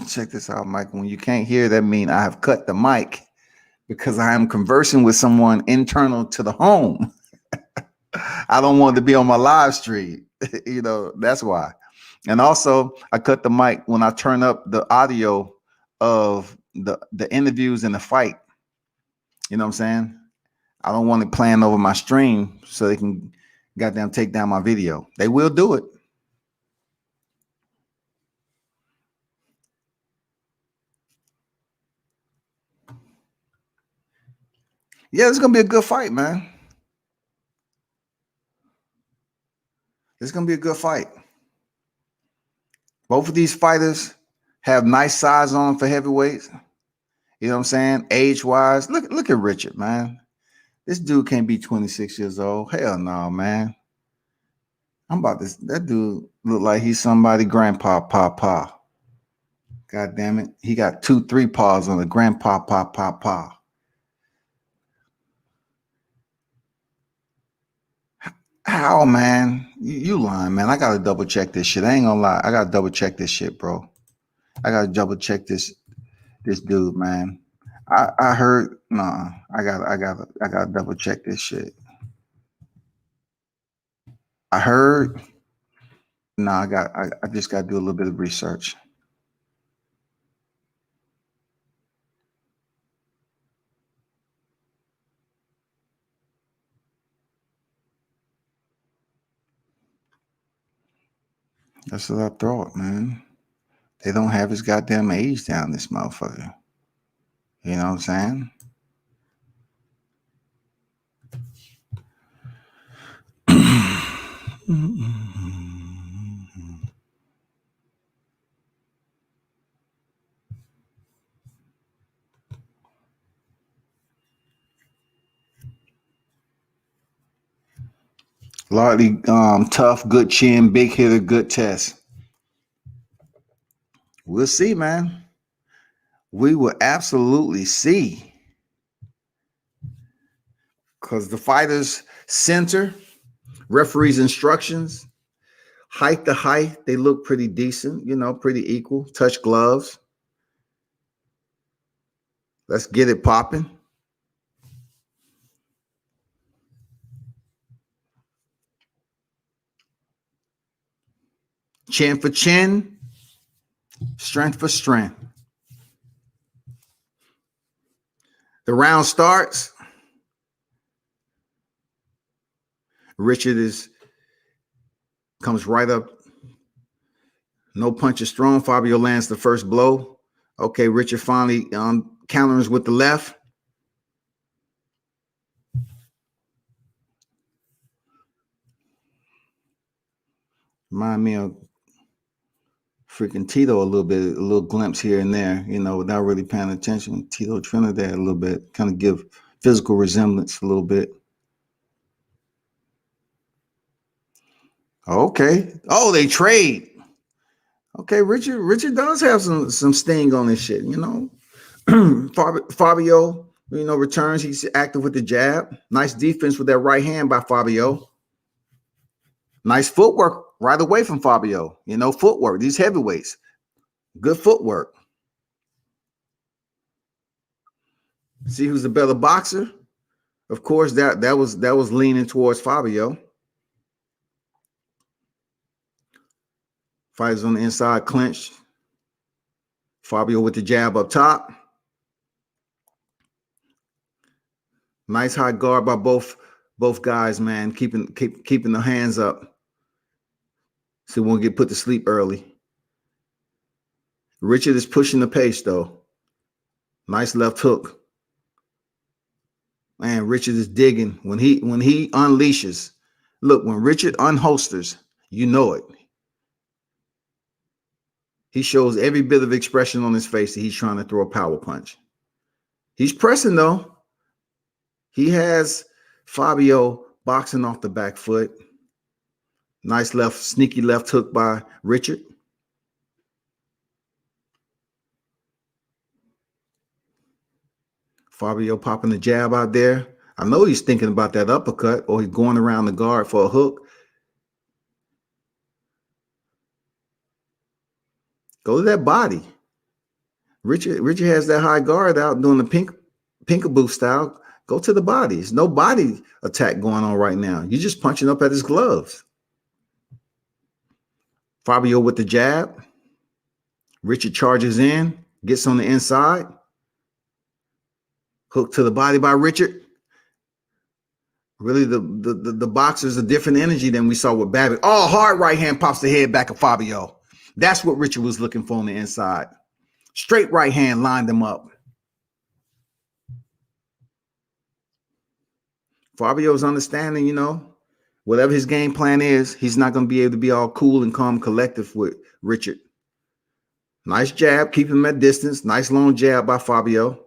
Check this out, Mike. When you can't hear, that means I have cut the mic because I am conversing with someone internal to the home. I don't want to be on my live stream. That's why. And also, I cut the mic when I turn up the audio of the interviews and the fight. You know what I'm saying? I don't want it playing over my stream so they can goddamn take down my video. They will do it. Yeah, it's going to be a good fight, man. It's going to be a good fight. Both of these fighters have nice size on for heavyweights. You know what I'm saying? Age-wise. Look at Richard, man. This dude can't be 26 years old. Hell no, man. That dude look like he's somebody grandpa. God damn it. He got 2-3 paws on the grandpa. How, man? You lying, man. I gotta double check this shit. I ain't gonna lie. I gotta double check this shit, bro. I gotta double check this dude, man. I heard I gotta double check this shit. I heard I just gotta do a little bit of research. That's what I thought, man. They don't have his goddamn age down, this motherfucker. You know what I'm saying? Lardy, tough, good chin, big hitter, good test. We'll see, man. We will absolutely see. Because the fighters center, referee's instructions, height to height, they look pretty decent, pretty equal. Touch gloves. Let's get it popping. Chin for chin, strength for strength. The round starts. Richard comes right up. No punch is strong. Fabio lands the first blow. Okay, Richard finally counters with the left. Remind me of freaking Tito a little bit, a little glimpse here and there, without really paying attention. Tito Trinidad a little bit, kind of give physical resemblance a little bit. Okay. Oh, they trade. Okay, Richard does have some sting on this shit, Fabio, returns. He's active with the jab. Nice defense with that right hand by Fabio. Nice footwork right away from Fabio. Footwork. These heavyweights, good footwork. See who's the better boxer? Of course, that was leaning towards Fabio. Fighters on the inside clenched. Fabio with the jab up top. Nice high guard by both guys, man. Keeping the hands up, so we won't get put to sleep early. Richard is pushing the pace though. Nice left hook. Man, Richard is digging when he unleashes. Look, when Richard unholsters, you know it. He shows every bit of expression on his face that he's trying to throw a power punch. He's pressing though. He has Fabio boxing off the back foot. Nice sneaky left hook by Richard. Fabio popping the jab out there. I know he's thinking about that uppercut, or he's going around the guard for a hook. Go to that body. Richard has that high guard out doing the peekaboo style. Go to the body. There's no body attack going on right now. You're just punching up at his gloves. Fabio with the jab. Richard charges in, gets on the inside. Hook to the body by Richard. Really, the boxer's a different energy than we saw with Babic. Oh, hard right hand pops the head back of Fabio. That's what Richard was looking for on the inside. Straight right hand lined him up. Fabio's understanding, whatever his game plan is, he's not going to be able to be all cool and calm, collective with Richard. Nice jab, keep him at distance. Nice long jab by Fabio.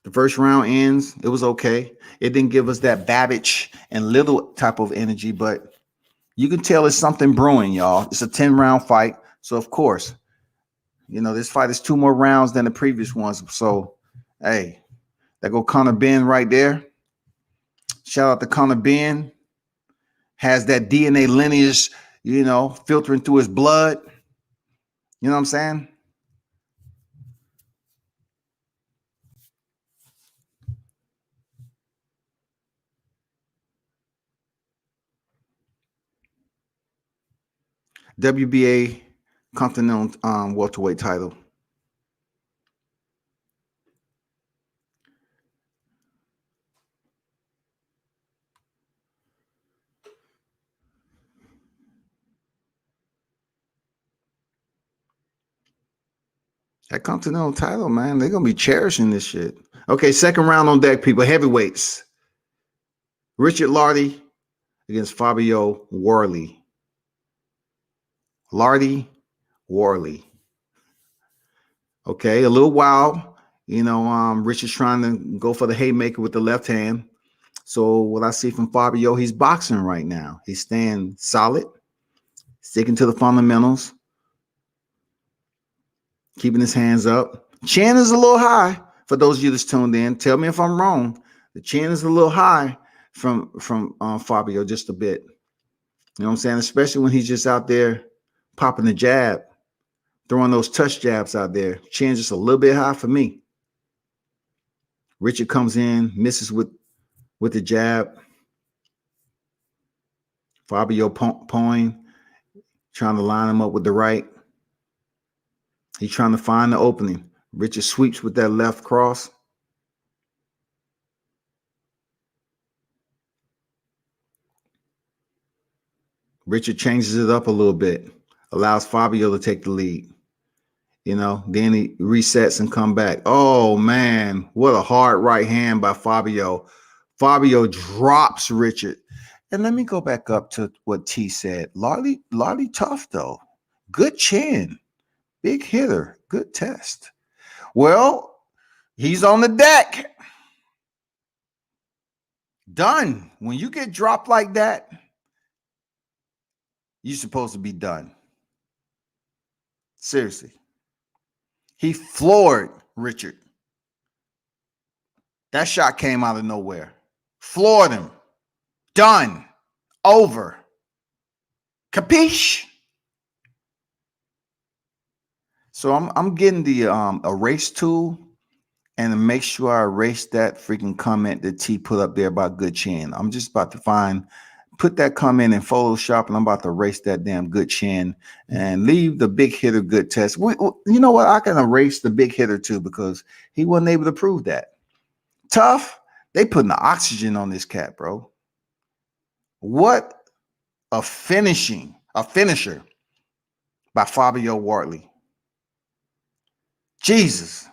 The first round ends. It was okay. It didn't give us that Babic and Little type of energy, but you can tell it's something brewing, y'all. It's a 10-round fight. So, of course, this fight is 2 more rounds than the previous ones. So, hey, there go Conor Benn right there. Shout out to Conor Benn. Has that DNA lineage, filtering through his blood. You know what I'm saying? WBA continental welterweight title. That continental title, man, they're going to be cherishing this shit. Okay, second round on deck, people. Heavyweights. Richard Lardy against Fabio Wardley. Lardy, Wartley. Okay, a little wild. Richard's trying to go for the haymaker with the left hand. So what I see from Fabio, he's boxing right now. He's staying solid, sticking to the fundamentals, keeping his hands up. Chin is a little high for those of you that's tuned in. Tell me if I'm wrong. The chin is a little high from Fabio, just a bit. You know what I'm saying? Especially when he's just out there popping the jab, throwing those touch jabs out there. Chin just a little bit high for me. Richard comes in, misses with the jab. Fabio pawing, trying to line him up with the right. He's trying to find the opening. Richard sweeps with that left cross. Richard changes it up a little bit, allows Fabio to take the lead. Then he resets and come back. Oh, man, what a hard right hand by Fabio. Fabio drops Richard. And let me go back up to what T said. Lardy tough though. Good chin. Big hitter. Good test. Well, he's on the deck. Done. When you get dropped like that, you're supposed to be done. Seriously. He floored Richard. That shot came out of nowhere. Floored him. Done. Over. Capiche? So I'm getting the erase tool and to make sure I erase that freaking comment that T put up there about good chin. I'm just about to put that comment in Photoshop, and I'm about to erase that damn good chin and leave the big hitter good test. You know what? I can erase the big hitter too because he wasn't able to prove that. Tough. They putting the oxygen on this cat, bro. What a finisher by Fabio Wardley. Jesus.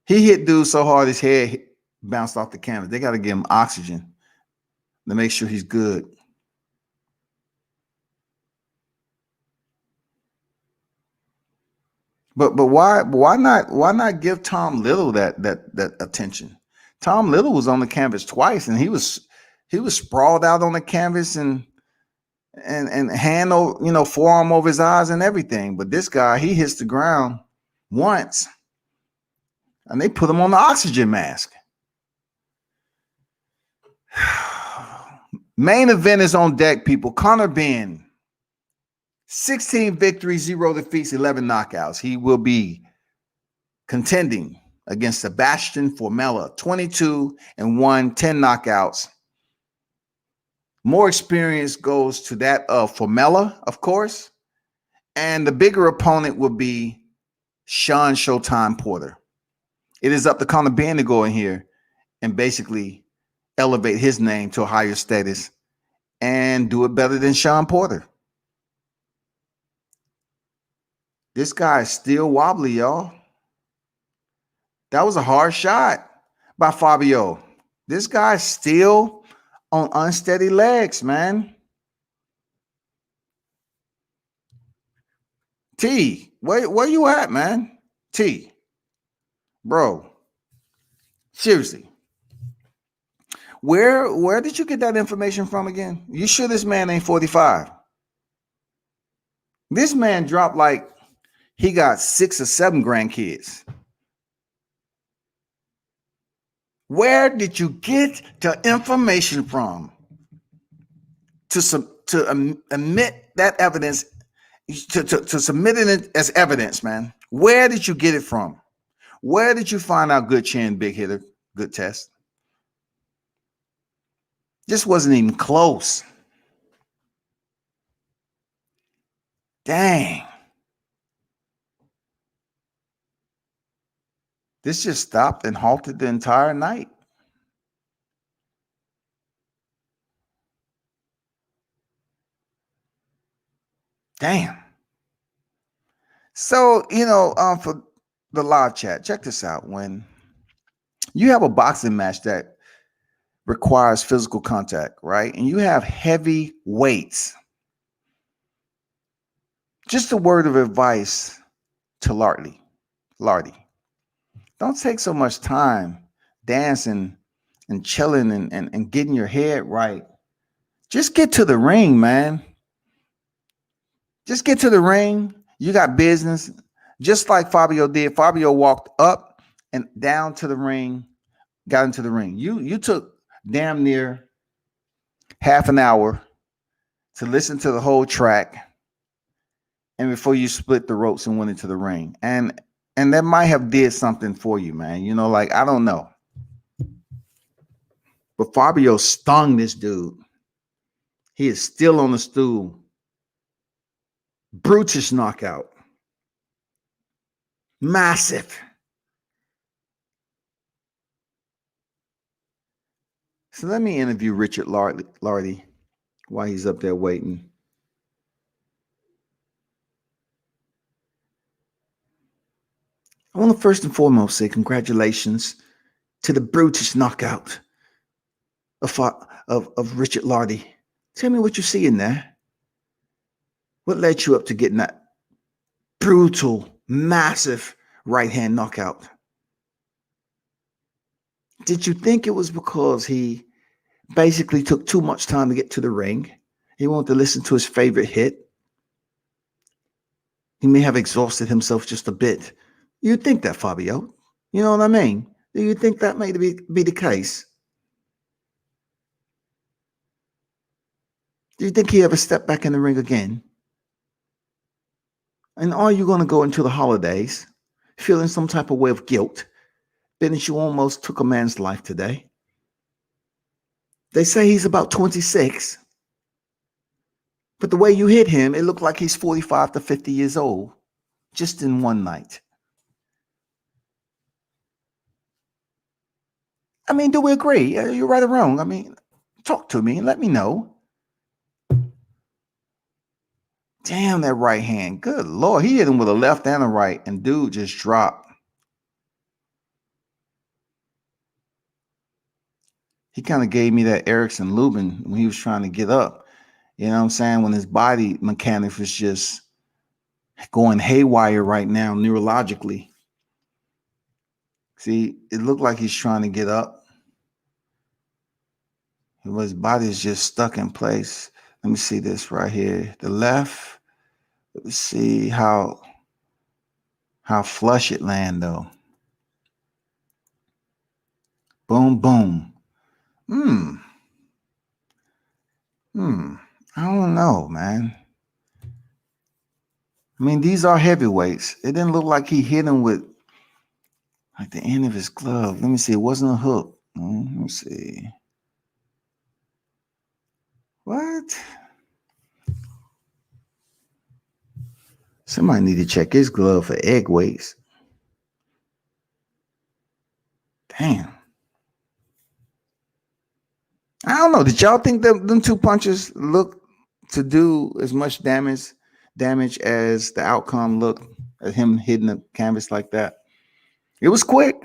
He hit dude so hard his head bounced off the canvas. They got to give him oxygen to make sure he's good. But why not give Tom Little that attention? Tom Little was on the canvas twice, and he was sprawled out on the canvas and forearm over his eyes and everything. But this guy, he hits the ground once, and they put him on the oxygen mask. Main event is on deck, people. Conor Benn, 16 victories, 0 defeats, 11 knockouts. He will be contending against Sebastian Formella, 22-1, 10 knockouts. More experience goes to that of Formella, of course. And the bigger opponent would be Sean Showtime Porter. It is up to Conor Benn to go in here and basically elevate his name to a higher status and do it better than Sean Porter. This guy is still wobbly, y'all. That was a hard shot by Fabio. This guy's still on unsteady legs, man. T, where you at, man? T, bro, seriously. Where did you get that information from again? You sure this man ain't 45? This man dropped like he got 6 or 7 grandkids. Where did you get the information from to admit that evidence, to submit it as evidence, man? Where did you get it from? Where did you find out good chin, big hitter, good test? This wasn't even close. Dang. This just stopped and halted the entire night. Damn. So, for the live chat, check this out. When you have a boxing match that requires physical contact, right? And you have heavy weights. Just a word of advice to Lardy. Don't take so much time dancing and chilling and getting your head right. Just get to the ring, man. Just get to the ring. You got business. Just like Fabio did. Fabio walked up and down to the ring, got into the ring. You took damn near half an hour to listen to the whole track, and before you split the ropes and went into the ring. And that might have did something for you, man. I don't know. But Fabio stung this dude. He is still on the stool. Brutish knockout. Massive. So let me interview Richard Lardy while he's up there waiting. I want to first and foremost say congratulations to the brutish knockout of Richard Lardy. Tell me what you see in there. What led you up to getting that brutal, massive right hand knockout? Did you think it was because he basically took too much time to get to the ring? He wanted to listen to his favorite hit. He may have exhausted himself just a bit. You think that, Fabio? You know what I mean? Do you think that may be the case? Do you think he ever stepped back in the ring again? And are you going to go into the holidays feeling some type of way of guilt, being that you almost took a man's life today? They say he's about 26. But the way you hit him, it looked like he's 45 to 50 years old just in one night. I mean, do we agree? Are you right or wrong? I mean, talk to me and let me know. Damn, that right hand. Good Lord. He hit him with a left and a right, and dude just dropped. He kind of gave me that Erickson Lubin when he was trying to get up. You know what I'm saying? When his body mechanics was just going haywire right now, neurologically. See, it looked like he's trying to get up. His body is just stuck in place. Let me see this right here. The left. Let's see how flush it land though. Boom, boom. I don't know, man. I mean, these are heavyweights. It didn't look like he hit him with like the end of his glove. Let me see. It wasn't a hook. Let me see. What? Somebody need to check his glove for egg weights. Damn. I don't know. Did y'all think that them two punches look to do as much damage as the outcome looked at him hitting the canvas like that? It was quick.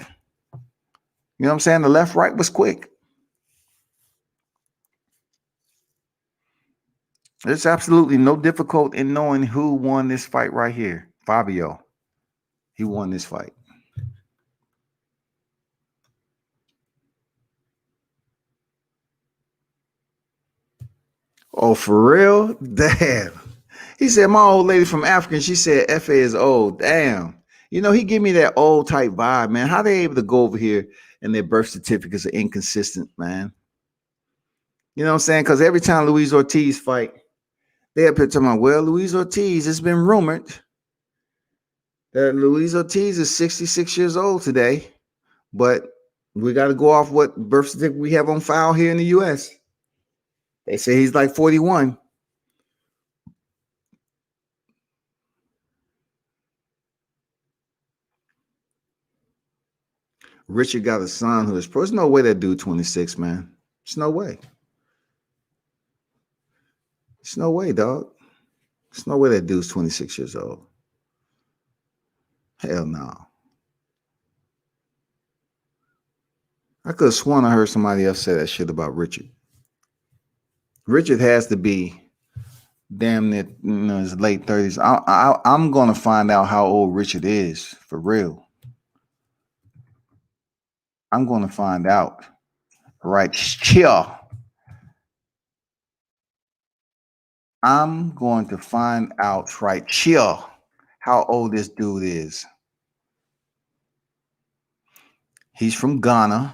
You know what I'm saying? The left right was quick. There's absolutely no difficult in knowing who won this fight right here. Fabio. He won this fight. Oh, for real? Damn. He said, my old lady from Africa, she said FA is old. Damn. You know, he give me that old type vibe, man. How they able to go over here and their birth certificates are inconsistent, man? You know what I'm saying? Because every time Luis Ortiz fight, they up here talking about, well, Luis Ortiz, it's been rumored that Luis Ortiz is 66 years old today, but we got to go off what birth certificate we have on file here in the U.S. They say he's like 41. Richard got a son who is pro. There's no way that dude 26, man. There's no way. There's no way, dog. There's no way that dude's 26 years old. Hell no. I could have sworn I heard somebody else say that shit about Richard. Richard has to be damn near his late 30s. I'm going to find out how old Richard is for real. I'm going to find out. Right, chill. I'm going to find out right chill how old this dude is. He's from Ghana.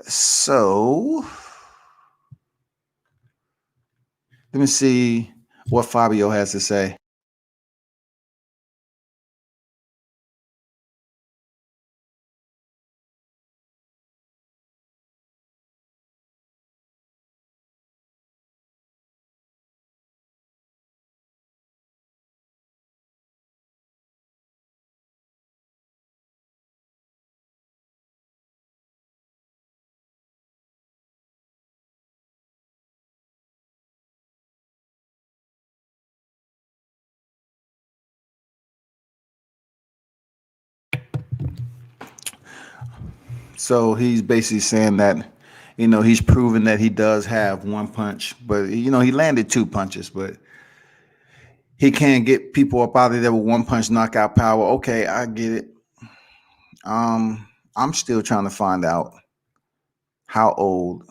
So let me see what Fabio has to say. So he's basically saying that You know, he's proven that he does have one punch, but you know, he landed 2 punches, but he can't get people up out of there with one punch knockout power. Okay, I get it. I'm still trying to find out how old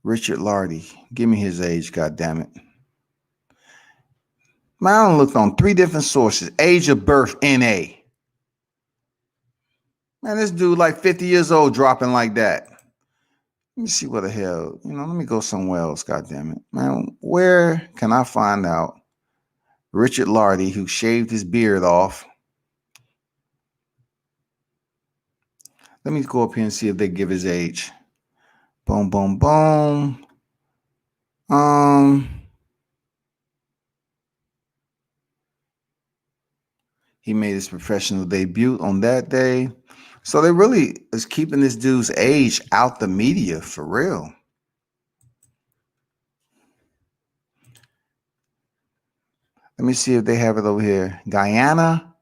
Richard Lardy. Give me his age, god damn it. Man, I looked on 3 different sources. Age of birth, NA. Man, this dude like 50 years old dropping like that. Let me see what the hell. You know, let me go somewhere else, god damn it. Man, where can I find out Richard Lardy, who shaved his beard off? Let me go up here and see if they give his age. Boom, boom, boom. He made his professional debut on that day. So they really is keeping this dude's age out the media for real. Let me see if they have it over here. Guyana,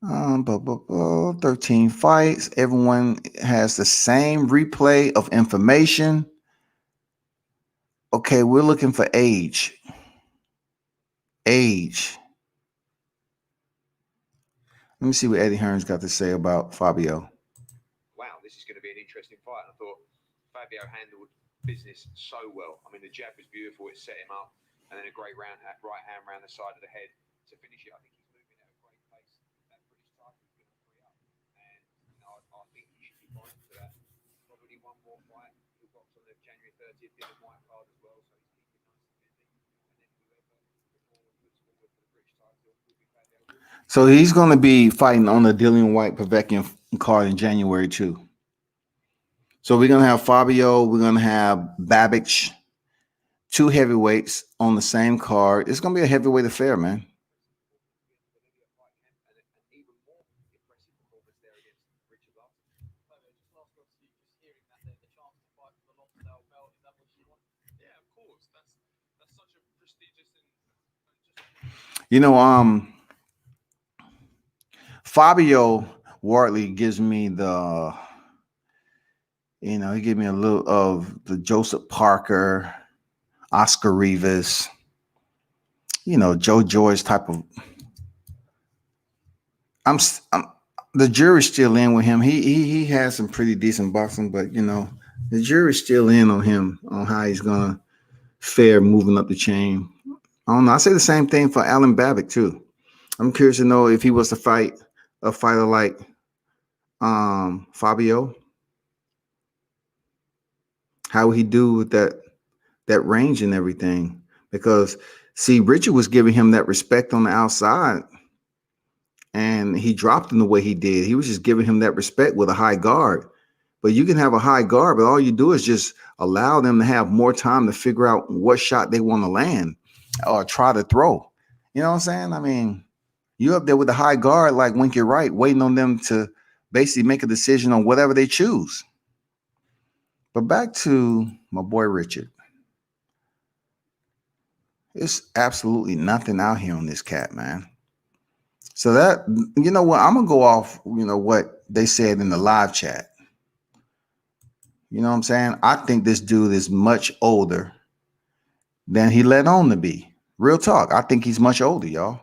13 fights. Everyone has the same replay of information. Okay, we're looking for age. Age. Let me see what Eddie Hearn's got to say about Fabio. Wow, this is going to be an interesting fight. I thought Fabio handled business so well. I mean, the jab was beautiful. It set him up. And then a great right hand round the side of the head to finish it. I think he's moving at a great pace. That British title is going to free up. And you know, I think he should be fighting for that. Probably one more fight. He'll box on the January 30th Dylan White card as well. So he's keeping nice and busy. And then whoever puts forward for the British title will be Fabio. So he's going to be fighting on the Dillian White Povetkin card in January too. So we're going to have Fabio. We're going to have Babic. 2 heavyweights on the same card. It's going to be a heavyweight affair, man. You know, Fabio Wardley gives me the, you know, he gave me a little of the Joseph Parker, Oscar Rivas, you know, Joe George type of. I'm the jury's still in with him. He has some pretty decent boxing, but you know, the jury's still in on him on how he's gonna fare moving up the chain. I don't know. I say the same thing for Alen Babic too. I'm curious to know if he was to fight a fighter like Fabio, how would he do with that range and everything? Because see, Richard was giving him that respect on the outside, and he dropped him the way he did. He was just giving him that respect with a high guard. But you can have a high guard, but all you do is just allow them to have more time to figure out what shot they want to land or try to throw. You know what I'm saying? I mean, you up there with the high guard like Winky Wright, waiting on them to basically make a decision on whatever they choose. But back to my boy Richard. It's absolutely nothing out here on this cat, man. So that, you know what, I'm going to go off, you know, what they said in the live chat. You know what I'm saying? I think this dude is much older than he let on to be. Real talk. I think he's much older, y'all.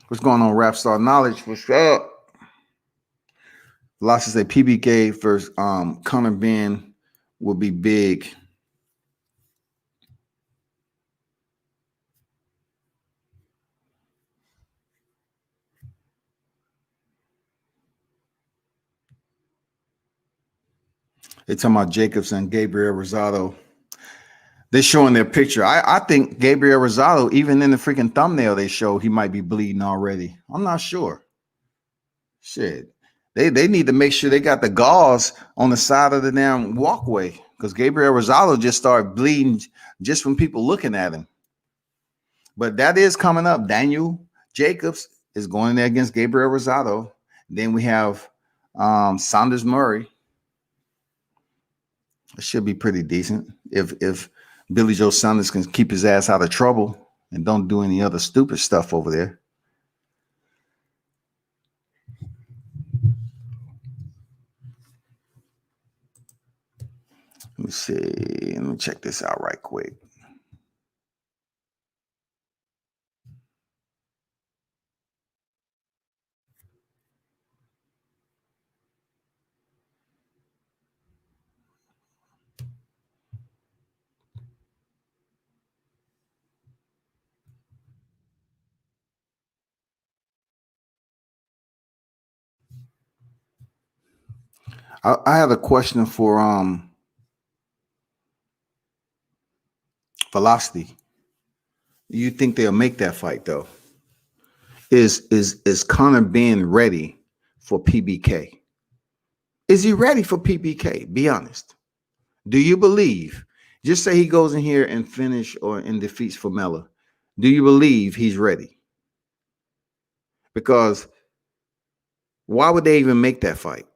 What's going on, Rap Star Knowledge? What's up? Velocity say PBK versus Conor Benn will be big. They're talking about Jacobs and Gabriel Rosado. They're showing their picture. I think Gabriel Rosado, even in the freaking thumbnail they show, he might be bleeding already. I'm not sure. Shit. They need to make sure they got the gauze on the side of the damn walkway, because Gabriel Rosado just started bleeding just from people looking at him. But that is coming up. Daniel Jacobs is going in there against Gabriel Rosado. Then we have Saunders Murray. It should be pretty decent. If Billy Joe Saunders can keep his ass out of trouble and don't do any other stupid stuff over there. Let me see. Let me check this out right quick. I had a question for Velocity. Do you think they'll make that fight though? Is Conor Benn ready for PBK? Is he ready for PBK? Be honest. Do you believe? Just say he goes in here and finish or and defeats Formella. Do you believe he's ready? Because why would they even make that fight?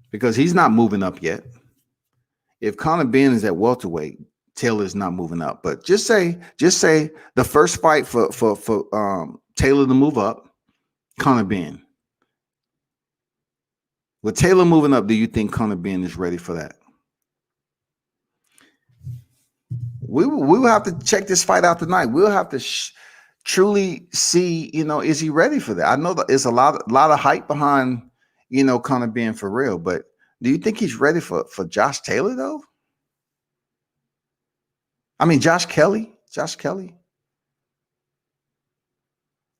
Because he's not moving up yet. If Conor Benn is at welterweight, Taylor's not moving up. But just say the first fight for Taylor to move up, Conor Benn. With Taylor moving up, do you think Conor Benn is ready for that? We will have to check this fight out tonight. We'll have to truly see, is he ready for that? I know that it's a lot of hype behind, Conor Benn for real, but do you think he's ready for Josh Taylor though? I mean, Josh Kelly.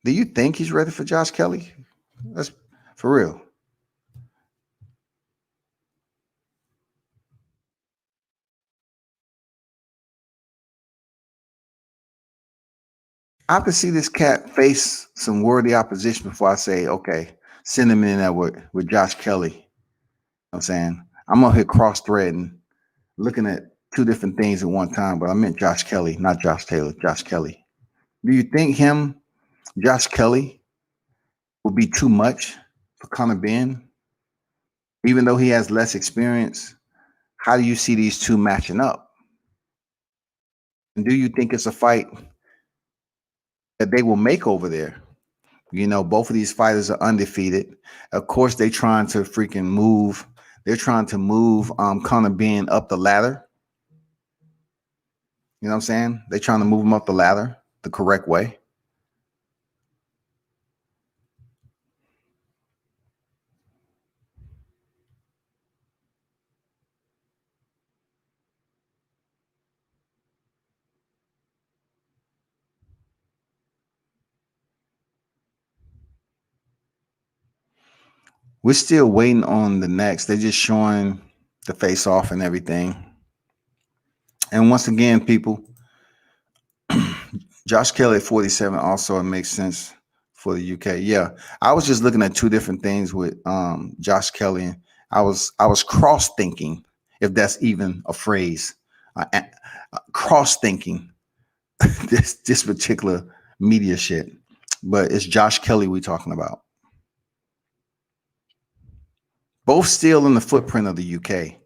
Do you think he's ready for Josh Kelly? That's for real. I have to see this cat face some worthy opposition before I say, okay, send him in there with Josh Kelly. You know what I'm saying? I'm up here cross-threading, looking at two different things at one time, but I meant Josh Kelly, not Josh Taylor, Josh Kelly. Do you think Josh Kelly, would be too much for Conor Benn? Even though he has less experience, how do you see these two matching up? And do you think it's a fight that they will make over there? Both of these fighters are undefeated. Of course, they're trying to move Conor Benn up the ladder. You know what I'm saying? They're trying to move him up the ladder the correct way. We're still waiting on the next. They're just showing the face off and everything. And once again, people, Josh Kelly at 47 also makes sense for the UK. Yeah, I was just looking at two different things with Josh Kelly. I was cross thinking, if that's even a phrase, cross thinking this particular media shit. But it's Josh Kelly we talking about. Both still in the footprint of the UK.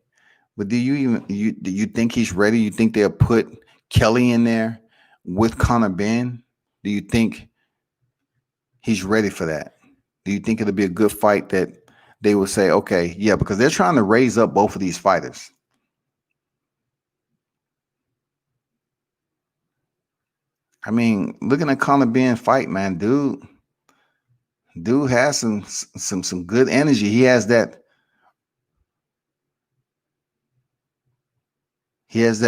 But do you think he's ready? You think they'll put Kelly in there with Conor Benn? Do you think he's ready for that? Do you think it'll be a good fight that they will say, okay, yeah, because they're trying to raise up both of these fighters. I mean, looking at Conor Benn fight, man, dude has some good energy. He has that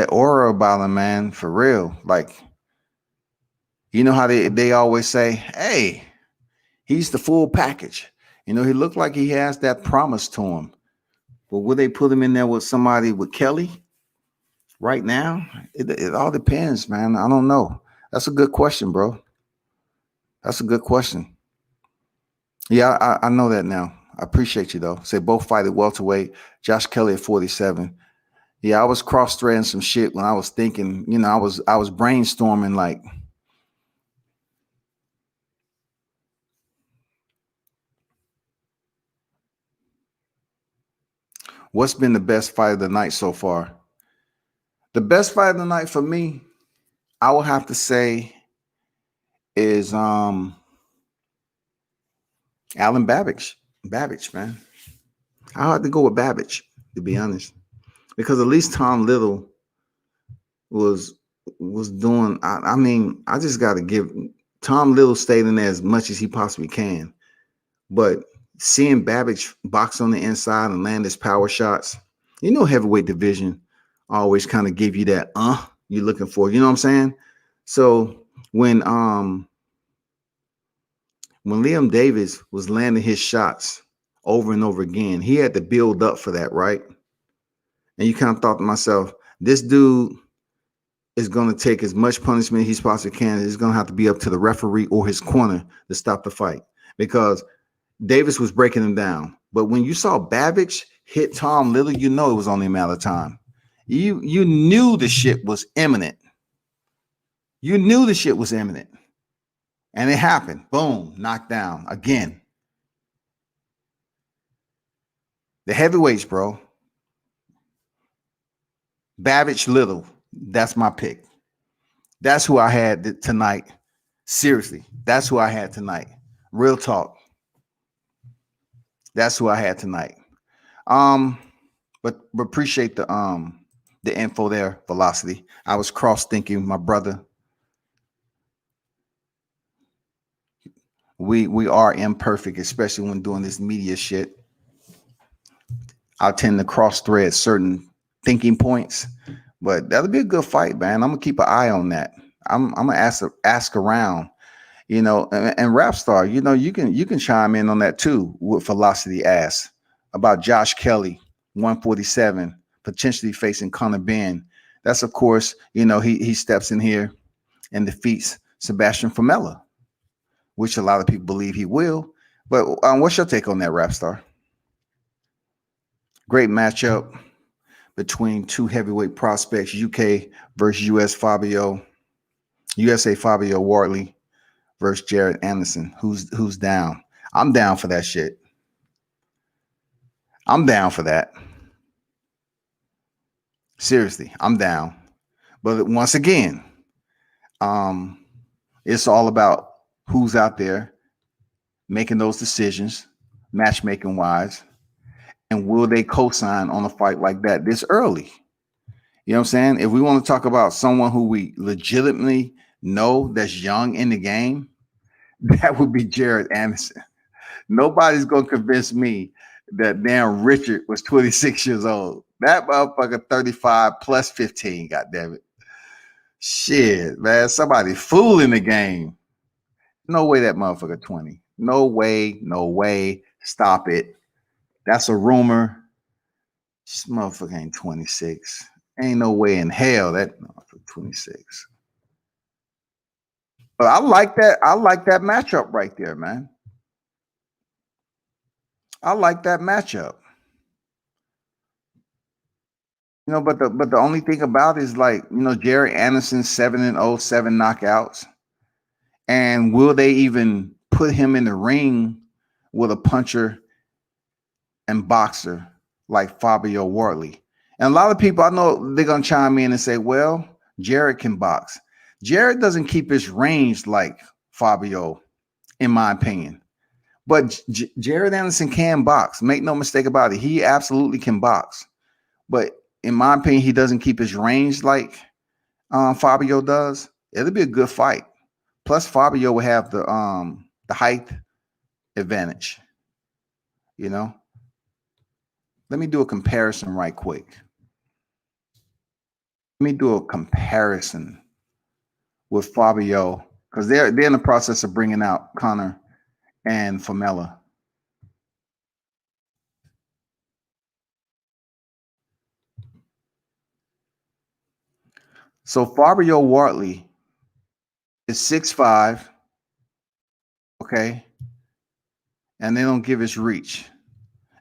aura about him, man, for real. Like, how they always say, hey, he's the full package. He looked like he has that promise to him. But will they put him in there with somebody with Kelly right now? It all depends, man. I don't know. That's a good question, bro. That's a good question. Yeah, I know that now. I appreciate you, though. Say both fight at welterweight. Josh Kelly at 47. Yeah, I was cross-threading some shit when I was thinking, I was brainstorming like, What's been the best fight of the night so far? The best fight of the night for me, I will have to say, is Alen Babic. Babic, man. I had to go with Babic, to be honest, because at least Tom Little was doing. I mean, I just got to give Tom Little stayed in there as much as he possibly can, but seeing Babic box on the inside and land his power shots, heavyweight division always kind of give you that you're looking for. You know what I'm saying? So when Liam Davies was landing his shots over and over again, he had to build up for that, right? And you kind of thought to myself, this dude is going to take as much punishment as he possibly can. It's going to have to be up to the referee or his corner to stop the fight, because Davis was breaking him down. But when you saw Babic hit Tom Little, it was only a matter of time. You knew the shit was imminent. You knew the shit was imminent. And it happened. Boom, knocked down again. The heavyweights, bro. Babic Little. That's my pick. That's who I had tonight. Seriously, that's who I had tonight. Real talk. That's who I had tonight. But appreciate the info there, Velocity. I was cross thinking, my brother. We are imperfect, especially when doing this media shit. I tend to cross thread certain thinking points, but that'll be a good fight, man. I'm gonna keep an eye on that. I'm gonna ask around, and Rapstar, you can chime in on that too. What Velocity asks about Josh Kelly, 147, potentially facing Conor Benn. That's, of course, he steps in here and defeats Sebastian Formella, which a lot of people believe he will. But what's your take on that, Rapstar? Great matchup between two heavyweight prospects, UK versus USA Fabio Wardley versus Jared Anderson. Who's down? I'm down for that shit. I'm down for that. Seriously, I'm down. But once again, it's all about who's out there making those decisions, matchmaking wise, and will they co-sign on a fight like that this early? You know what I'm saying? If we want to talk about someone who we legitimately know that's young in the game, that would be Jared Anderson. Nobody's going to convince me that damn Richard was 26 years old. That motherfucker 35 plus 15, goddammit. Shit, man. Somebody fooling the game. No way that motherfucker 20. No way, no way. Stop it. That's a rumor. This motherfucker ain't 26. Ain't no way in hell that motherfucker 26. But I like that. I like that matchup right there, man. I like that matchup. But the only thing about it is, like, Jared Anderson 7-0, 7 knockouts. And will they even put him in the ring with a puncher and boxer like Fabio Wardley? And a lot of people, I know they're going to chime in and say, well, Jared can box. Jared doesn't keep his range like Fabio, in my opinion. But Jared Anderson can box. Make no mistake about it. He absolutely can box. But in my opinion, he doesn't keep his range like Fabio does. It'll be a good fight. Plus, Fabio will have the height advantage. Let me do a comparison right quick. Let me do a comparison with Fabio, because they're in the process of bringing out Conor and Formela. So Fabio Wardley is 6'5", okay, and they don't give his reach.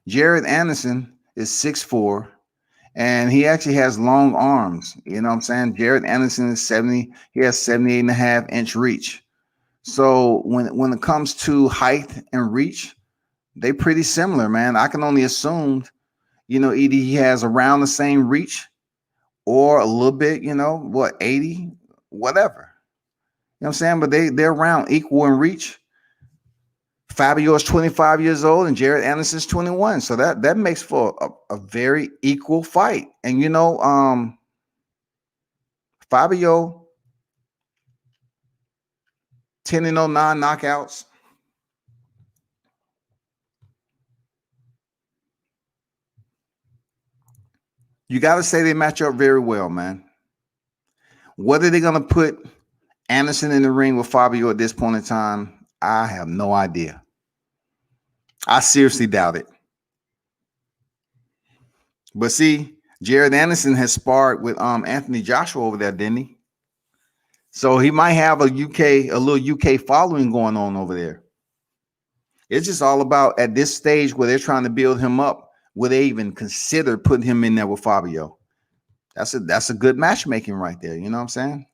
Jared Anderson is 6'4", and he actually has long arms. You know what I'm saying? Jared Anderson is 70. He has 78.5-inch reach. So when it comes to height and reach, they pretty similar, man. I can only assume, either he has around the same reach or a little bit, 80, whatever. You know what I'm saying? But they're around equal in reach. Fabio is 25 years old and Jared Anderson's 21. So that makes for a very equal fight. And Fabio 10-09 knockouts. You got to say they match up very well, man. Whether they're going to put Anderson in the ring with Fabio at this point in time, I have no idea. I seriously doubt it. But see, Jared Anderson has sparred with Anthony Joshua over there, didn't he? So he might have a little UK following going on over there. It's just all about at this stage where they're trying to build him up, will they even consider putting him in there with Fabio? That's a good matchmaking right there. You know what I'm saying?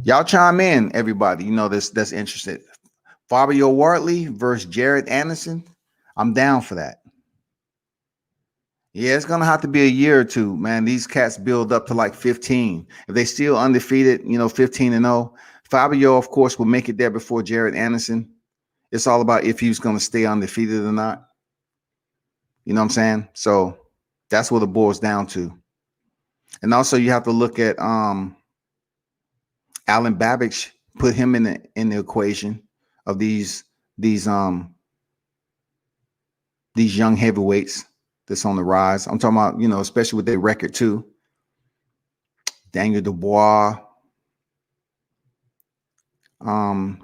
Y'all chime in, everybody. That's interested. Fabio Wardley versus Jared Anderson. I'm down for that. Yeah, it's gonna have to be a year or two, man. These cats build up to like 15. If they still undefeated, 15-0. Fabio, of course, will make it there before Jared Anderson. It's all about if he's gonna stay undefeated or not. You know what I'm saying? So that's what it boils down to. And also you have to look at Alen Babic, put him in the equation of these young heavyweights that's on the rise. I'm talking about, especially with their record too. Daniel Dubois.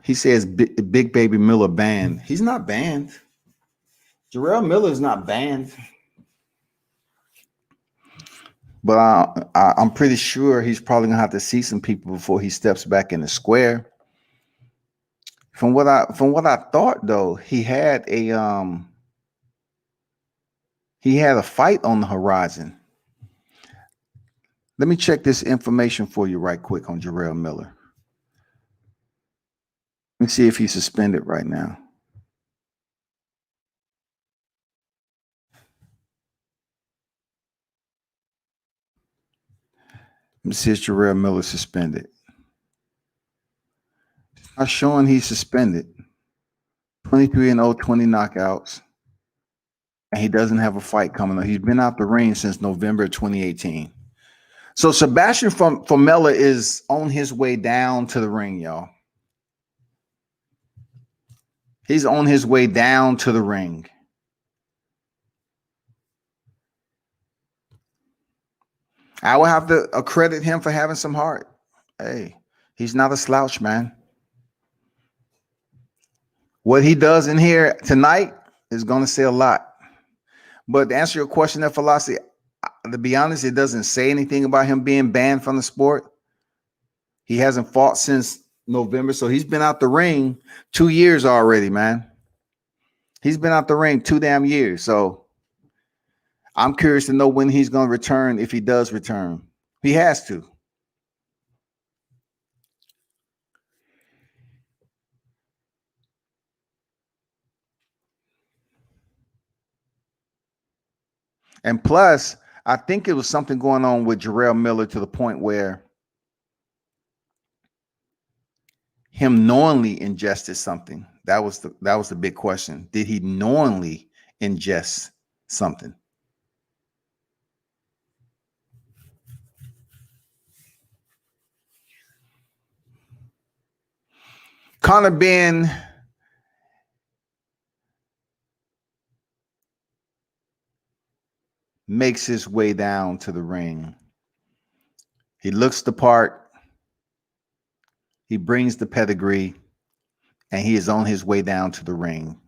He says Big Baby Miller banned. He's not banned. Jarrell Miller is not banned. But I'm pretty sure he's probably gonna have to see some people before he steps back in the square. From what I thought though, he had a fight on the horizon. Let me check this information for you right quick on Jarrell Miller. Let me see if he's suspended right now. Let me see if Jarrell Miller suspended. It's not showing he's suspended. 23-0, 20 knockouts. And he doesn't have a fight coming up. He's been out the ring since November 2018. So Sebastian Formella is on his way down to the ring, y'all. He's on his way down to the ring. I will have to accredit him for having some heart. Hey, he's not a slouch, man. What he does in here tonight is going to say a lot. But to answer your question, that philosophy, to be honest, it doesn't say anything about him being banned from the sport. He hasn't fought since November, so he's been out the ring 2 years already, man. He's been out the ring 2 damn years. So I'm curious to know when he's going to return, if he does return. He has to. And plus, I think it was something going on with Jarrell Miller to the point where him knowingly ingested something. That was the big question. Did he knowingly ingest something? Conor Benn makes his way down to the ring. He looks the part. He brings the pedigree, and he is on his way down to the ring.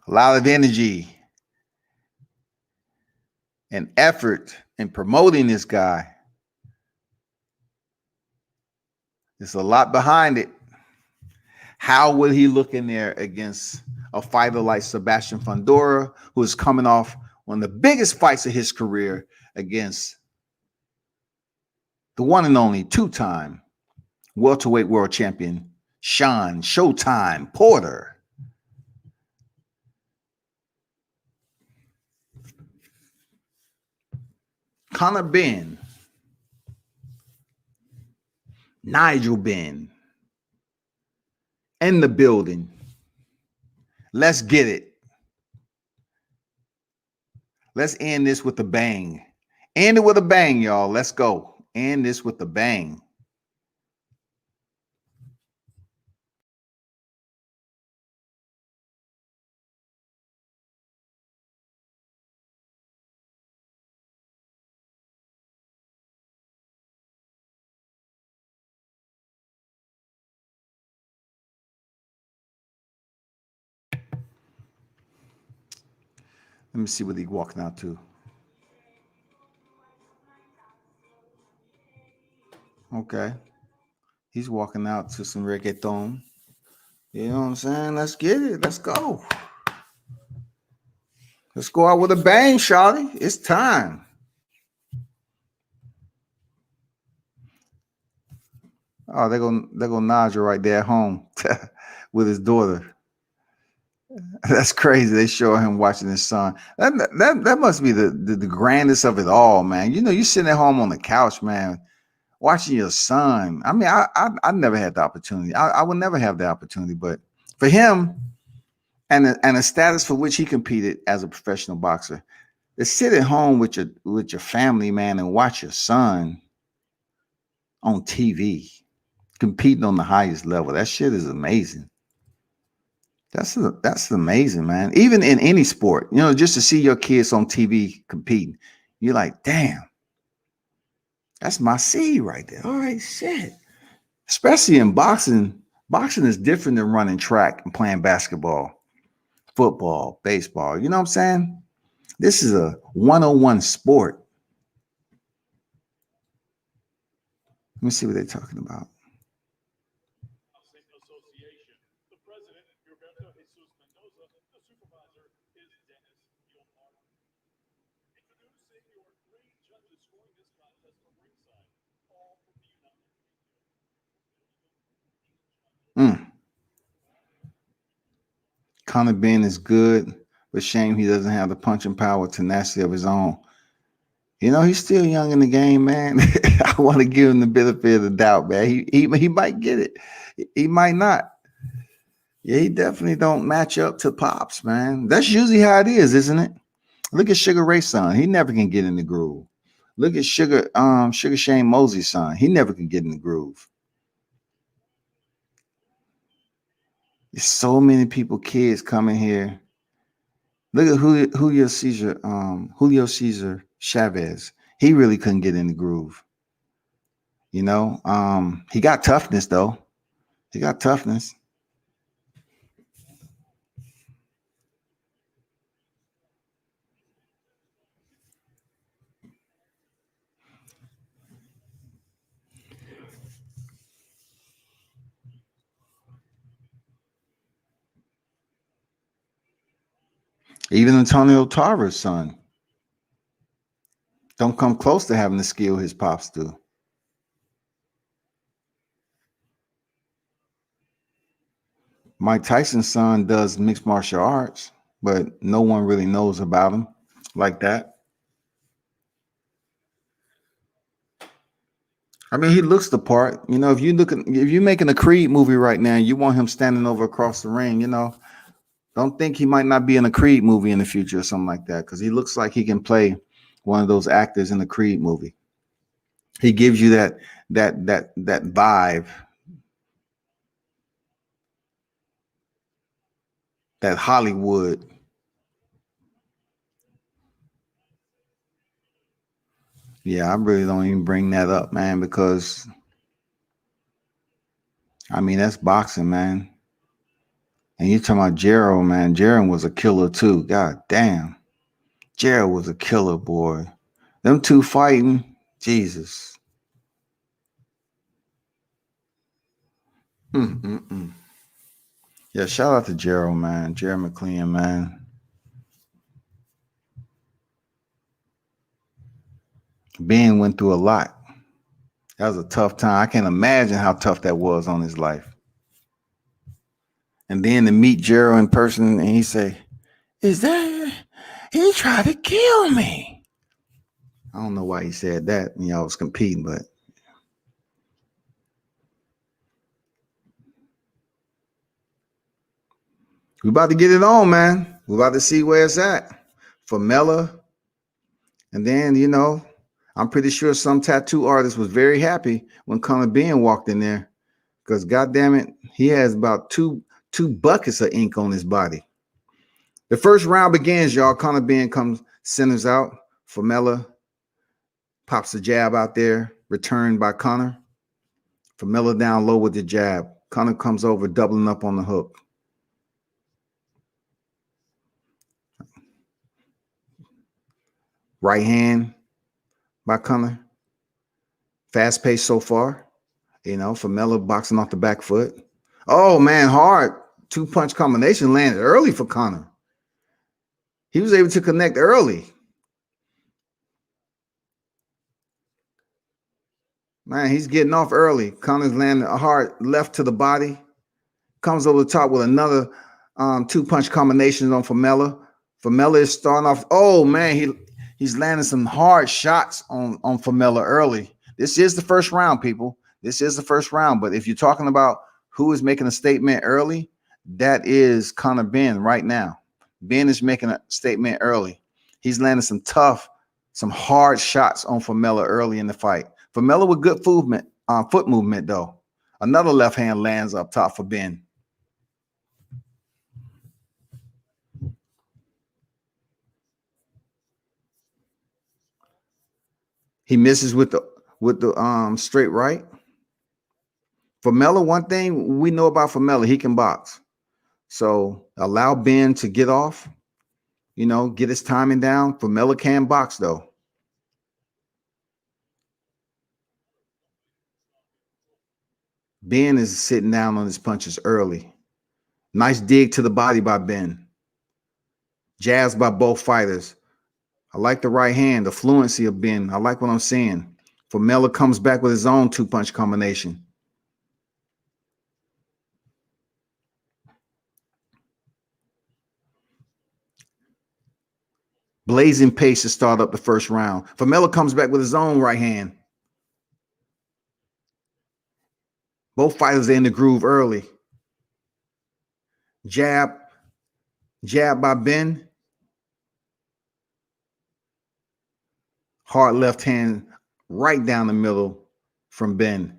A lot of energy and effort in promoting this guy. There's a lot behind it. How will he look in there against a fighter like Sebastian Formella, who is coming off one of the biggest fights of his career against the one and only 2-time welterweight world champion, Sean Showtime Porter. Conor Benn. Nigel Benn. In the building. Let's get it. Let's end this with a bang. End it with a bang, y'all. Let's go. End this with a bang. Let me see what he's walking out to. Okay. He's walking out to some reggaeton. You know what I'm saying? Let's get it. Let's go. Let's go out with a bang, shawty. It's time. Oh, they're gonna Naja right there at home with his daughter. That's crazy. They show him watching his son. That must be the grandest of it all, man. You know, you're sitting at home on the couch, man, watching your son. I mean, I never had the opportunity. I would never have the opportunity, but for him and the status for which he competed as a professional boxer, to sit at home with your family, man, and watch your son on TV competing on the highest level. That shit is amazing. That's amazing, man. Even in any sport, you know, just to see your kids on TV competing, you're like, damn, that's my seed right there. All right, shit. Especially in boxing. Boxing is different than running track and playing basketball, football, baseball. You know what I'm saying? This is a 101 sport. Let me see what they're talking about. Association. The president, Gilberto Jesus Mendoza. The supervisor is Dennis Gilmar. Introducing your three judges scoring this contest from ringside, all from the United Kingdom. Conor Benn is good, but shame he doesn't have the punching power, tenacity of his own. You know, he's still young in the game, man. I want to give him the benefit of the doubt, man. He might get it. He might not. Yeah, he definitely don't match up to Pops, man. That's usually how it is, isn't it? Look at Sugar Ray's son. He never can get in the groove. Look at Sugar Shane Mosley's son. He never can get in the groove. There's so many kids coming here. Look at Julio Cesar Chavez. He really couldn't get in the groove. You know, he got toughness though. He got toughness. Even Antonio Tarver's son don't come close to having the skill his pops do. Mike Tyson's son does mixed martial arts, but no one really knows about him like that. I mean, he looks the part. You know, if you're making a Creed movie right now, you want him standing over across the ring, you know, don't think he might not be in a Creed movie in the future or something like that, because he looks like he can play one of those actors in the Creed movie. He gives you that vibe, that Hollywood. Yeah, I really don't even bring that up, man, because I mean, that's boxing, man. And you're talking about Gerald, man. Gerald was a killer too. God damn. Gerald was a killer, boy. Them two fighting, Jesus. Yeah, shout out to Gerald, man. Gerald McLean, man. Ben went through a lot. That was a tough time. I can't imagine how tough that was on his life. And then to meet Gerald in person and he say, is that he tried to kill me? I don't know why he said that when y'all was competing, but we about to get it on, man. We about to see where it's at. Formella. And then, you know, I'm pretty sure some tattoo artist was very happy when Conor Benn walked in there. Because goddamn it, he has about two buckets of ink on his body. The first round begins, y'all. Conor Benn comes, centers out. Formella pops the jab out there, returned by Conor. Formella down low with the jab. Conor comes over, doubling up on the hook. Right hand by Conor. Fast pace so far. You know, Formella boxing off the back foot. Oh, man, hard. 2-punch combination landed early for Conor. He was able to connect early. Man, he's getting off early. Conor's landing a hard left to the body. Comes over the top with another 2-punch combination on Formella. Formella is starting off. Oh, man, he's landing some hard shots on Formella early. This is the first round, people. This is the first round. But if you're talking about who is making a statement early, that is Conor Benn right now. Benn is making a statement early. He's landing some tough, some hard shots on Formella early in the fight. Formella with good foot movement, though. Another left hand lands up top for Benn. He misses with the straight right. Formella, one thing we know about Formella, he can box. So allow Benn to get off, you know, get his timing down. Formella can box, though. Benn is sitting down on his punches early. Nice dig to the body by Benn. Jabs by both fighters. I like the right hand, the fluency of Benn. I like what I'm seeing. Formella comes back with his own 2-punch combination. Blazing pace to start up the first round. Formella comes back with his own right hand. Both fighters are in the groove early. Jab by Benn. Hard left hand right down the middle from Benn.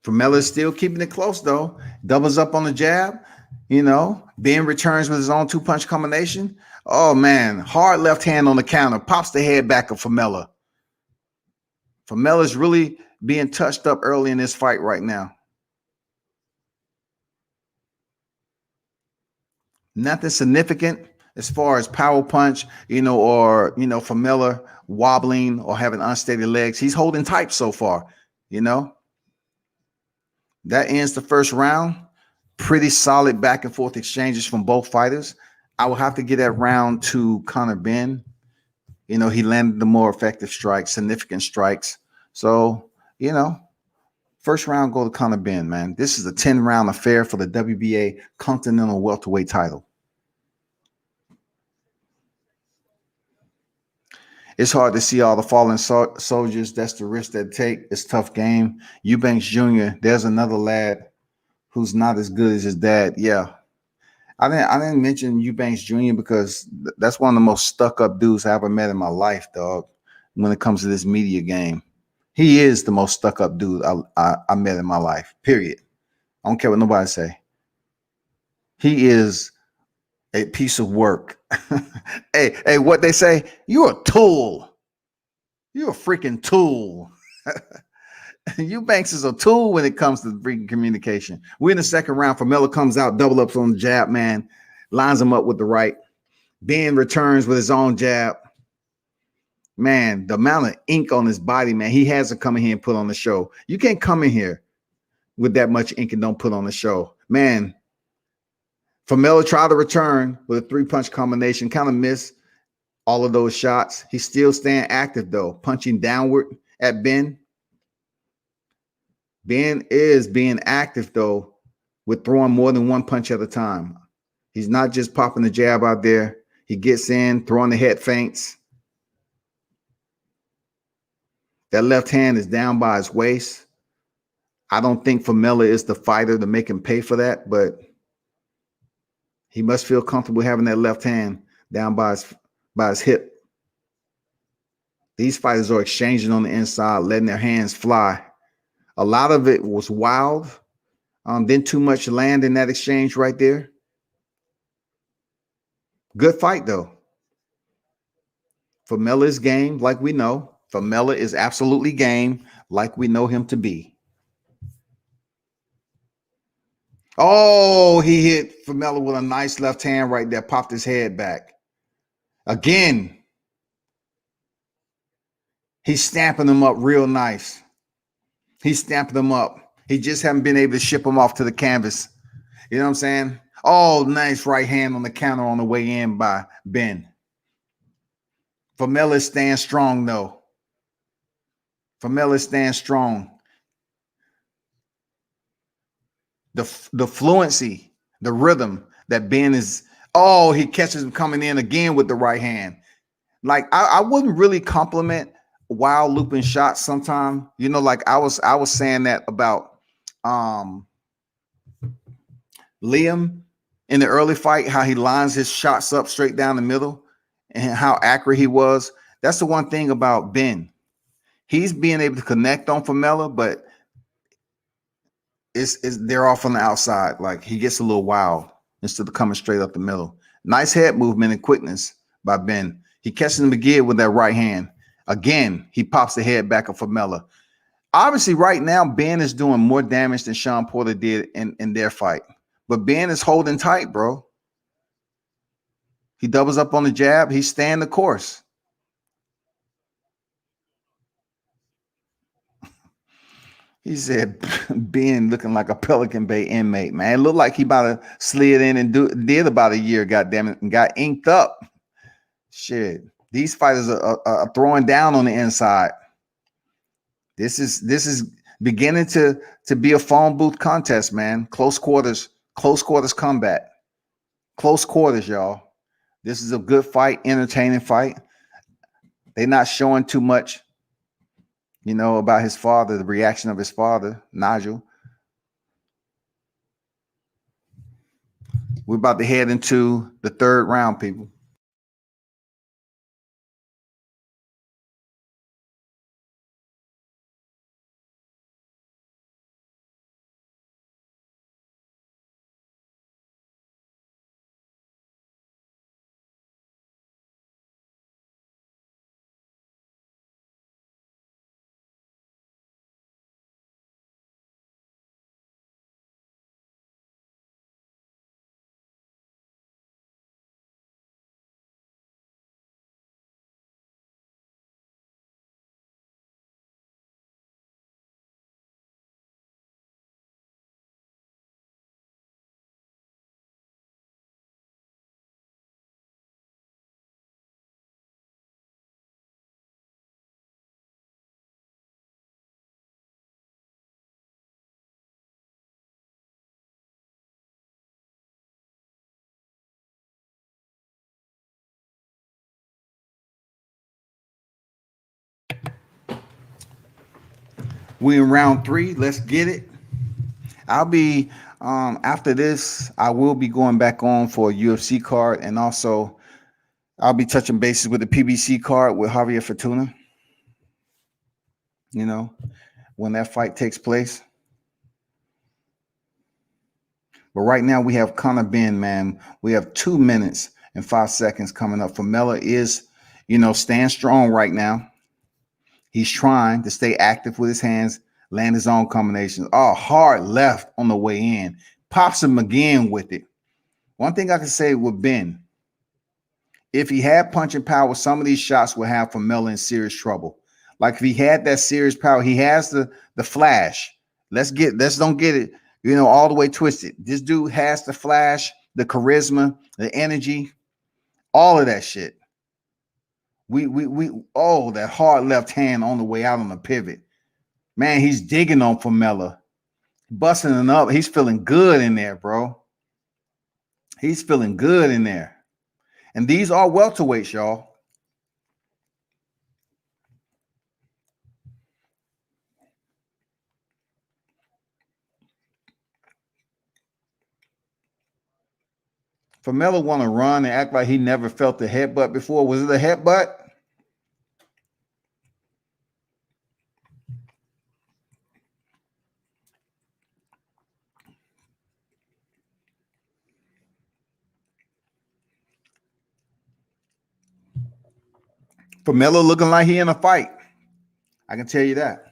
Formella is still keeping it close, though. Doubles up on the jab. You know, Benn returns with his own 2-punch combination. Oh, man. Hard left hand on the counter. Pops the head back of Formella. Formella is really being touched up early in this fight right now. Nothing significant as far as power punch, you know, or, you know, Formella wobbling or having unsteady legs. He's holding tight so far, you know. That ends the first round. Pretty solid back and forth exchanges from both fighters. I will have to get that round to Conor Benn. You know, he landed the more effective strikes, significant strikes. So, you know, first round go to Conor Benn, man. This is a 10-round affair for the WBA Continental welterweight title. It's hard to see all the fallen soldiers. That's the risk they take. It's a tough game. Eubanks Jr., there's another lad who's not as good as his dad. Yeah. I didn't mention Eubanks Jr. because that's one of the most stuck-up dudes I ever met in my life, dog, when it comes to this media game. He is the most stuck-up dude I met in my life, period. I don't care what nobody say. He is a piece of work. Hey, what they say? You're a tool. You're a freaking tool. Eubanks is a tool when it comes to freaking communication. We're in the second round. Formella comes out, double ups on the jab, man. Lines him up with the right. Benn returns with his own jab. Man, the amount of ink on his body, man, he has to come in here and put on the show. You can't come in here with that much ink and don't put on the show. Man, Formella tried to return with a 3-punch combination, kind of missed all of those shots. He's still staying active, though, punching downward at Benn. Ben is being active, though, with throwing more than one punch at a time. He's not just popping the jab out there. He gets in, throwing the head feints. That left hand is down by his waist. I don't think Formella is the fighter to make him pay for that, but he must feel comfortable having that left hand down by his hip. These fighters are exchanging on the inside, letting their hands fly. A lot of it was wild. Didn't too much land in that exchange right there. Good fight, though. Formella is game, like we know. Formella is absolutely game, like we know him to be. Oh, he hit Formella with a nice left hand right there, popped his head back. Again, he's stamping them up real nice. He's stamping them up. He just haven't been able to ship them off to the canvas. You know what I'm saying? Oh, nice right hand on the counter on the way in by Ben. Formella stands strong, though. Formella stands strong. The fluency, the rhythm that Ben is. Oh, he catches him coming in again with the right hand. Like I wouldn't really compliment wild looping shots sometime. You know, like I was saying that about Liam in the early fight, how he lines his shots up straight down the middle and how accurate he was. That's the one thing about Ben. He's being able to connect on Formella, but they're off on the outside. Like he gets a little wild instead of coming straight up the middle. Nice head movement and quickness by Ben. He catches him again with that right hand. Again, he pops the head back of Formella. Obviously, right now, Ben is doing more damage than Sean Porter did in their fight. But Ben is holding tight, bro. He doubles up on the jab. He's staying the course. He said, Ben looking like a Pelican Bay inmate, man. It looked like he about to slid in and did about a year, goddammit, and got inked up. Shit. These fighters are throwing down on the inside. This is beginning to be a phone booth contest, man. Close quarters combat. Close quarters, y'all. This is a good fight, entertaining fight. They're not showing too much, you know, about his father, the reaction of his father, Nigel. We're about to head into the third round, people. We in round 3. Let's get it. I'll be after this. I will be going back on for a UFC card, and also I'll be touching bases with the PBC card with Javier Fortuna. You know, when that fight takes place. But right now we have Conor Benn, man. We have 2 minutes and 5 seconds coming up. Formella is, you know, staying strong right now. He's trying to stay active with his hands, land his own combinations. Oh, hard left on the way in. Pops him again with it. One thing I can say with Ben, if he had punching power, some of these shots would have Formella in serious trouble. Like if he had that serious power, he has the flash. Let's don't get it, you know, all the way twisted. This dude has the flash, the charisma, the energy, all of that shit. We that hard left hand on the way out on the pivot. Man, he's digging on Formella. Busting him up. He's feeling good in there, bro. He's feeling good in there. And these are welterweights, y'all. Formella want to run and act like he never felt a headbutt before. Was it a headbutt? Formella looking like he in a fight. I can tell you that.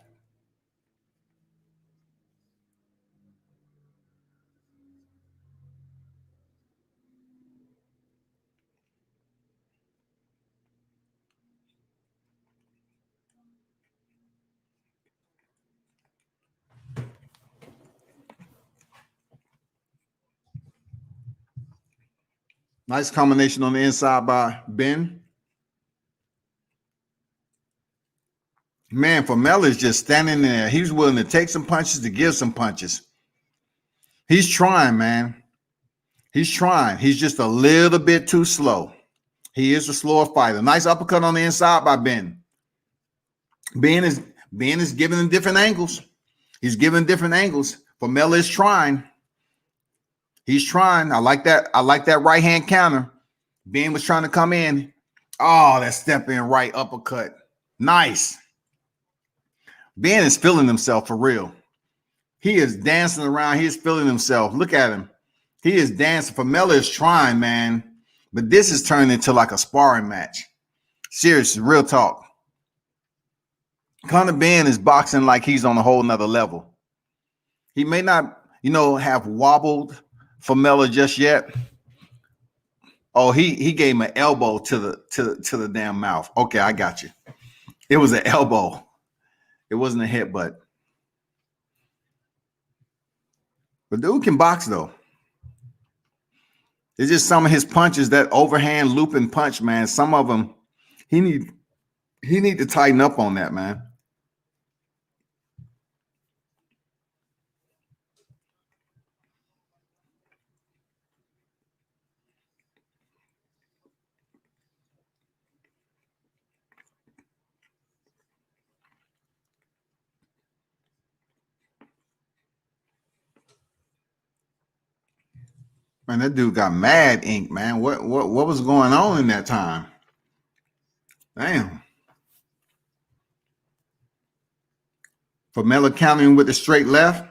Nice combination on the inside by Ben. Man, Formella is just standing there. He's willing to take some punches to give some punches. He's trying, man. He's trying. He's just a little bit too slow. He is a slower fighter. Nice uppercut on the inside by Ben. Ben is giving him different angles. He's giving different angles. Formella is trying. He's trying. I like that. I like that right hand counter. Ben was trying to come in. Oh, that step in right uppercut. Nice. Ben is feeling himself for real. He is dancing around. He is feeling himself. Look at him. He is dancing. Formella is trying, man. But this is turning into like a sparring match. Seriously, real talk. Conor Benn is boxing like he's on a whole nother level. He may not, have wobbled Formella just yet. Oh, he gave him an elbow to the damn mouth. Okay, I got you. It was an elbow. It wasn't a headbutt. But dude can box though. It's just some of his punches, that overhand looping punch, man. Some of them, he need to tighten up on that, man. Man, that dude got mad ink, man. What was going on in that time? Damn. Formella countering with the straight left.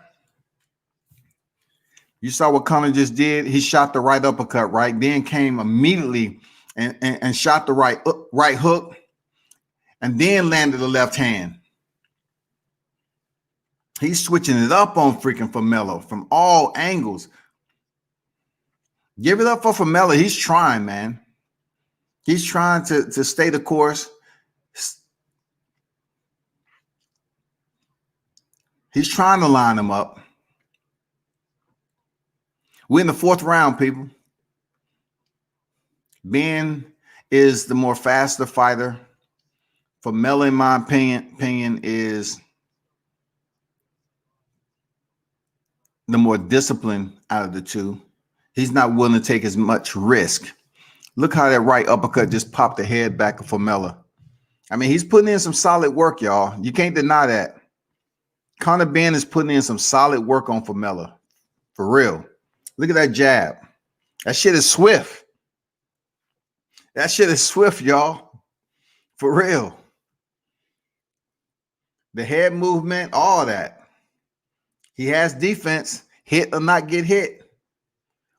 You saw what Conor just did. He shot the right uppercut, right? Then came immediately and shot the right hook, and then landed the left hand. He's switching it up on freaking Formella from all angles. Give it up for Formella. He's trying, man. He's trying to stay the course. He's trying to line him up. We're in the fourth round, people. Ben is the more faster fighter. Formella, in my opinion, is the more disciplined out of the two. He's not willing to take as much risk. Look how that right uppercut just popped the head back of Formella. I mean, he's putting in some solid work, y'all. You can't deny that. Conor Benn is putting in some solid work on Formella. For real. Look at that jab. That shit is swift. That shit is swift, y'all. For real. The head movement, all that. He has defense, hit or not get hit.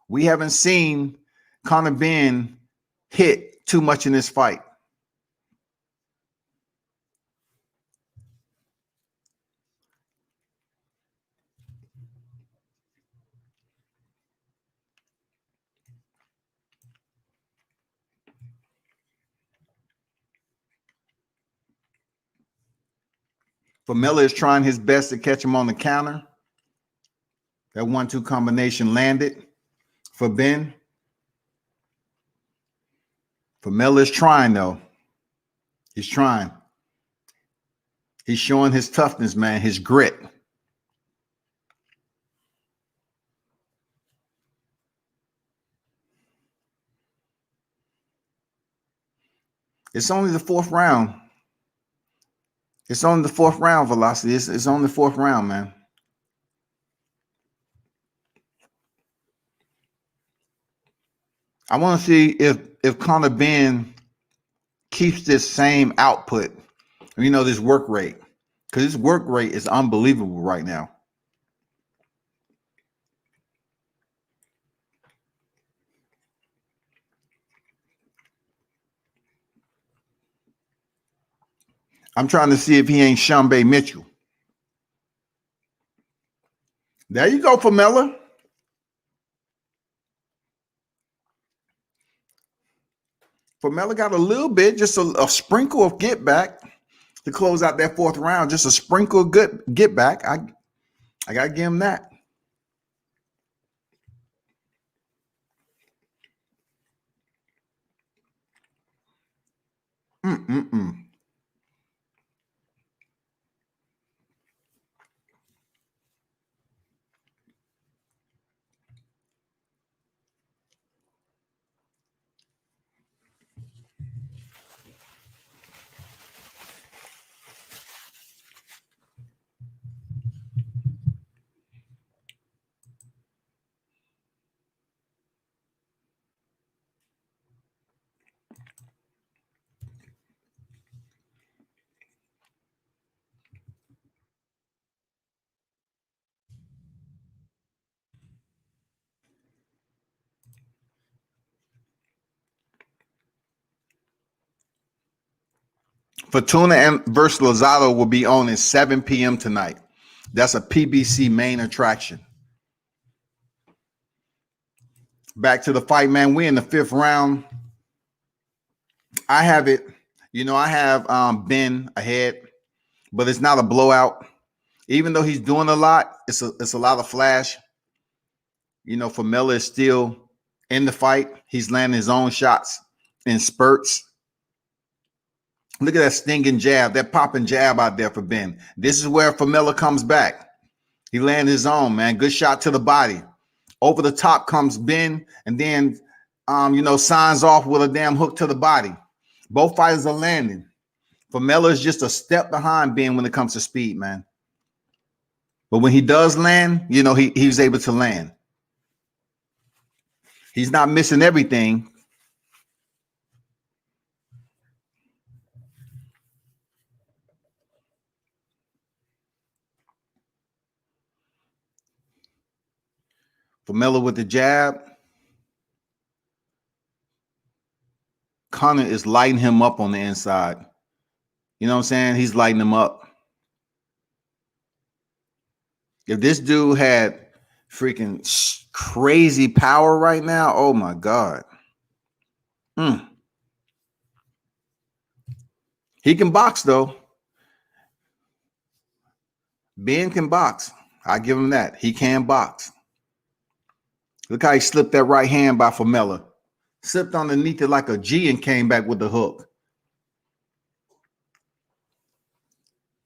We haven't seen Conor Benn hit too much in this fight. Formella is trying his best to catch him on the counter. That 1-2 combination landed for Ben. Formella is trying, though. He's trying. He's showing his toughness, man, his grit. It's only the fourth round. It's only the fourth round, Velocity. It's only the fourth round, man. I want to see if Conor Benn keeps this same output, this work rate, because his work rate is unbelievable right now. I'm trying to see if he ain't Shambe Mitchell. There you go, Formella. Formella got a little bit, just a sprinkle of get back to close out that fourth round. Just a sprinkle of good get back. I gotta give him that. Fortuna and versus Lozado will be on at 7 p.m. tonight. That's a PBC main attraction. Back to the fight, man. We're in the fifth round. I have it. I have Ben ahead, but it's not a blowout. Even though he's doing a lot, it's a lot of flash. Formella is still in the fight. He's landing his own shots in spurts. Look at that stinging jab, that popping jab out there for Ben. This is where Formella comes back. He landed his own, man. Good shot to the body. Over the top comes Ben, and then, signs off with a damn hook to the body. Both fighters are landing. Formella is just a step behind Ben when it comes to speed, man. But when he does land, he's able to land. He's not missing everything. Formella with the jab. Conor is lighting him up on the inside. You know what I'm saying? He's lighting him up. If this dude had freaking crazy power right now, oh my God. He can box, though. Ben can box. I give him that. He can box. Look how he slipped that right hand by Formella. Slipped underneath it like a G and came back with the hook.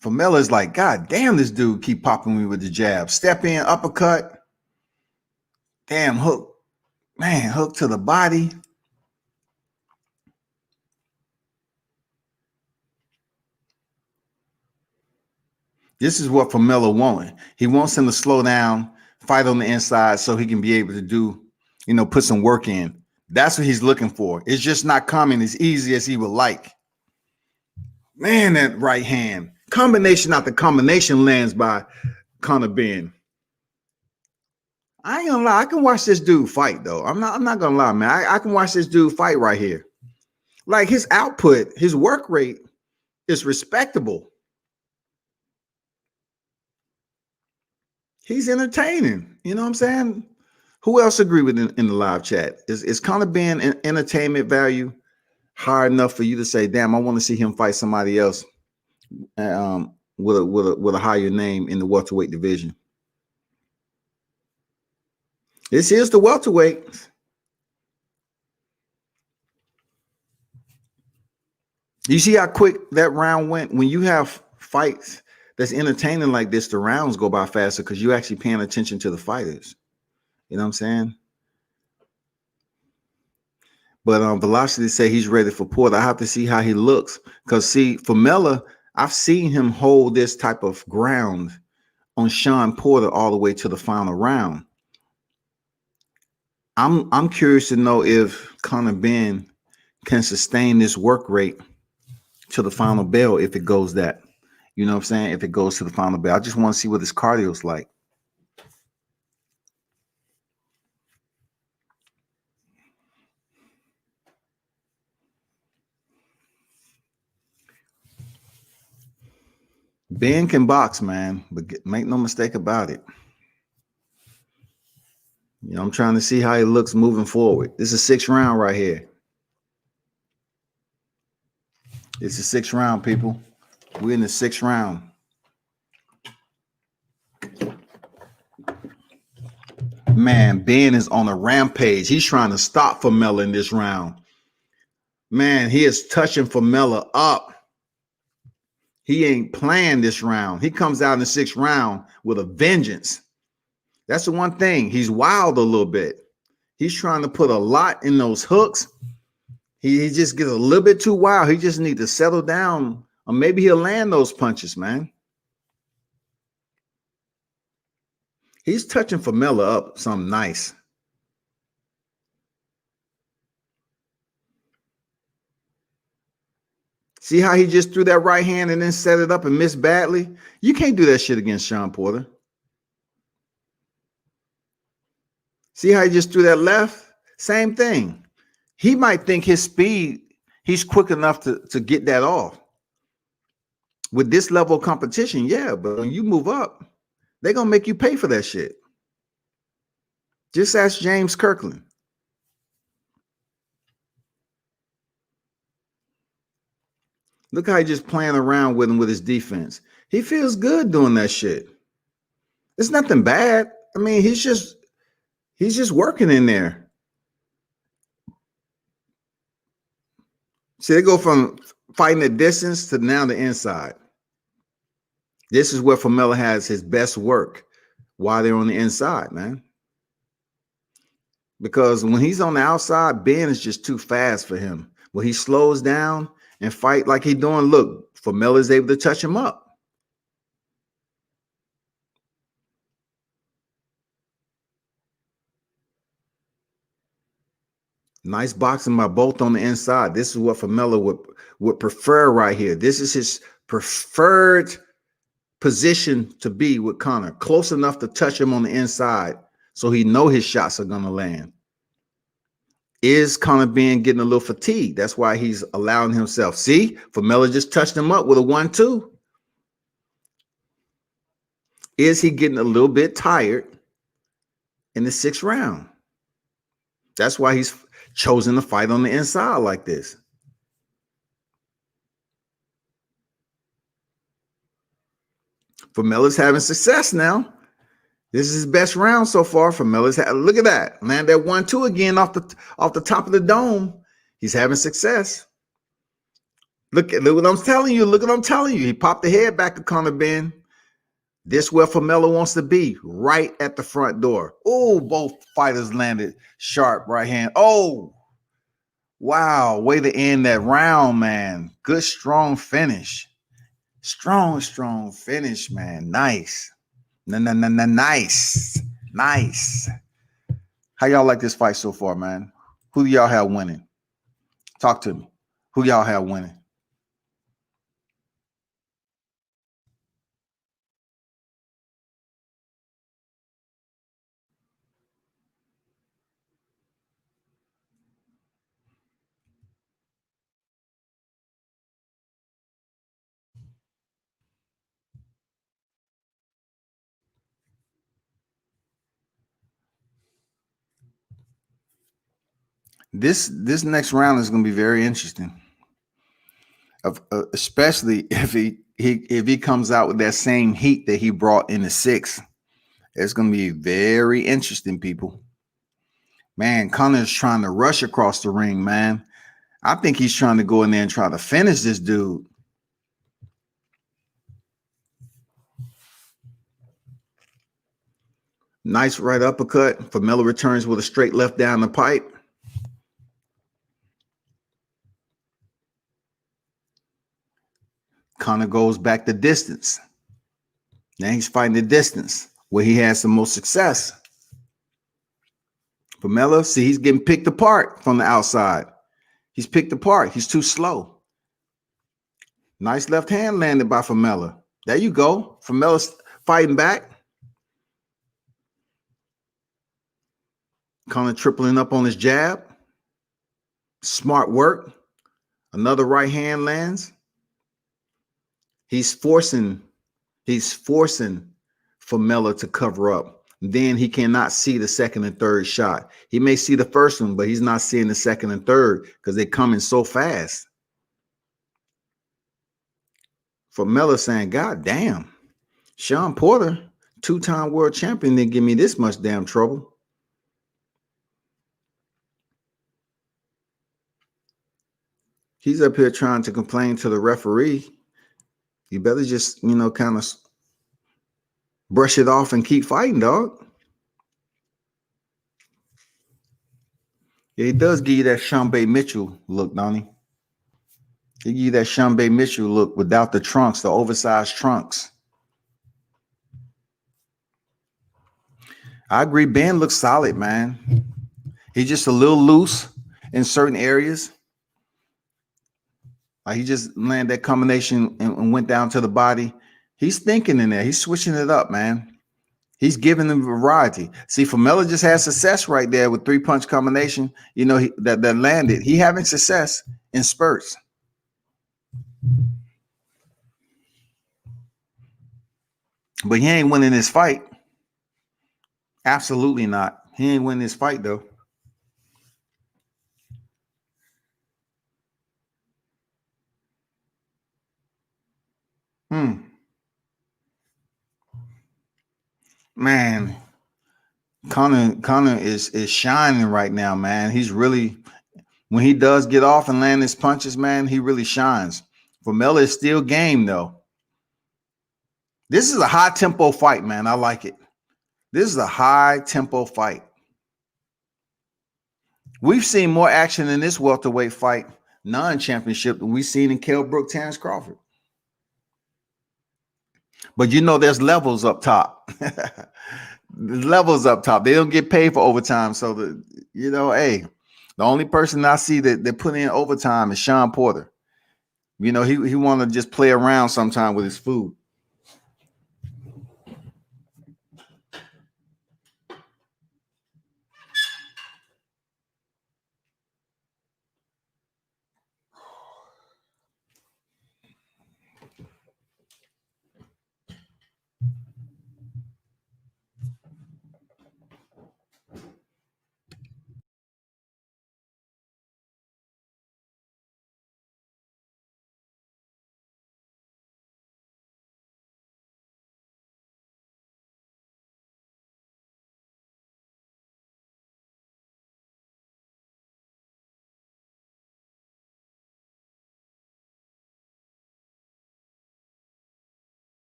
Formella is like, God damn, this dude keep popping me with the jab. Step in, uppercut. Damn, hook. Man, hook to the body. This is what Formella wanted. He wants him to slow down, fight on the inside so he can be able to do, put some work in. That's what he's looking for. It's just not coming as easy as he would like. Man, that right hand. Combination after combination lands by Conor Benn. I ain't gonna lie. I can watch this dude fight, though. I'm not gonna lie, man. I can watch this dude fight right here. Like, his output, his work rate is respectable. He's entertaining. You know what I'm saying? Who else agree with in the live chat? Is Conor Benn an entertainment value high enough for you to say, damn, I want to see him fight somebody else with a higher name in the welterweight division? This is the welterweight. You see how quick that round went? When you have fights that's entertaining like this, the rounds go by faster because you're actually paying attention to the fighters. You know what I'm saying? But Velocity say he's ready for Porter. I have to see how he looks because, see, Formella, I've seen him hold this type of ground on Sean Porter all the way to the final round. I'm curious to know if Conor Benn can sustain this work rate to the final bell if it goes that. You know what I'm saying? If it goes to the final bell. I just want to see what his cardio's like. Ben can box, man, but make no mistake about it. You know, I'm trying to see how he looks moving forward. This is 6th round right here. It's the 6th round, people. We're in the 6th round. Man, Ben is on a rampage. He's trying to stop Formella in this round. Man, he is touching Formella up. He ain't playing this round. He comes out in the 6th round with a vengeance. That's the one thing. He's wild a little bit. He's trying to put a lot in those hooks. He just gets a little bit too wild. He just needs to settle down, or maybe he'll land those punches, man. He's touching Formella up something nice. See how he just threw that right hand and then set it up and missed badly? You can't do that shit against Sean Porter. See how he just threw that left? Same thing. He might think his speed, he's quick enough to get that off. With this level of competition, yeah, but when you move up, they're going to make you pay for that shit. Just ask James Kirkland. Look how he just playing around with him with his defense. He feels good doing that shit. It's nothing bad. I mean, he's just working in there. See, they go from fighting at distance to now the inside. This is where Formella has his best work while they're on the inside, man. Because when he's on the outside, Ben is just too fast for him. When he slows down and fight like he's doing, look, Formella is able to touch him up. Nice boxing by both on the inside. This is what Formella would prefer right here. This is his preferred position to be with Conor. Close enough to touch him on the inside so he know his shots are going to land. Is Conor Benn getting a little fatigued? That's why he's allowing himself. See, Formella just touched him up with a 1-2. Is he getting a little bit tired in the 6th round? That's why he's chosen to fight on the inside like this. Formella's having success now. This is his best round so far. Formella's look at that. Man, that 1-2 again off the top of the dome. He's having success. Look what I'm telling you. Look what I'm telling you. He popped the head back to Conor Benn. This where Formella wants to be, right at the front door. Oh, both fighters landed sharp right hand. Oh, wow. Way to end that round, man. Good, strong finish. Strong finish, man. Nice. Nice. How y'all like this fight so far, man? Who do y'all have winning? Talk to me. Who y'all have winning? This next round is going to be very interesting, especially if he comes out with that same heat that he brought in the 6th. It's going to be very interesting, people. Man, Conor's trying to rush across the ring, man. I think he's trying to go in there and try to finish this dude. Nice right uppercut. Formella returns with a straight left down the pipe. Conor goes back the distance. Now he's fighting the distance where he has the most success. Formella, see, he's getting picked apart from the outside. He's picked apart. He's too slow. Nice left hand landed by Formella. There you go. Formella's fighting back. Conor tripling up on his jab. Smart work. Another right hand lands. He's forcing Formella to cover up. Then he cannot see the second and third shot. He may see the first one, but he's not seeing the second and third because they're coming so fast. Formella saying, God damn, Sean Porter, two-time world champion, didn't give me this much damn trouble. He's up here trying to complain to the referee. You better just, kind of brush it off and keep fighting, dog. Yeah, he does give you that Shambe Mitchell look, don't he? He give you that Shambe Mitchell look without the trunks, the oversized trunks. I agree. Ben looks solid, man. He's just a little loose in certain areas. Like he just landed that combination and went down to the body. He's thinking in there. He's switching it up, man. He's giving them variety. See, Formella just had success right there with three-punch combination, that landed. He having success in spurts. But he ain't winning this fight. Absolutely not. He ain't winning this fight, though. Man, Conor is shining right now, man. He's really, when he does get off and land his punches, man, he really shines. Formella is still game, though. This is a high-tempo fight, man. I like it. This is a high-tempo fight. We've seen more action in this welterweight fight, non-championship, than we've seen in Kell Brook, Terrence Crawford. But there's levels up top. Levels up top. They don't get paid for overtime. So the only person I see that put in overtime is Sean Porter. He want to just play around sometime with his food.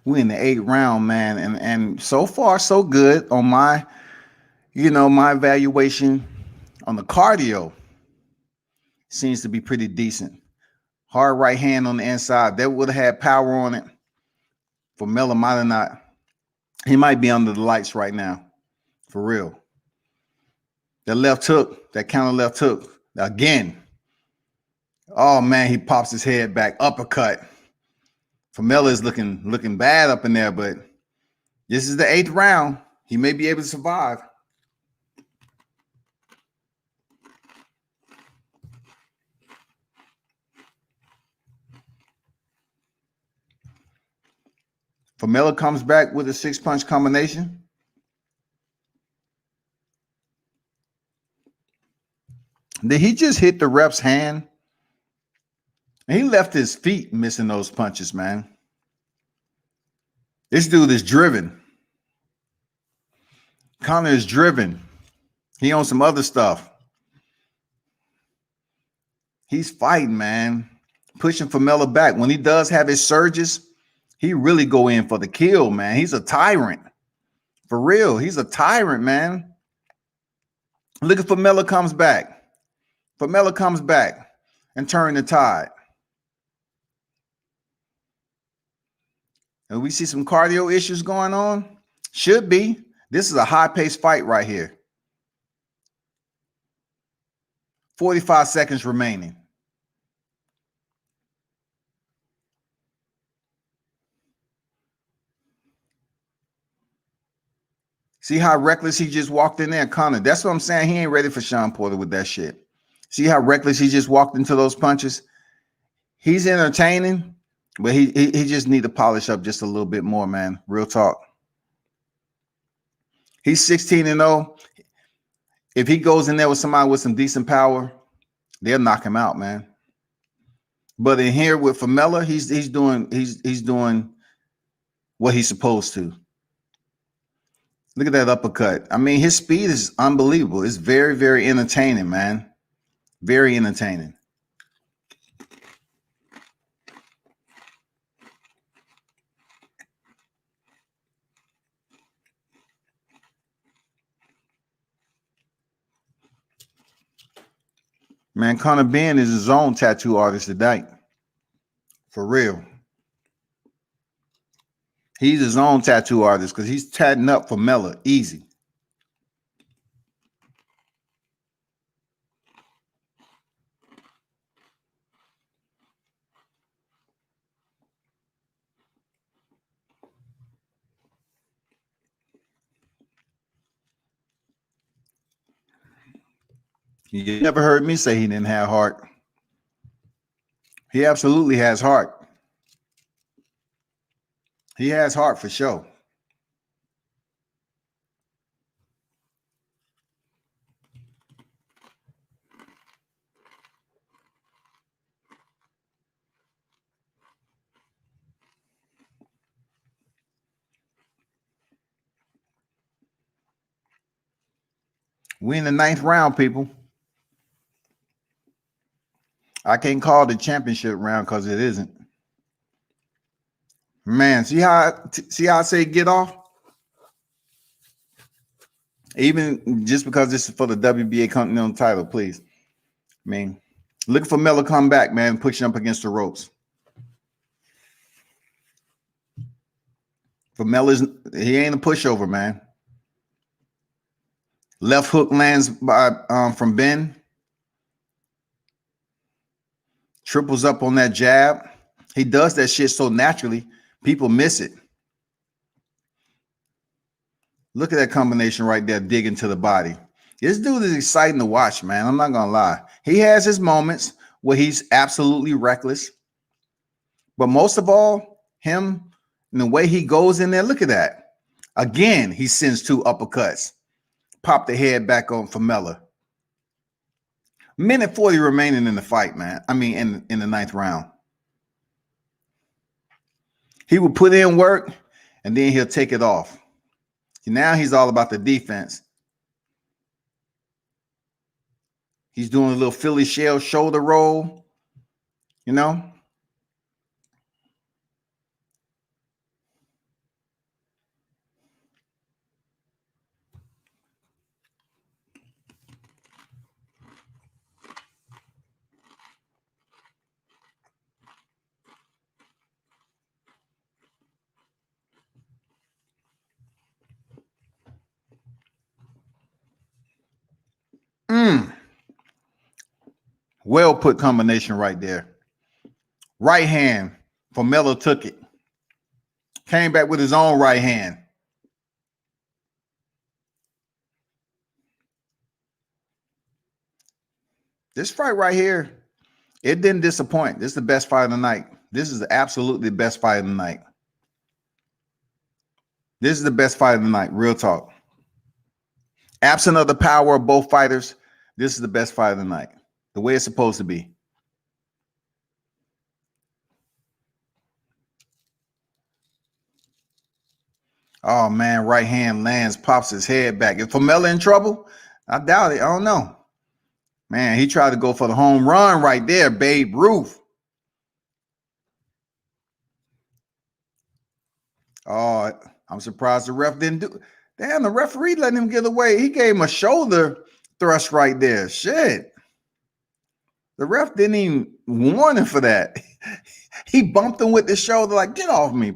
We're in the 8th round, man, and so far so good on my evaluation on the cardio. Seems to be pretty decent. Hard right hand on the inside. That would have had power on it. Formella might have not. He might be under the lights right now, for real. That left hook, that counter left hook again. Oh man, he pops his head back, uppercut. Formella is looking bad up in there, but this is the 8th round. He may be able to survive. Formella comes back with a 6-punch combination. Did he just hit the ref's hand? And he left his feet missing those punches, man. This dude is driven. Conor is driven. He on some other stuff. He's fighting, man. Pushing Formella back. When he does have his surges, he really go in for the kill, man. He's a tyrant. For real. He's a tyrant, man. Look at Formella comes back. Formella comes back and turn the tide. And we see some cardio issues going on. Should be. This is a high-paced fight right here. 45 seconds remaining. See how reckless he just walked in there, Conor. That's what I'm saying. He ain't ready for Sean Porter with that shit. See how reckless he just walked into those punches? He's entertaining, but he just need to polish up just a little bit more, man. Real talk. He's 16-0. If he goes in there with somebody with some decent power, they'll knock him out, man. But in here with Formella, he's doing what he's supposed to. Look at that uppercut. I mean, his speed is unbelievable. It's very, very entertaining, man. Very entertaining. Man, Conor Benn is his own tattoo artist today. For real. He's his own tattoo artist because he's tatting up Formella easy. You never heard me say he didn't have heart. He absolutely has heart. He has heart for sure. We in the 9th round, people. I can't call it the championship round because it isn't. Man, see how I say get off? Even just because this is for the WBA Continental title, please. I mean, look for Miller come back, man, pushing up against the ropes. Formella, he ain't a pushover, man. Left hook lands from Benn. Triples up on that jab. He does that shit so naturally, people miss it. Look at that combination right there, digging to the body. This dude is exciting to watch, man. I'm not going to lie. He has his moments where he's absolutely reckless. But most of all, him and the way he goes in there, look at that. Again, he sends 2 uppercuts. Pop the head back on Formella. Minute 40 remaining in the fight, man. I mean, in the 9th round. He will put in work, and then he'll take it off. Now he's all about the defense. He's doing a little Philly shell shoulder roll, you know. Well put combination right there. Right hand. Formella took it. Came back with his own right hand. This fight right here, it didn't disappoint. This is the best fight of the night. This is absolutely the best fight of the night. This is the best fight of the night. Real talk. Absent of the power of both fighters, this is the best fight of the night. The way it's supposed to be. Oh, man, right hand lands, pops his head back. Is Formella in trouble? I doubt it. I don't know. Man, he tried to go for the home run right there, Babe Ruth. Oh, I'm surprised the ref didn't do. Damn, the referee let him get away. He gave him a shoulder thrust right there. Shit. The ref didn't even warn him for that. He bumped him with the shoulder like, get off me.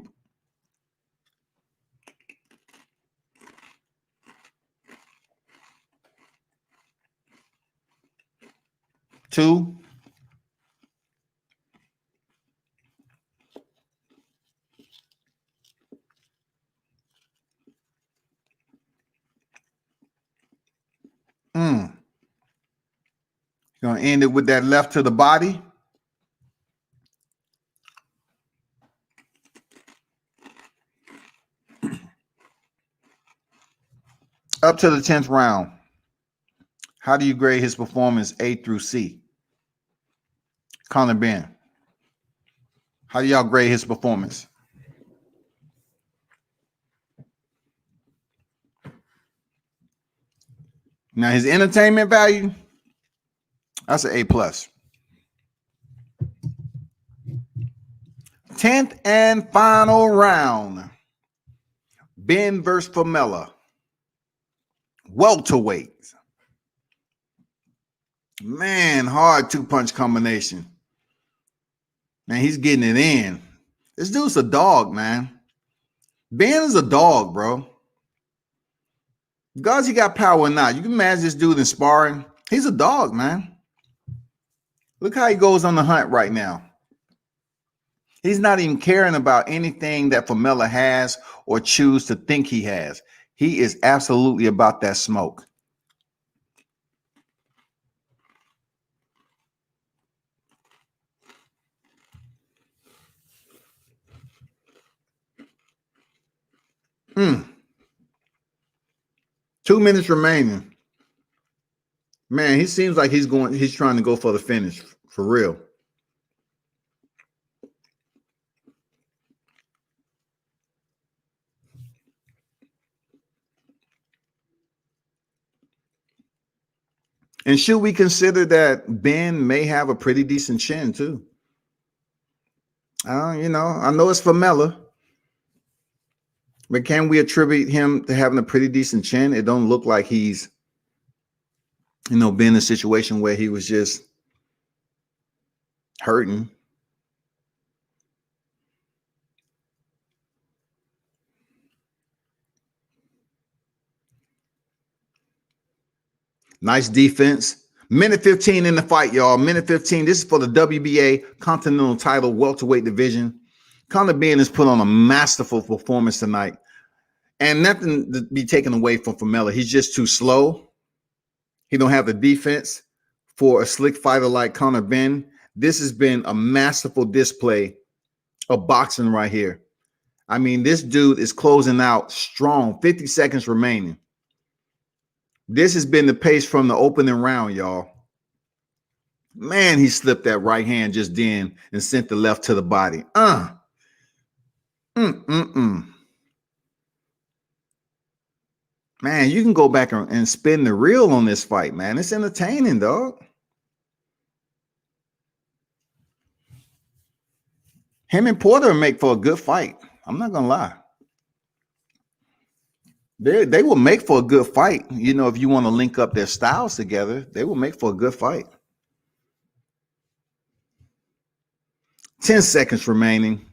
Two. Gonna end it with that left to the body. Up to the 10th round. How do you grade his performance A through C? Conor Benn. How do y'all grade his performance? Now his entertainment value, that's an A+. 10th and final round. Benn versus Formella. Welterweight. Man, hard two-punch combination. Man, he's getting it in. This dude's a dog, man. Benn is a dog, bro. Because he got power or not. You can imagine this dude in sparring. He's a dog, man. Look how he goes on the hunt right now. He's not even caring about anything that Formella has or choose to think he has. He is absolutely about that smoke. Mm. 2 minutes remaining. Man, he seems like he's trying to go for the finish for real. And should we consider that Benn may have a pretty decent chin too? I know it's Formella, but can we attribute him to having a pretty decent chin? It don't look like he's, been in a situation where he was just hurting. Nice defense. Minute 15 in the fight, y'all. Minute 15. This is for the WBA Continental title welterweight division. Conor Benn has put on a masterful performance tonight. And nothing to be taken away from Formella. He's just too slow. He don't have the defense for a slick fighter like Conor Benn. This has been a masterful display of boxing right here. I mean, this dude is closing out strong. 50 seconds remaining. This has been the pace from the opening round, y'all. Man, he slipped that right hand just then and sent the left to the body. Man, you can go back and spin the reel on this fight, man. It's entertaining, dog. Him and Porter make for a good fight. I'm not going to lie. They will make for a good fight. If you want to link up their styles together, they will make for a good fight. 10 seconds remaining.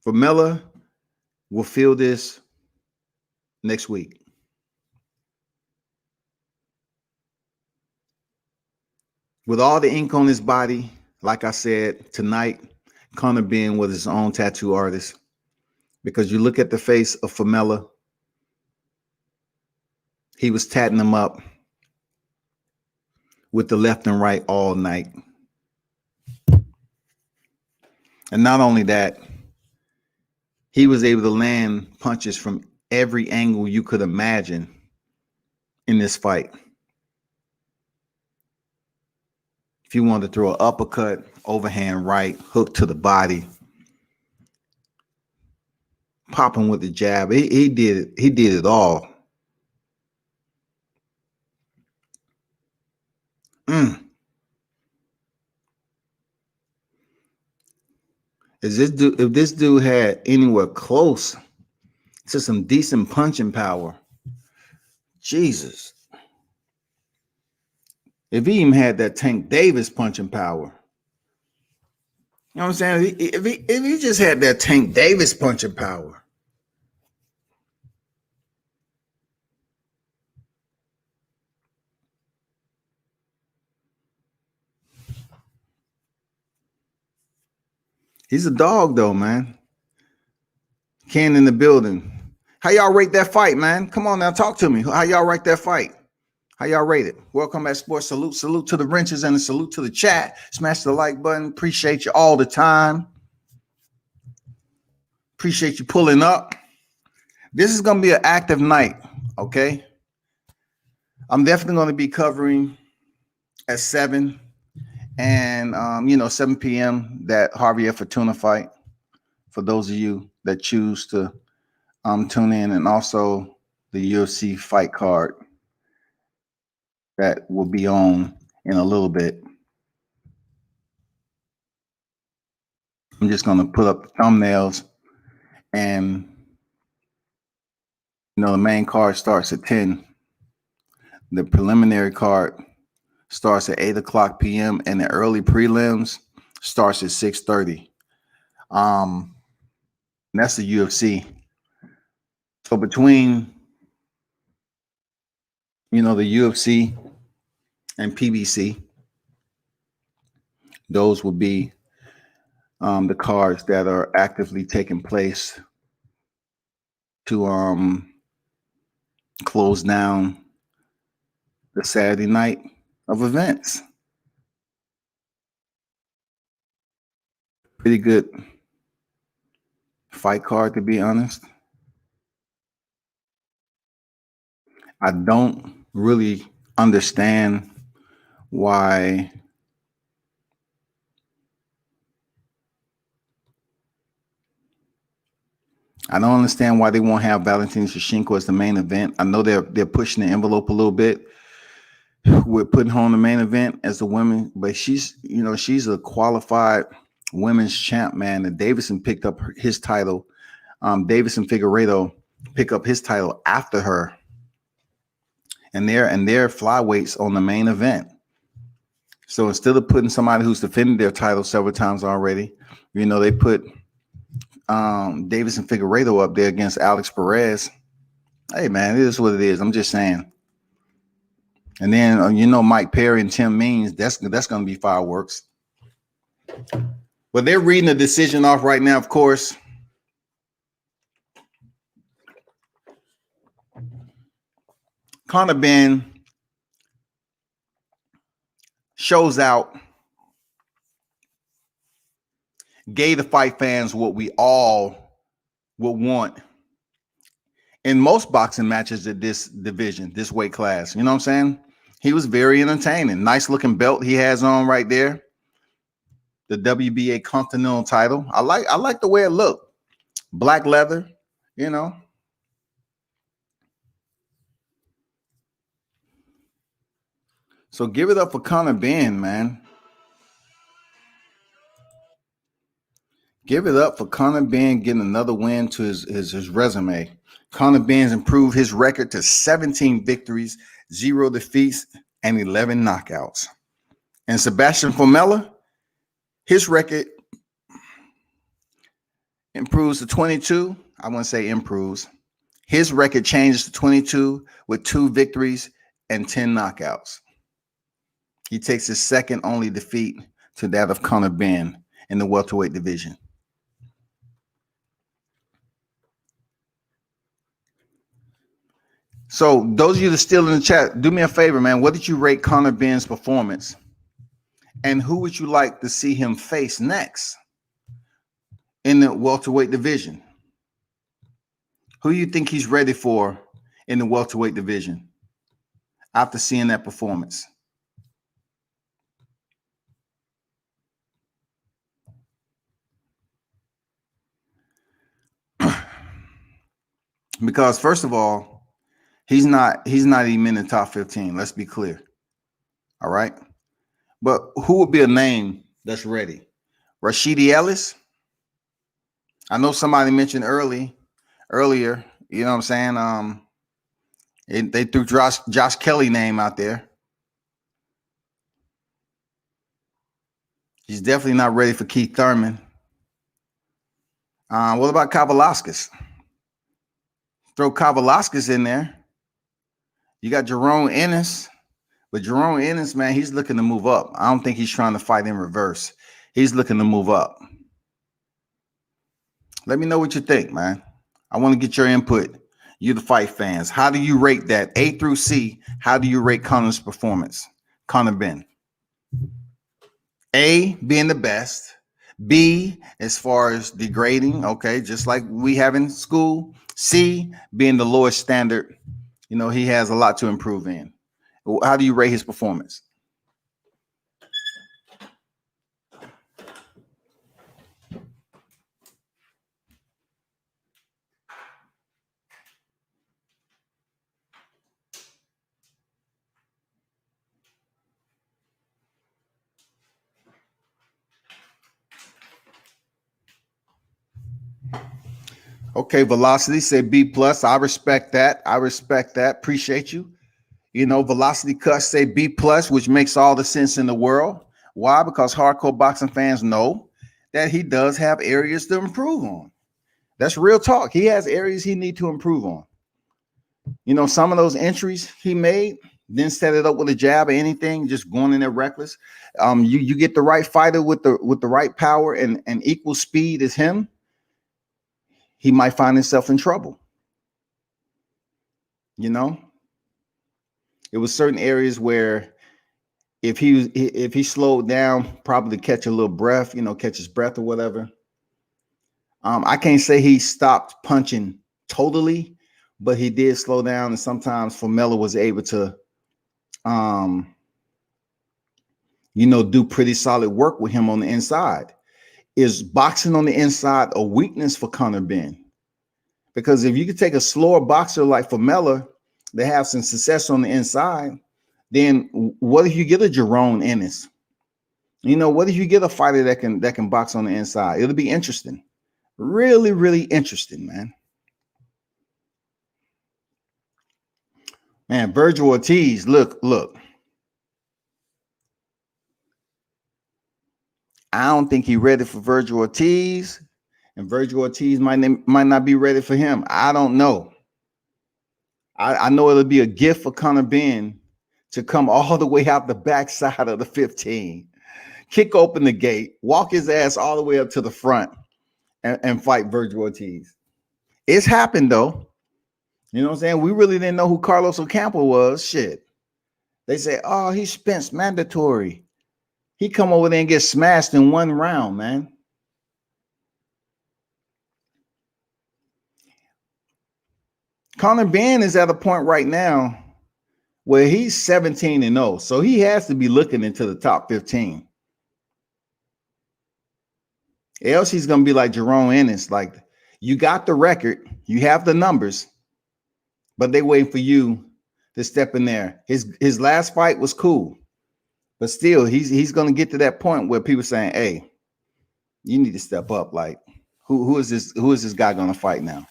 Formella will feel this next week. With all the ink on his body, like I said, tonight, Conor Benn was his own tattoo artist. Because you look at the face of Formella, he was tatting him up with the left and right all night. And not only that, he was able to land punches from every angle you could imagine in this fight. If you wanted to throw an uppercut, overhand right, hook to the body, popping with the jab, he did it. He did it all. If this dude had anywhere close to some decent punching power, Jesus. If he even had that Tank Davis punching power, you know what I'm saying? If he just had that Tank Davis punching power, he's a dog though, man. Ken in the building. How y'all rate that fight, man? Come on now, talk to me. How y'all rate that fight? How y'all rate it? Welcome back, sports. Salute to the wrenches and a salute to the chat. Smash the like button. Appreciate you all the time. Appreciate you pulling up. This is going to be an active night, okay? I'm definitely going to be covering at 7 and 7 p.m. that Javier Fortuna fight for those of you that choose to tune in, and also the UFC fight card that will be on in a little bit. I'm just going to put up the thumbnails, and the main card starts at 10. The preliminary card starts at 8 o'clock p.m. and the early prelims starts at 6:30. That's the UFC. So between the UFC and PBC, those will be the cards that are actively taking place to close down the Saturday night of events. Pretty good fight card, to be honest. I don't really understand why they won't have Valentina Shevchenko as the main event. I know they're pushing the envelope a little bit with putting her on the main event as the women, but she's a qualified women's champ, man. And Davison picked up his title. Davison Figueiredo picked up his title after her, and they're flyweights on the main event. So instead of putting somebody who's defended their title several times already, they put Davison Figueiredo up there against Alex Perez. Hey, man, it is what it is. I'm just saying. And then Mike Perry and Tim Means, that's going to be fireworks. But they're reading the decision off right now, of course. Conor Benn shows out, gave the fight fans what we all would want in most boxing matches at this division, this weight class. You know what I'm saying? He was very entertaining. Nice looking belt he has on right there. The WBA Continental title. I like the way it looked. Black leather, So give it up for Conor Benn, man. Give it up for Conor Benn getting another win to his resume. Conor Benn's improved his record to 17 victories, 0 defeats, and 11 knockouts. And Sebastian Formella, his record improves to 22. I wouldn't say improves. His record changes to 22 with 2 victories and 10 knockouts. He takes his second only defeat to that of Conor Benn in the welterweight division. So those of you that are still in the chat, do me a favor, man. What did you rate Conor Benn's performance? And who would you like to see him face next in the welterweight division? Who do you think he's ready for in the welterweight division after seeing that performance? Because first of all, he's not even in the top 15. Let's be clear. All right. But who would be a name that's ready? Rashidi Ellis. I know somebody mentioned earlier, you know what I'm saying? They threw Josh Kelly name out there. He's definitely not ready for Keith Thurman. What about Kavalauskas? Throw Kavalauskas in there. You got Jerome Ennis. But Jerome Ennis, man, he's looking to move up. I don't think he's trying to fight in reverse. He's looking to move up. Let me know what you think, man. I want to get your input. You the fight fans. How do you rate that? A through C, how do you rate Conor's performance? Conor Benn. A, being the best. B, as far as degrading, okay, just like we have in school. C, being the lowest standard. You know, he has a lot to improve in. How do you rate his performance? Okay, Velocity said B plus. I respect that. Appreciate you. You know, Velocity Cuts say B plus, which makes all the sense in the world. Why? Because hardcore boxing fans know that he does have areas to improve on. That's real talk. He has areas he needs to improve on. You know, some of those entries he made, didn't set it up with a jab or anything, just going in there reckless. You get the right fighter with the right power and equal speed as him, he might find himself in trouble. You know, it was certain areas where if he slowed down, probably catch a little breath, you know, catch his breath or whatever. I can't say he stopped punching totally, but he did slow down, and sometimes Formela was able to, you know, do pretty solid work with him on the inside. Is boxing on the inside a weakness for Conor Benn? Because if you could take a slower boxer like Formela, they have some success on the inside, then what if you get a Jerome Ennis? You know, what if you get a fighter that can box on the inside? It'll be interesting. Really, really interesting, man. Man, Virgil Ortiz, look. I don't think he's ready for Virgil Ortiz, and Virgil Ortiz might not be ready for him. I don't know. I know it'll be a gift for Conor Benn to come all the way out the backside of the 15, kick open the gate, walk his ass all the way up to the front, and fight Virgil Ortiz. It's happened, though. You know what I'm saying? We really didn't know who Carlos Ocampo was. Shit. They say, oh, he's Spence mandatory. He come over there and get smashed in one round, man. Conor Benn is at a point right now where he's 17-0. So he has to be looking into the top 15. Else he's going to be like Jerome Ennis. Like, you got the record, you have the numbers, but they waiting for you to step in there. His last fight was cool, but still he's going to get to that point where people saying, hey, you need to step up. Like, who is this guy going to fight now?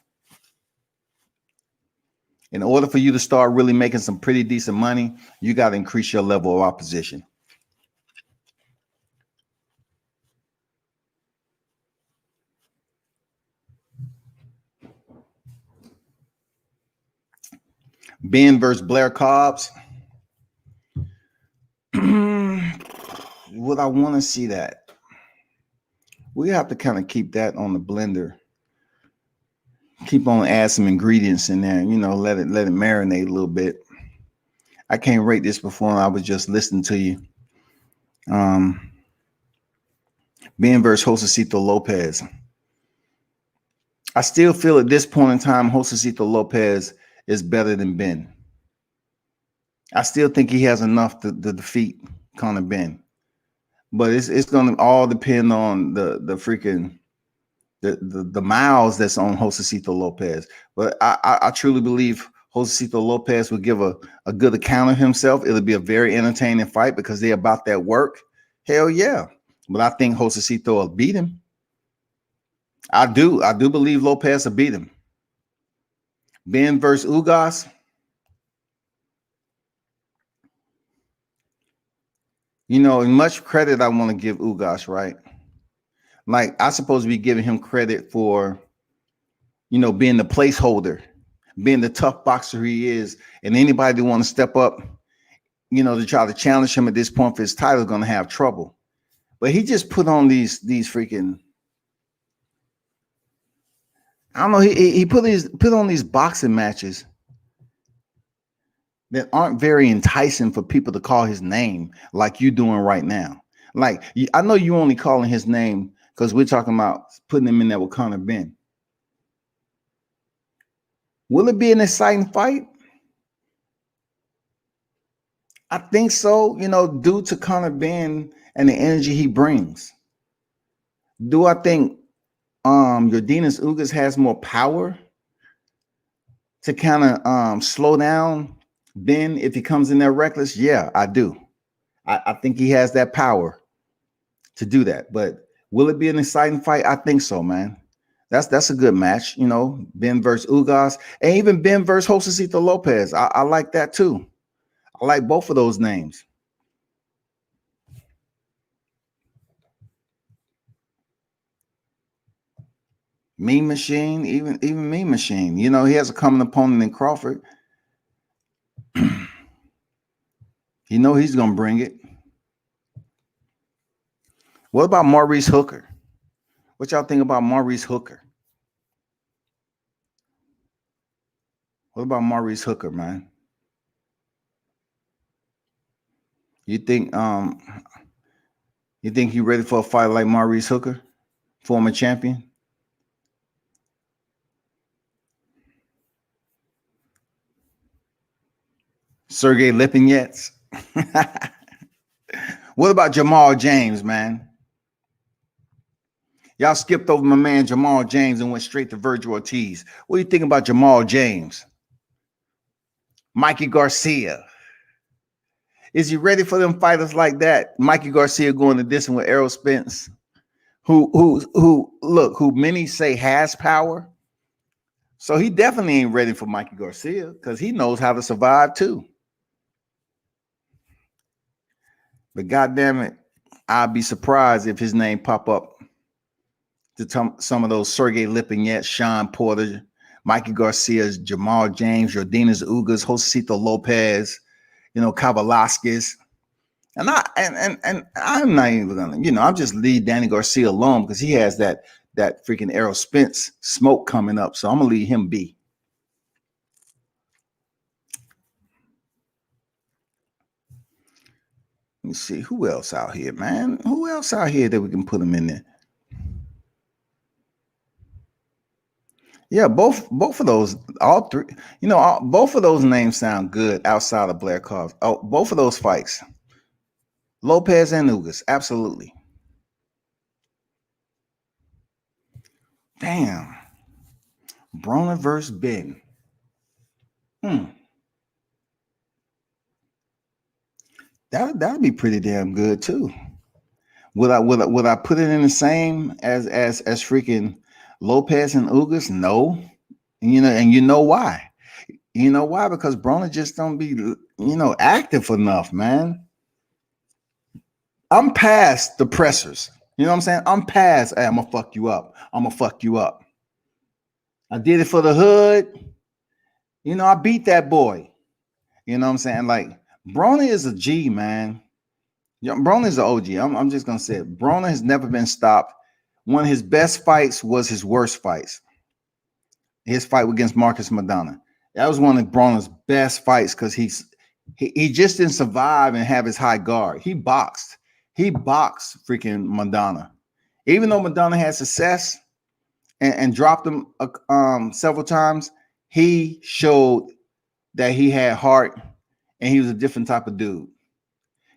In order for you to start really making some pretty decent money, you got to increase your level of opposition. Ben versus Blair Cobbs. Would I want to see that? We have to kind of keep that on the blender. keep on add some ingredients in there, you know, let it marinate a little bit. I can't rate this before. I was just listening to you. Ben versus Josecito Lopez. I still feel at this point in time, Josecito Lopez is better than Ben. I still think he has enough to defeat Conor Benn. But it's going to all depend on the freaking the miles that's on Josecito Lopez. But I truly believe Josecito Lopez will give a good account of himself. It'll be a very entertaining fight because they're about that work. Hell yeah. But I think Josecito will beat him. I do believe Lopez will beat him. Ben versus Ugas. You know, and much credit I want to give Ugas, right? Like, I supposed to be giving him credit for, you know, being the placeholder, being the tough boxer he is. And anybody that want to step up, you know, to try to challenge him at this point for his title is going to have trouble. But he just put on these freaking, I don't know, he put on these boxing matches that aren't very enticing for people to call his name like you doing right now. Like, I know you only calling his name because we're talking about putting him in there with Conor Benn. Will it be an exciting fight? I think so, you know, due to Conor Benn and the energy he brings. Do I think Yordenis Ugas has more power to kind of slow down Benn if he comes in there reckless? Yeah, I do. I think he has that power to do that. But will it be an exciting fight? I think so, man. That's a good match, you know, Ben versus Ugas, and even Ben versus Josecito Lopez. I like that too. I like both of those names. Mean Machine, even Mean Machine. You know, he has a common opponent in Crawford. You know he's gonna bring it. What about Maurice Hooker? What y'all think about Maurice Hooker? What about Maurice Hooker, man? You think he ready for a fight like Maurice Hooker, former champion? Sergey Lipinets. What about Jamal James, man? Y'all skipped over my man Jamal James and went straight to Virgil Ortiz. What do you think about Jamal James? Mikey Garcia. Is he ready for them fighters like that? Mikey Garcia going to this one with Errol Spence, who many say has power. So he definitely ain't ready for Mikey Garcia because he knows how to survive too. But goddamn it, I'd be surprised if his name pop up to some of those Sergey Lipinets, Sean Porter, Mikey Garcia, Jamal James, Yordenis Ugas, Josecito Lopez, you know, Kavalaskis. And I'm not even gonna, you know, I'm just leave Danny Garcia alone because he has that freaking Errol Spence smoke coming up. So I'm gonna leave him be. Let me see who else out here, man. Who else out here that we can put him in there? Yeah, both of those, all three, you know, both of those names sound good outside of Blair Carr. Oh, both of those fights, Lopez and Ugas, absolutely. Damn, Broner versus Benn. That'd be pretty damn good too. Would I put it in the same as freaking Lopez and Ugas? No. And you know why? You know why? Because Broner just don't be, you know, active enough, man. I'm past the pressers. You know what I'm saying? I'm past, hey, I'm gonna fuck you up. I'm gonna fuck you up. I did it for the hood. You know, I beat that boy. You know what I'm saying? Like, Broner is a G, man. Broner is an OG. I'm just gonna say it. Broner has never been stopped. One of his best fights was his worst fights. his fight against Marcus Madonna. That was one of Broner's best fights because he just didn't survive and have his high guard. He boxed freaking Madonna. Even though Madonna had success and dropped him several times, he showed that he had heart and he was a different type of dude.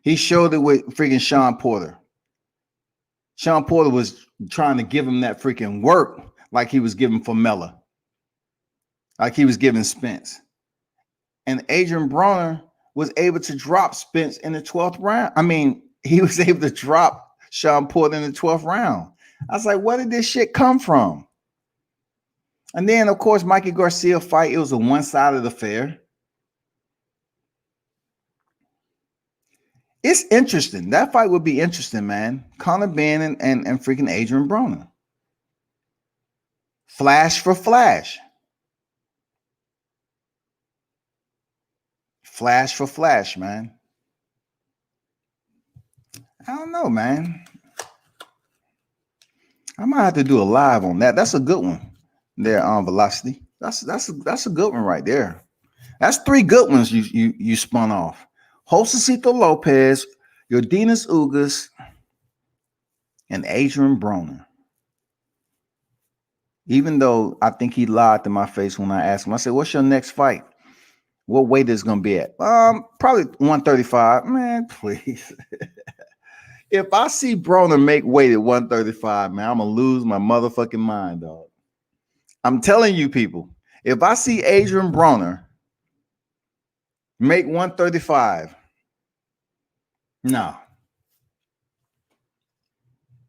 He showed it with freaking Sean Porter. Sean Porter was trying to give him that freaking work like he was giving Formella, like he was giving Spence. And Adrian Broner was able to drop Spence in the 12th round. I mean, he was able to drop Sean Porter in the 12th round. I was like, where did this shit come from? And then, of course, Mikey Garcia fight. It was a one-sided affair. It's interesting. That fight would be interesting, man. Conor Benn and freaking Adrian Broner. Flash for flash. Flash for flash, man. I don't know, man. I might have to do a live on that. That's a good one there on Velocity. That's a good one right there. That's 3 good ones you spun off. Josecito Lopez, Yordenis Ugas, and Adrian Broner. Even though I think he lied to my face when I asked him, I said, what's your next fight? What weight is it going to be at? Probably 135. Man, please. If I see Broner make weight at 135, man, I'm going to lose my motherfucking mind, dog. I'm telling you people, if I see Adrian Broner make 135, no,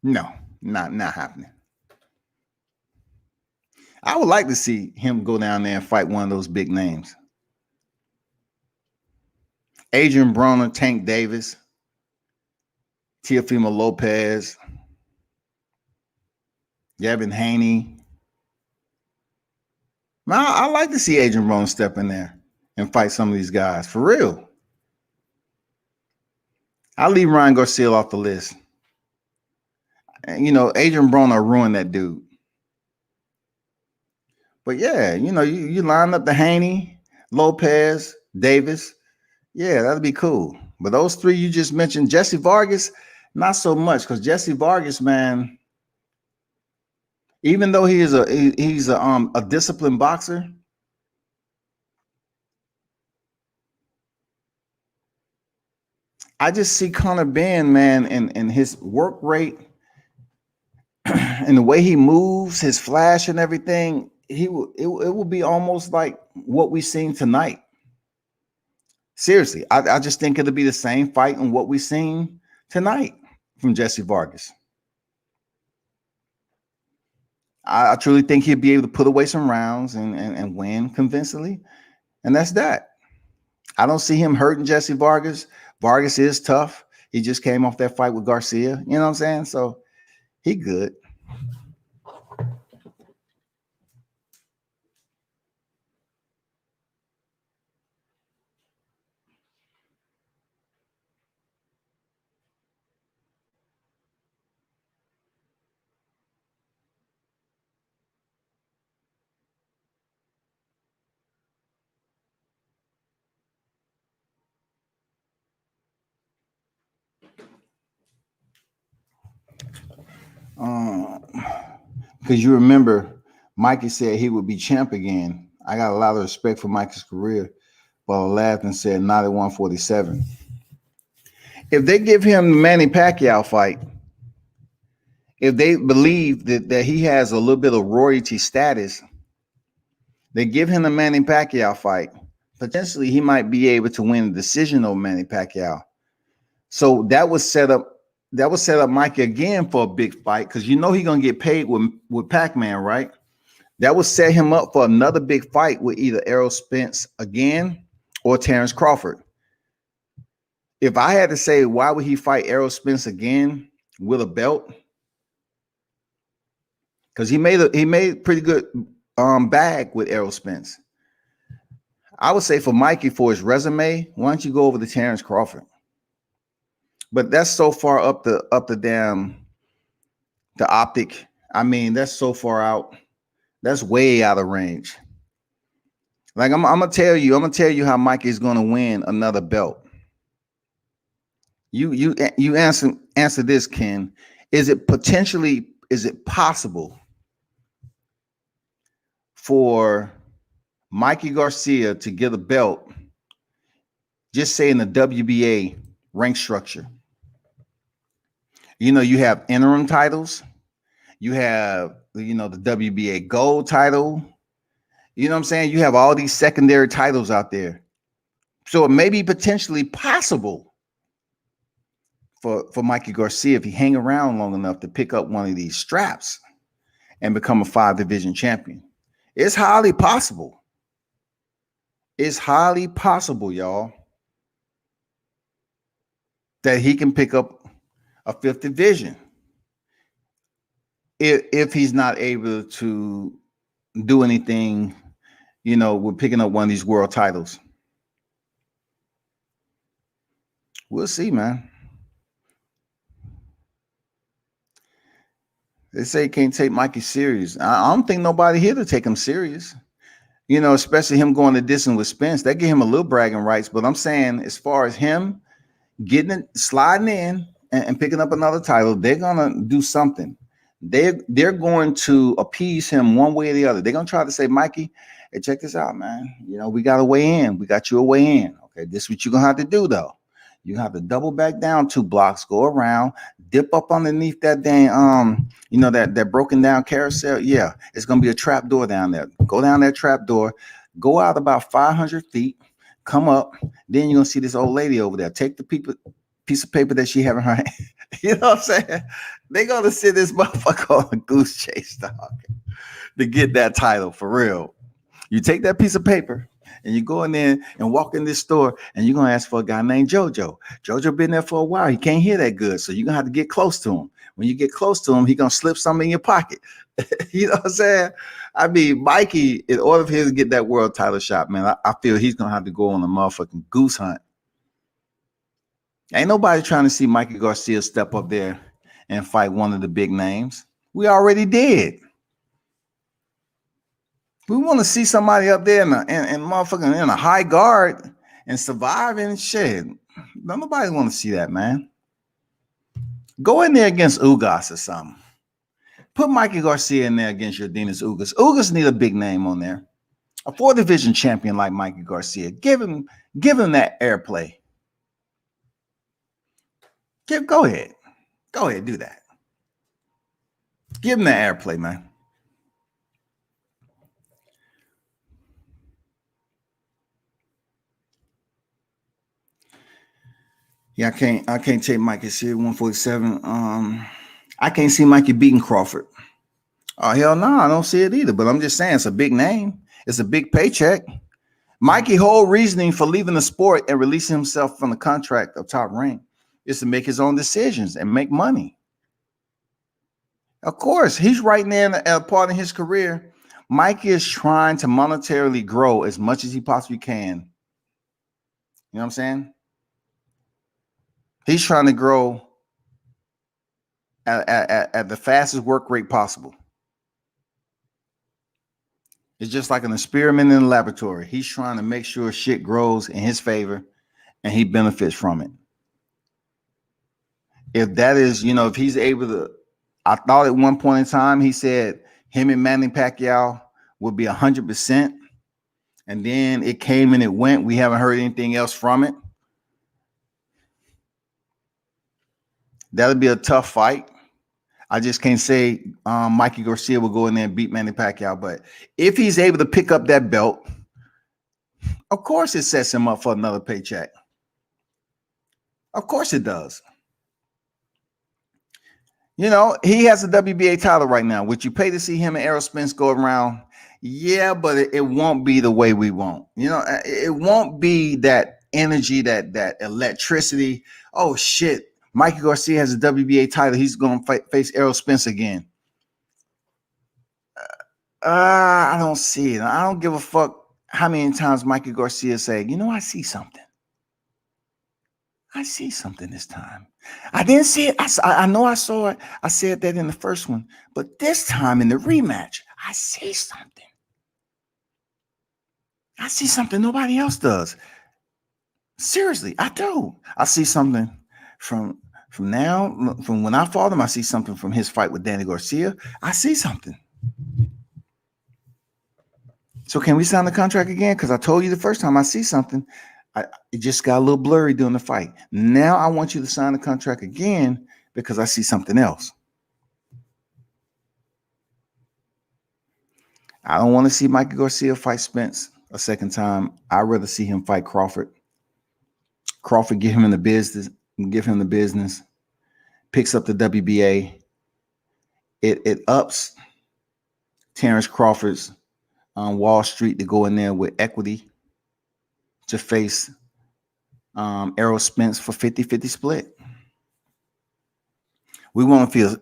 not happening. I would like to see him go down there and fight one of those big names. Adrian Broner, Tank Davis, Teofimo Lopez, Devin Haney. Man, I like to see Adrian Broner step in there and fight some of these guys for real. I'll leave Ryan Garcia off the list. And, Adrian Broner ruined that dude. But yeah, you line up the Haney, Lopez, Davis. Yeah, that'd be cool. But those 3 you just mentioned, Jesse Vargas, not so much, because Jesse Vargas, man, even though he's a disciplined boxer, I just see Conor Benn, man, and his work rate and the way he moves, his flash and everything. It will be almost like what we seen tonight. Seriously, I just think it'll be the same fight and what we seen tonight from Jesse Vargas. I truly think he'll be able to put away some rounds and win convincingly. And that's that. I don't see him hurting Jesse Vargas. Vargas is tough. He just came off that fight with Garcia. You know what I'm saying? So he good. Because you remember, Mikey said he would be champ again. I got a lot of respect for Mikey's career, but I laughed and said not at 147. If they give him the Manny Pacquiao fight, if they believe that he has a little bit of royalty status, they give him the Manny Pacquiao fight, potentially he might be able to win a decision over Manny Pacquiao. So that was set up Mikey again for a big fight, because he's gonna get paid with Pac-Man, right? That would set him up for another big fight with either Errol Spence again or Terrence Crawford. If I had to say, why would he fight Errol Spence again with a belt? Because he made pretty good bag with Errol Spence. I would say for Mikey, for his resume, why don't you go over to Terrence Crawford? But that's so far up the optic. I mean, that's so far out That's way out of range. Like I'm gonna tell you how Mikey is gonna win another belt. You answer this, Ken. Is it possible for Mikey Garcia to get a belt, just say in the WBA rank structure? You know, you have interim titles, you have, you know, the WBA gold title. You know what I'm saying? You have all these secondary titles out there. So it may be potentially possible for Mikey Garcia, if he hang around long enough, to pick up one of these straps and become a 5-division champion. It's highly possible. It's highly possible, y'all, that he can pick up a 5th division if he's not able to do anything, you know, with picking up one of these world titles. We'll see, man. They say you can't take Mikey serious. I don't think nobody here to take him serious. You know, especially him going to distance with Spence. That give him a little bragging rights. But I'm saying, as far as him getting it, sliding in and picking up another title, they're gonna do something. They're going to appease him one way or the other. They're gonna try to say, Mikey, hey, check this out, man. You know, we got a way in. We got you a way in. Okay, this is what you're gonna have to do, though. You have to double back down 2 blocks, go around, dip up underneath that dang, you know, that broken down carousel. Yeah, it's gonna be a trap door down there. Go down that trap door, go out about 500 feet, come up. Then you're gonna see this old lady over there. Take the piece of paper that she have in her hand. You know what I'm saying? They're gonna send this motherfucker on a goose chase, dog, to get that title for real. You take that piece of paper and you go in there and walk in this store, and you're gonna ask for a guy named Jojo. Jojo been there for a while. He can't hear that good, so you're gonna have to get close to him. When you get close to him, he gonna slip something in your pocket. You know what I'm saying? I mean, Mikey, in order for him to get that world title shot, man, I feel he's gonna have to go on a motherfucking goose hunt. Ain't nobody trying to see Mikey Garcia step up there and fight one of the big names. We already did. We want to see somebody up there in motherfucking in a high guard and surviving shit. Nobody want to see that, man. Go in there against Ugas or something. Put Mikey Garcia in there against Yordenis Ugas. Ugas need a big name on there. A 4-division champion like Mikey Garcia. Give him that airplay. Go ahead. Go ahead, do that. Give him that airplay, man. Yeah, I can't take Mikey serious. 147. I can't see Mikey beating Crawford. Oh, hell no, I don't see it either. But I'm just saying, it's a big name. It's a big paycheck. Mikey's whole reasoning for leaving the sport and releasing himself from the contract of Top Rank is to make his own decisions and make money. Of course, he's right now at a part in his career. Mikey is trying to monetarily grow as much as he possibly can. You know what I'm saying? He's trying to grow at the fastest work rate possible. It's just like an experiment in the laboratory. He's trying to make sure shit grows in his favor and he benefits from it. If that is, you know, if he's able to, I thought at one point in time, he said him and Manny Pacquiao would be 100%. And then it came and it went. We haven't heard anything else from it. That'll be a tough fight. I just can't say Mikey Garcia will go in there and beat Manny Pacquiao. But if he's able to pick up that belt, of course it sets him up for another paycheck. Of course it does. You know, he has a WBA title right now. Would you pay to see him and Errol Spence go around? Yeah, but it won't be the way we want. You know, it won't be that energy, that electricity. Oh, shit. Mikey Garcia has a WBA title. He's going to face Errol Spence again. I don't see it. I don't give a fuck how many times Mikey Garcia say, you know, I see something. I see something this time. I didn't see it. I know I saw it. I said that in the first one. But this time in the rematch, I see something. I see something nobody else does. Seriously, I do. I see something from when I fought him. I see something from his fight with Danny Garcia. I see something. So can we sign the contract again? Because I told you the first time I see something, it just got a little blurry during the fight. Now I want you to sign the contract again because I see something else. I don't want to see Mikey Garcia fight Spence a second time. I'd rather see him fight Crawford. Crawford give him the business, picks up the WBA. It ups Terrence Crawford's on Wall Street to go in there with equity to face Errol Spence for 50-50 split. We want to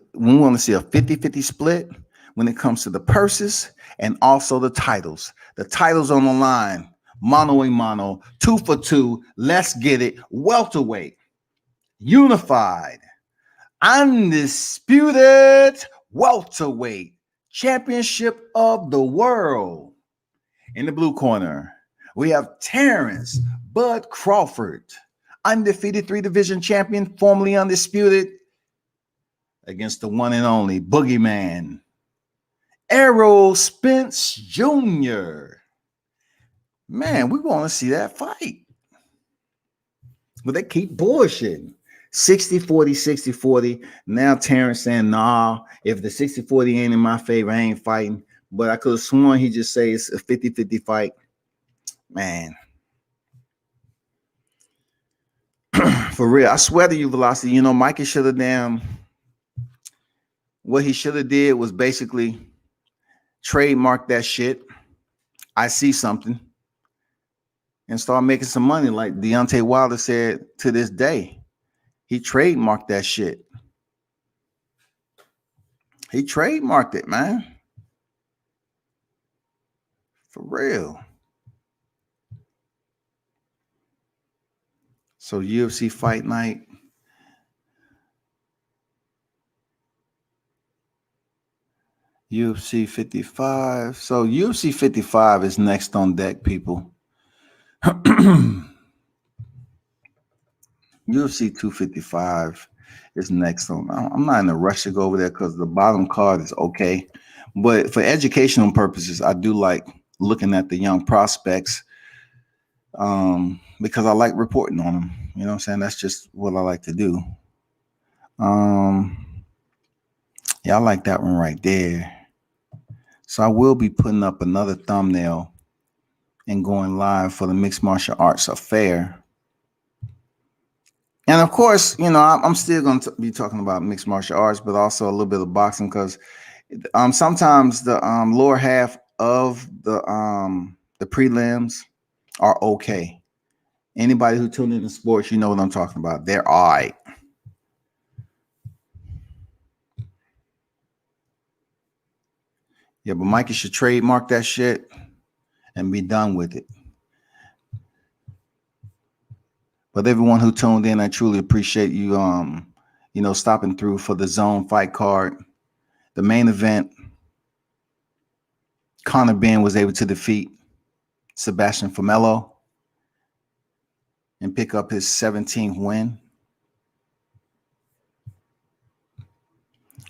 see a 50-50 split when it comes to the purses and also the titles. The titles on the line, mano a mano, 2 for 2. Let's get it. Welterweight, unified, undisputed welterweight championship of the world. In the blue corner, we have Terrence Bud Crawford, undefeated 3-division champion, formerly undisputed, against the one and only boogeyman, Errol Spence Jr. Man, we want to see that fight. But they keep bullshitting. 60-40, 60-40. Now Terrence saying, nah, if the 60-40 ain't in my favor, I ain't fighting. But I could have sworn he just said it's a 50-50 fight. Man. For real, I swear to you, Velocity, you know, Mikey should have what he should have did was basically trademark that shit. I see something. And start making some money like Deontay Wilder said to this day. He trademarked that shit. He trademarked it, man. For real. So UFC Fight Night. UFC 55. So UFC 55 is next on deck, people. UFC 255 is next on. I'm not in a rush to go over there because the bottom card is okay. But for educational purposes, I do like looking at the young prospects because I like reporting on them. You know what I'm saying? That's just what I like to do. Yeah, I like that one right there. So I will be putting up another thumbnail and going live for the Mixed Martial Arts Affair. And of course, you know, I'm still going to be talking about mixed martial arts, but also a little bit of boxing because sometimes the lower half of the prelims are okay. Anybody who tuned into sports, you know what I'm talking about. They're all right. Yeah, but Mikey should trademark that shit and be done with it. But everyone who tuned in, I truly appreciate you, you know, stopping through for the Zone fight card. The main event, Conor Benn was able to defeat Sebastian Formella and pick up his 17th win,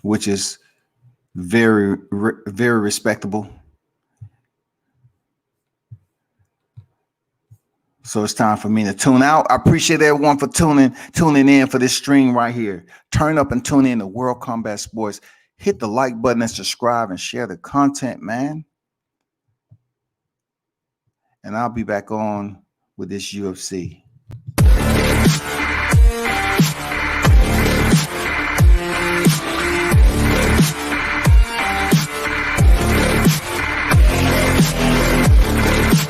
which is very, very respectable. So it's time for me to tune out. I appreciate everyone for tuning in for this stream right here. Turn up and tune in to World Combat Sports. Hit the like button and subscribe and share the content, man. And I'll be back on with this UFC.